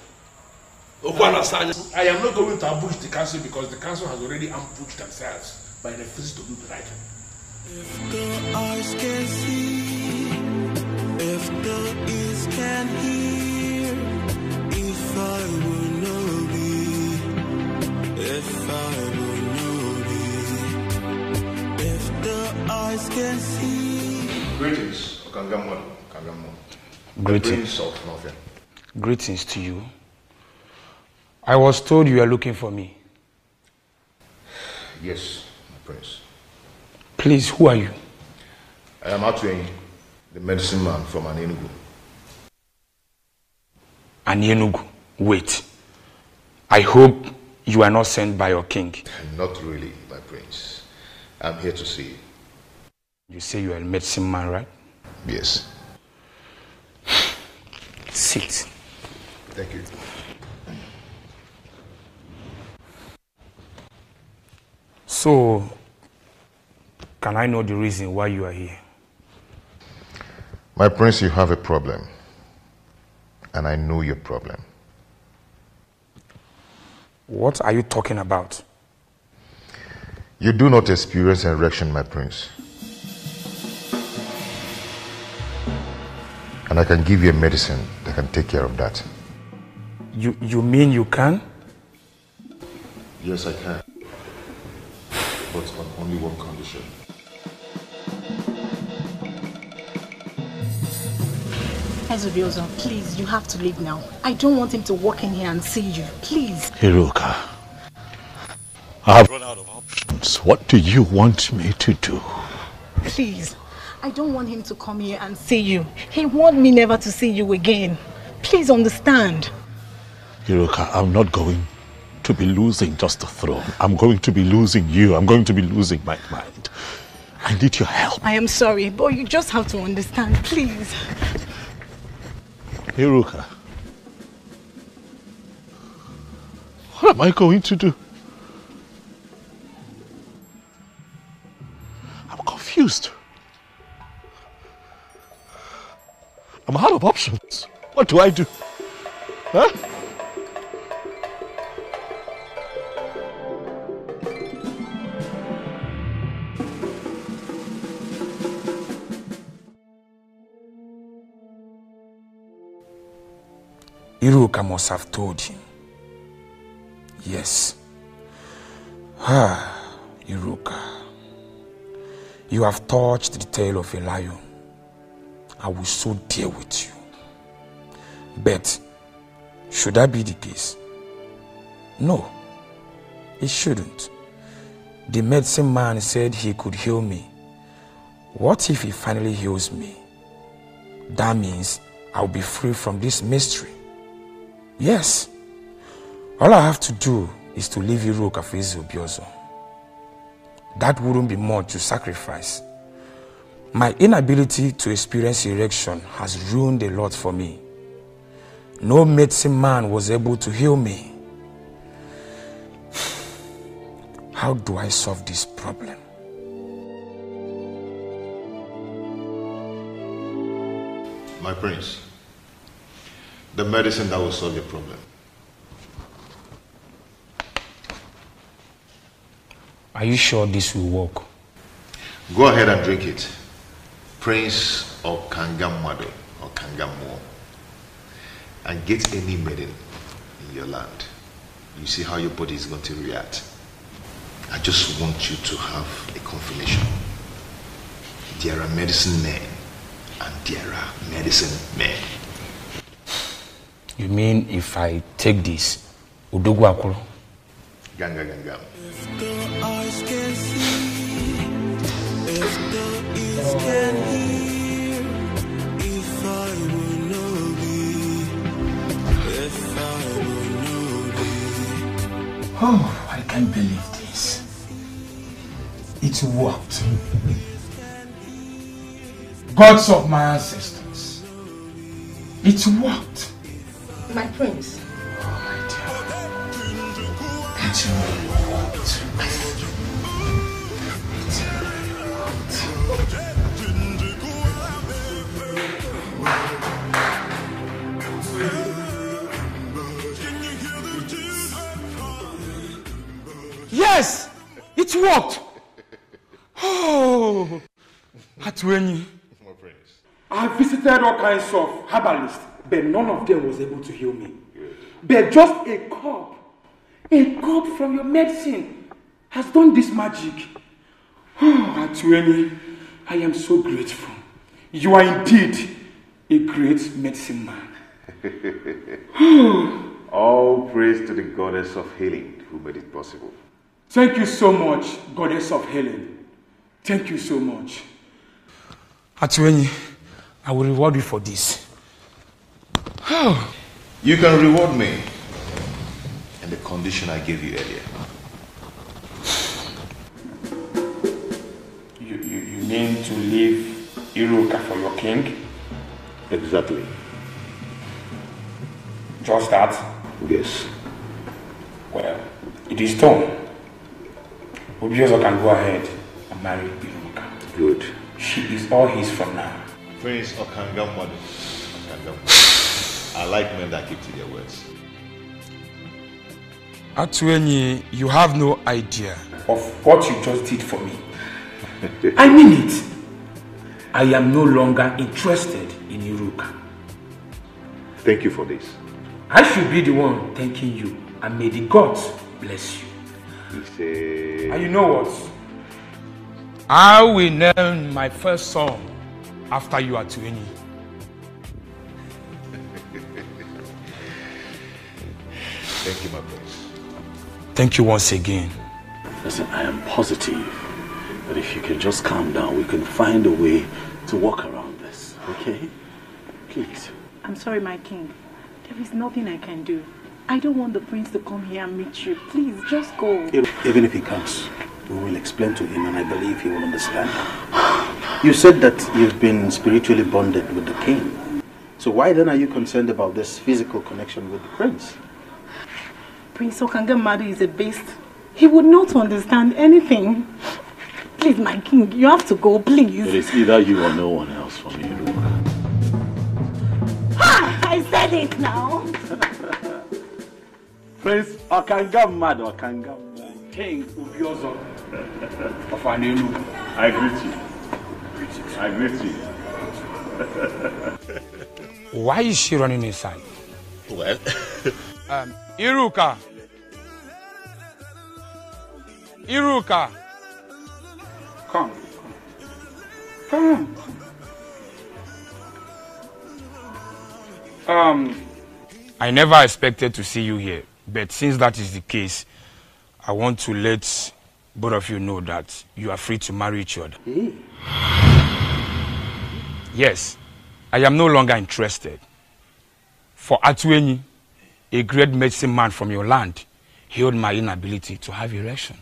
I am not going to ambush the council because the council has already ambushed themselves by refusing to do the right thing. If the eyes can see, if the ears can hear, if I will know be, if I will know be, if the eyes can see. Greetings, Okangamo. Greetings. Greetings to you. I was told you were looking for me. Yes, my prince. Please, who are you? I am Atwin, the medicine man from Anenugu. Anenugu? Wait. I hope you are not sent by your king. Not really, my prince. I'm here to see you. You say you are a medicine man, right? Yes. Sit. Thank you. So, can I know the reason why you are here? My prince, you have a problem. And I know your problem. What are you talking about? You do not experience erection, my prince. And I can give you a medicine that can take care of that. You mean you can? Yes, I can. But on only one condition. Ezobiozo, please, you have to leave now. I don't want him to walk in here and see you. Please. Hiruka, I have run out of options. What do you want me to do? Please. I don't want him to come here and see you. He wants me never to see you again. Please understand. Hiruka, I'm not going to be losing just the throne. I'm going to be losing you. I'm going to be losing my mind. I need your help. I am sorry, but you just have to understand, please. Hiruka, what am I going to do? I'm confused. I'm out of options. What do I do? Huh? Iruka must have told him. Yes. Iruka. You have touched the tail of a lion. I will so deal with you. But should that be the case? No, it shouldn't. The medicine man said he could heal me. What if he finally heals me? That means I'll be free from this mystery. Yes. All I have to do is to leave Iruka for Ezobiozo. That wouldn't be much to sacrifice. My inability to experience erection has ruined a lot for me. No medicine man was able to heal me. How do I solve this problem? My prince, the medicine that will solve your problem. Are you sure this will work? Go ahead and drink it. Prince of Kangamwado or Kangamo, and get any maiden in your land. You see how your body is going to react. I just want you to have a confirmation. There are medicine men and there are medicine men. You mean if I take this, Udogu Akuro? Ganga ganga. If the eyes can see, if the ears can hear, if I will know thee, if I will know thee. Oh, I can't believe this. It worked. Gods of my ancestors, It worked. My prince. It really worked. Yes! It worked! Oh! Atwenyi. I visited all kinds of herbalists, but none of them was able to heal me. But just a cup from your medicine has done this magic. Oh, Atwenyi, I am so grateful. You are indeed a great medicine man. All praise to the goddess of healing who made it possible. Thank you so much, goddess of healing. Thank you so much. Atwenyi, I will reward you for this. You can reward me in the condition I gave you earlier. You mean to leave Iruka for your king? Exactly. Just that? Yes. Well, it is done. Obiozo can go ahead and marry Iruka. Good. She is all his from now. Prince Okangamwado. I like men that keep to their words. Atwenyi, you have no idea of what you just did for me. I mean it. I am no longer interested in Iruka. Thank you for this. I should be the one thanking you, and may the gods bless you. And you know what? I will name my first son after you, Atwenyi. Thank you, my prince. Thank you once again. Listen, I am positive that if you can just calm down, we can find a way to walk around this, okay? Please. I'm sorry, my king. There is nothing I can do. I don't want the prince to come here and meet you. Please, just go. Even if he comes, we will explain to him and I believe he will understand. You said that you've been spiritually bonded with the king. So why then are you concerned about this physical connection with the prince? Prince Okangamadu is a beast. He would not understand anything. Please, my king, you have to go, please. It is either you or no one else for me, Luca. I said it now. Prince Okangamadu, King Ubiozo of Anenu. I greet you. I greet you. Why is she running inside? Well, Iruka. Iruka. Come. I never expected to see you here, but since that is the case, I want to let both of you know that you are free to marry each other. Yes, I am no longer interested. For Atwenyi, a great medicine man from your land, healed my inability to have erection.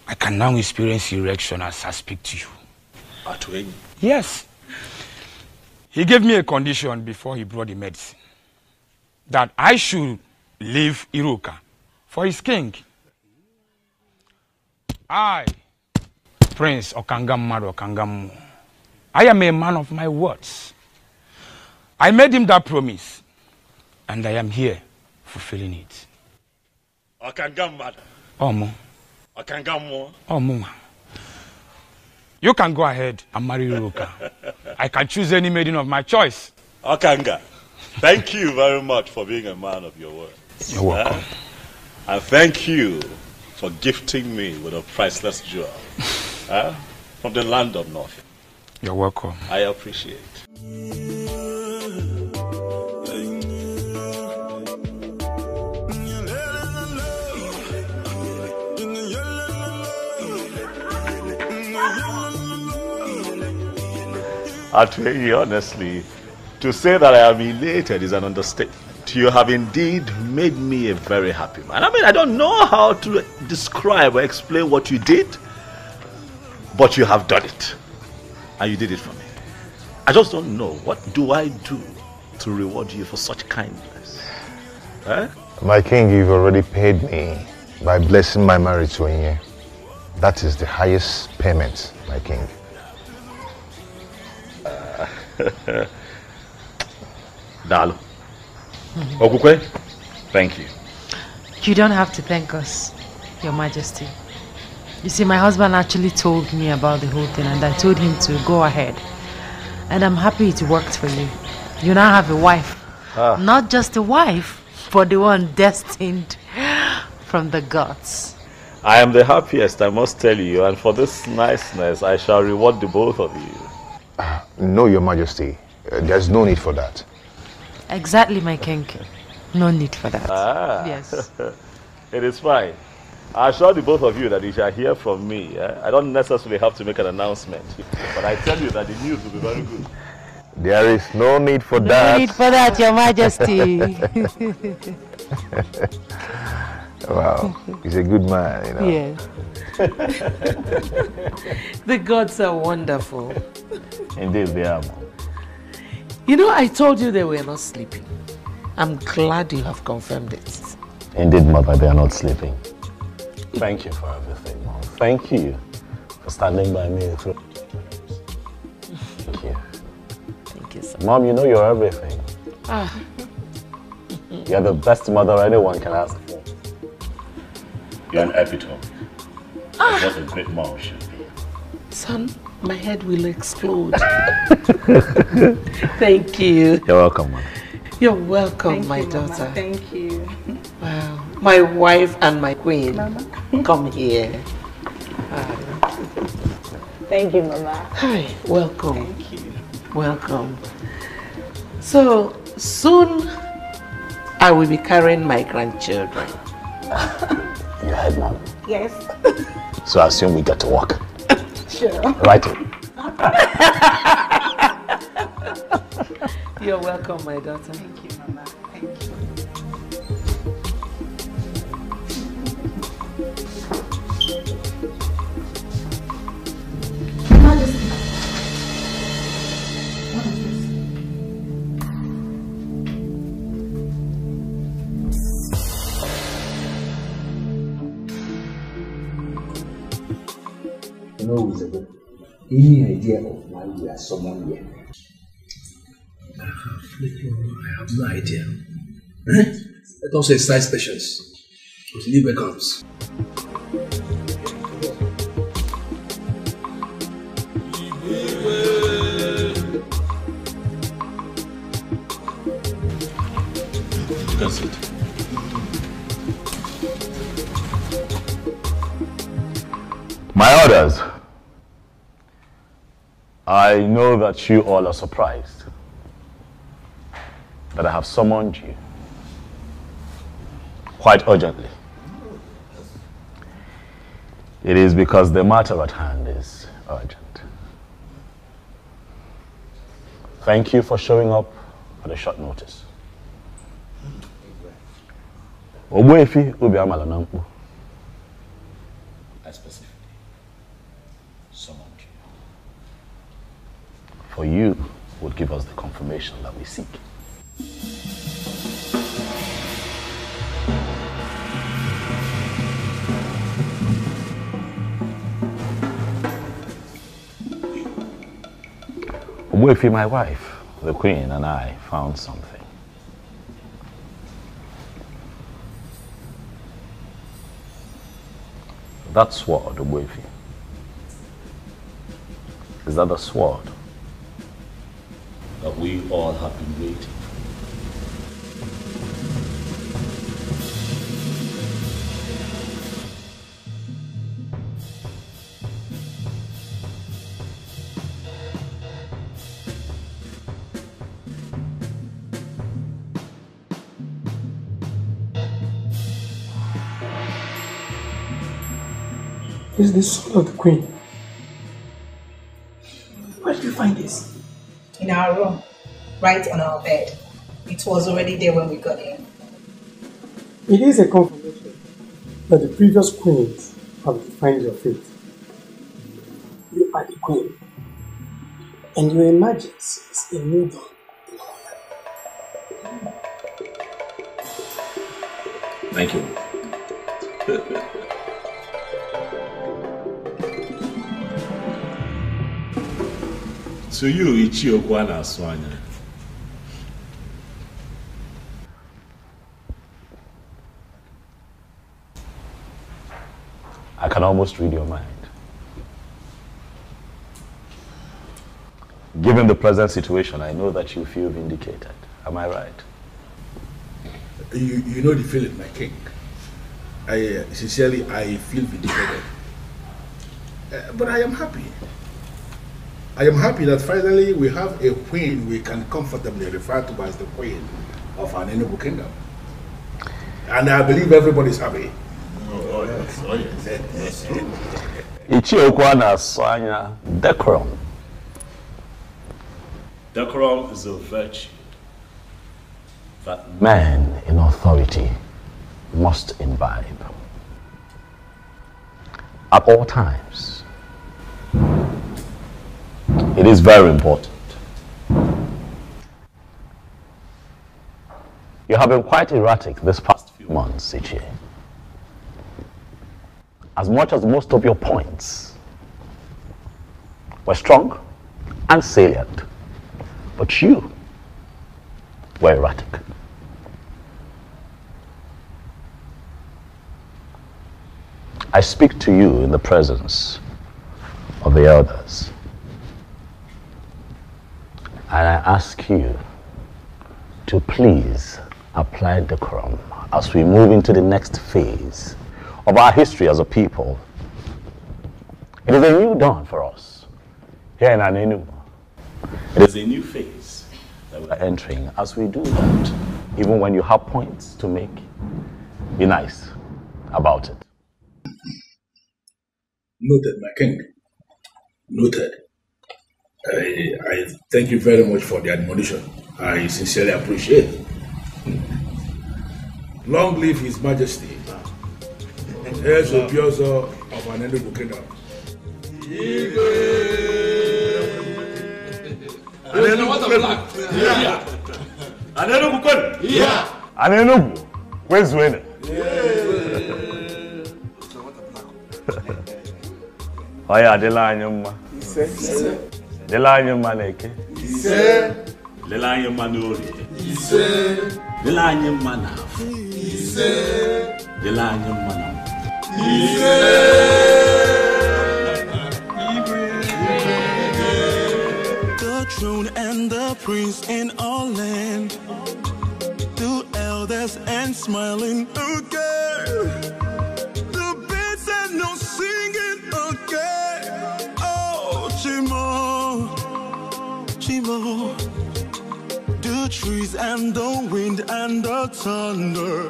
I can now experience erection as I speak to you. Atwenyi? Yes. He gave me a condition before he brought the medicine. That I should leave Iruka for his king. I, Prince Okangamadu Okangamu, I am a man of my words. I made him that promise, and I am here fulfilling it. Okangamadu. Omo. Okangamu. Omo. You can go ahead and marry Iruka. I can choose any maiden of my choice. Okanga, thank you very much for being a man of your word. You're welcome. And thank you for gifting me with a priceless jewel from the land of North. You're welcome. I appreciate. Atwenyi, honestly, to say that I am elated is an understatement. You have indeed made me a very happy man. I mean, I don't know how to describe or explain what you did, but you have done it. And you did it for me. I just don't know. What do I do to reward you for such kindness? Eh? My king, you've already paid me by blessing my marriage to Onye. That is the highest payment, my king. Dalo. Okukwe, thank you. You don't have to thank us, Your Majesty. You see, my husband actually told me about the whole thing and I told him to go ahead. And I'm happy it worked for you. You now have a wife. Not just a wife, but the one destined from the gods. I am the happiest, I must tell you, and for this niceness, I shall reward the both of you. No, Your Majesty. There's no need for that. Exactly, my king. No need for that. Yes. It is fine. I assure the both of you that you shall hear from me. I don't necessarily have to make an announcement, but I tell you that the news will be very good. There is no need for that. No need for that, Your Majesty. Wow, he's a good man, you know. Yes. The gods are wonderful. Indeed, they are. You know, I told you they were not sleeping. I'm glad you have confirmed it. Indeed, Mother, they are not sleeping. Thank you for everything, Mom. Thank you for standing by me through. Thank you. Thank you, sir. Mom, you know you're everything. You're the best mother anyone can ask for. You're an epitome of what a great mom should be. Son, my head will explode. Thank you. You're welcome, Mom. You're welcome, my daughter. Mama. Thank you. Wow. My wife and my queen. Mama. Come here. Thank you, Mama. Hi, welcome. Thank you. Welcome. So, soon I will be carrying my grandchildren. You heard, Mom? Yes. So I assume we get to walk. Sure. Right. You're welcome, my daughter. Thank you, Mama. Thank you. No, any idea of why we are summoned here? I have no idea. Let us exercise patience until Libre comes. That's it. My orders. I know that you all are surprised that I have summoned you quite urgently. It is because the matter at hand is urgent. Thank you for showing up at a short notice. Ogbuefi Obiamala Nampu. I specifically summoned you. For you would give us the confirmation that we seek. Ogbuefi, my wife, the Queen, and I found something. That sword, Ogbuefi, is that the sword that we all have been waiting for? This is the sword of the Queen. Where did you find this? In our room, right on our bed. It was already there when we got in. It is a confirmation that the previous queens have defined your fate. You are the queen, And your emergence is a new dawn. Thank you. So you, Ichiokwa na Swanya. I can almost read your mind. Given the present situation, I know that you feel vindicated. Am I right? You know the feeling, my king. I sincerely feel vindicated. But I am happy. I am happy that finally we have a queen we can comfortably refer to as the queen of an Enugu kingdom. And I believe everybody is happy. Oh yes, oh yes. Ichiokwa na Swanya, decorum. Decorum is a virtue that man in authority must imbibe at all times. It is very important. You have been quite erratic this past few months, Ichie. As much as most of your points were strong and salient, but you were erratic. I speak to you in the presence of the elders, and I ask you to please apply decorum as we move into the next phase of our history as a people. It is a new dawn for us here in Anenu. It is a new phase that we are entering. As we do that, even when you have points to make, be nice about it. Noted, my king. Noted. I thank you very much for the admonition. I sincerely appreciate it. Long live His Majesty. Here's the Biozo of an Enugu kingdom. Anenugu, where's winner? Oya adela anyuma. Adela anyuma neke. Adela anyuma nori. Adela anyuma nafu. Adela anyuma nafu. The throne and the prince in all land, the elders and smiling again, the birds and no singing again. Oh, Chimo, Chimo, the trees and the wind and the thunder,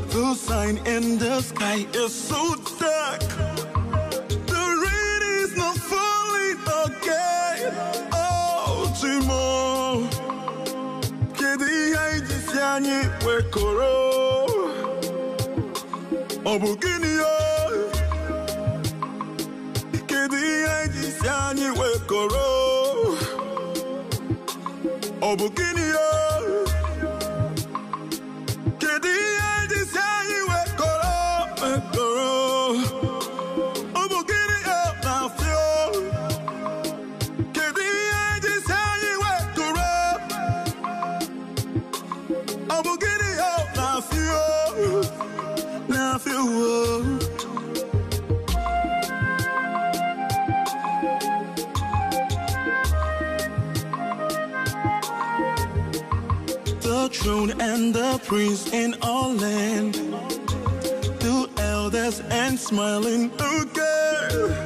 the sign in the sky is so dark. The rain is not falling again. Oh, Chimo, Kedi Haijisiani Wekoro, Obukinio, Kedi Haijisiani Wekoro, Obukinio. The throne and the prince in all land, the elders and smiling again,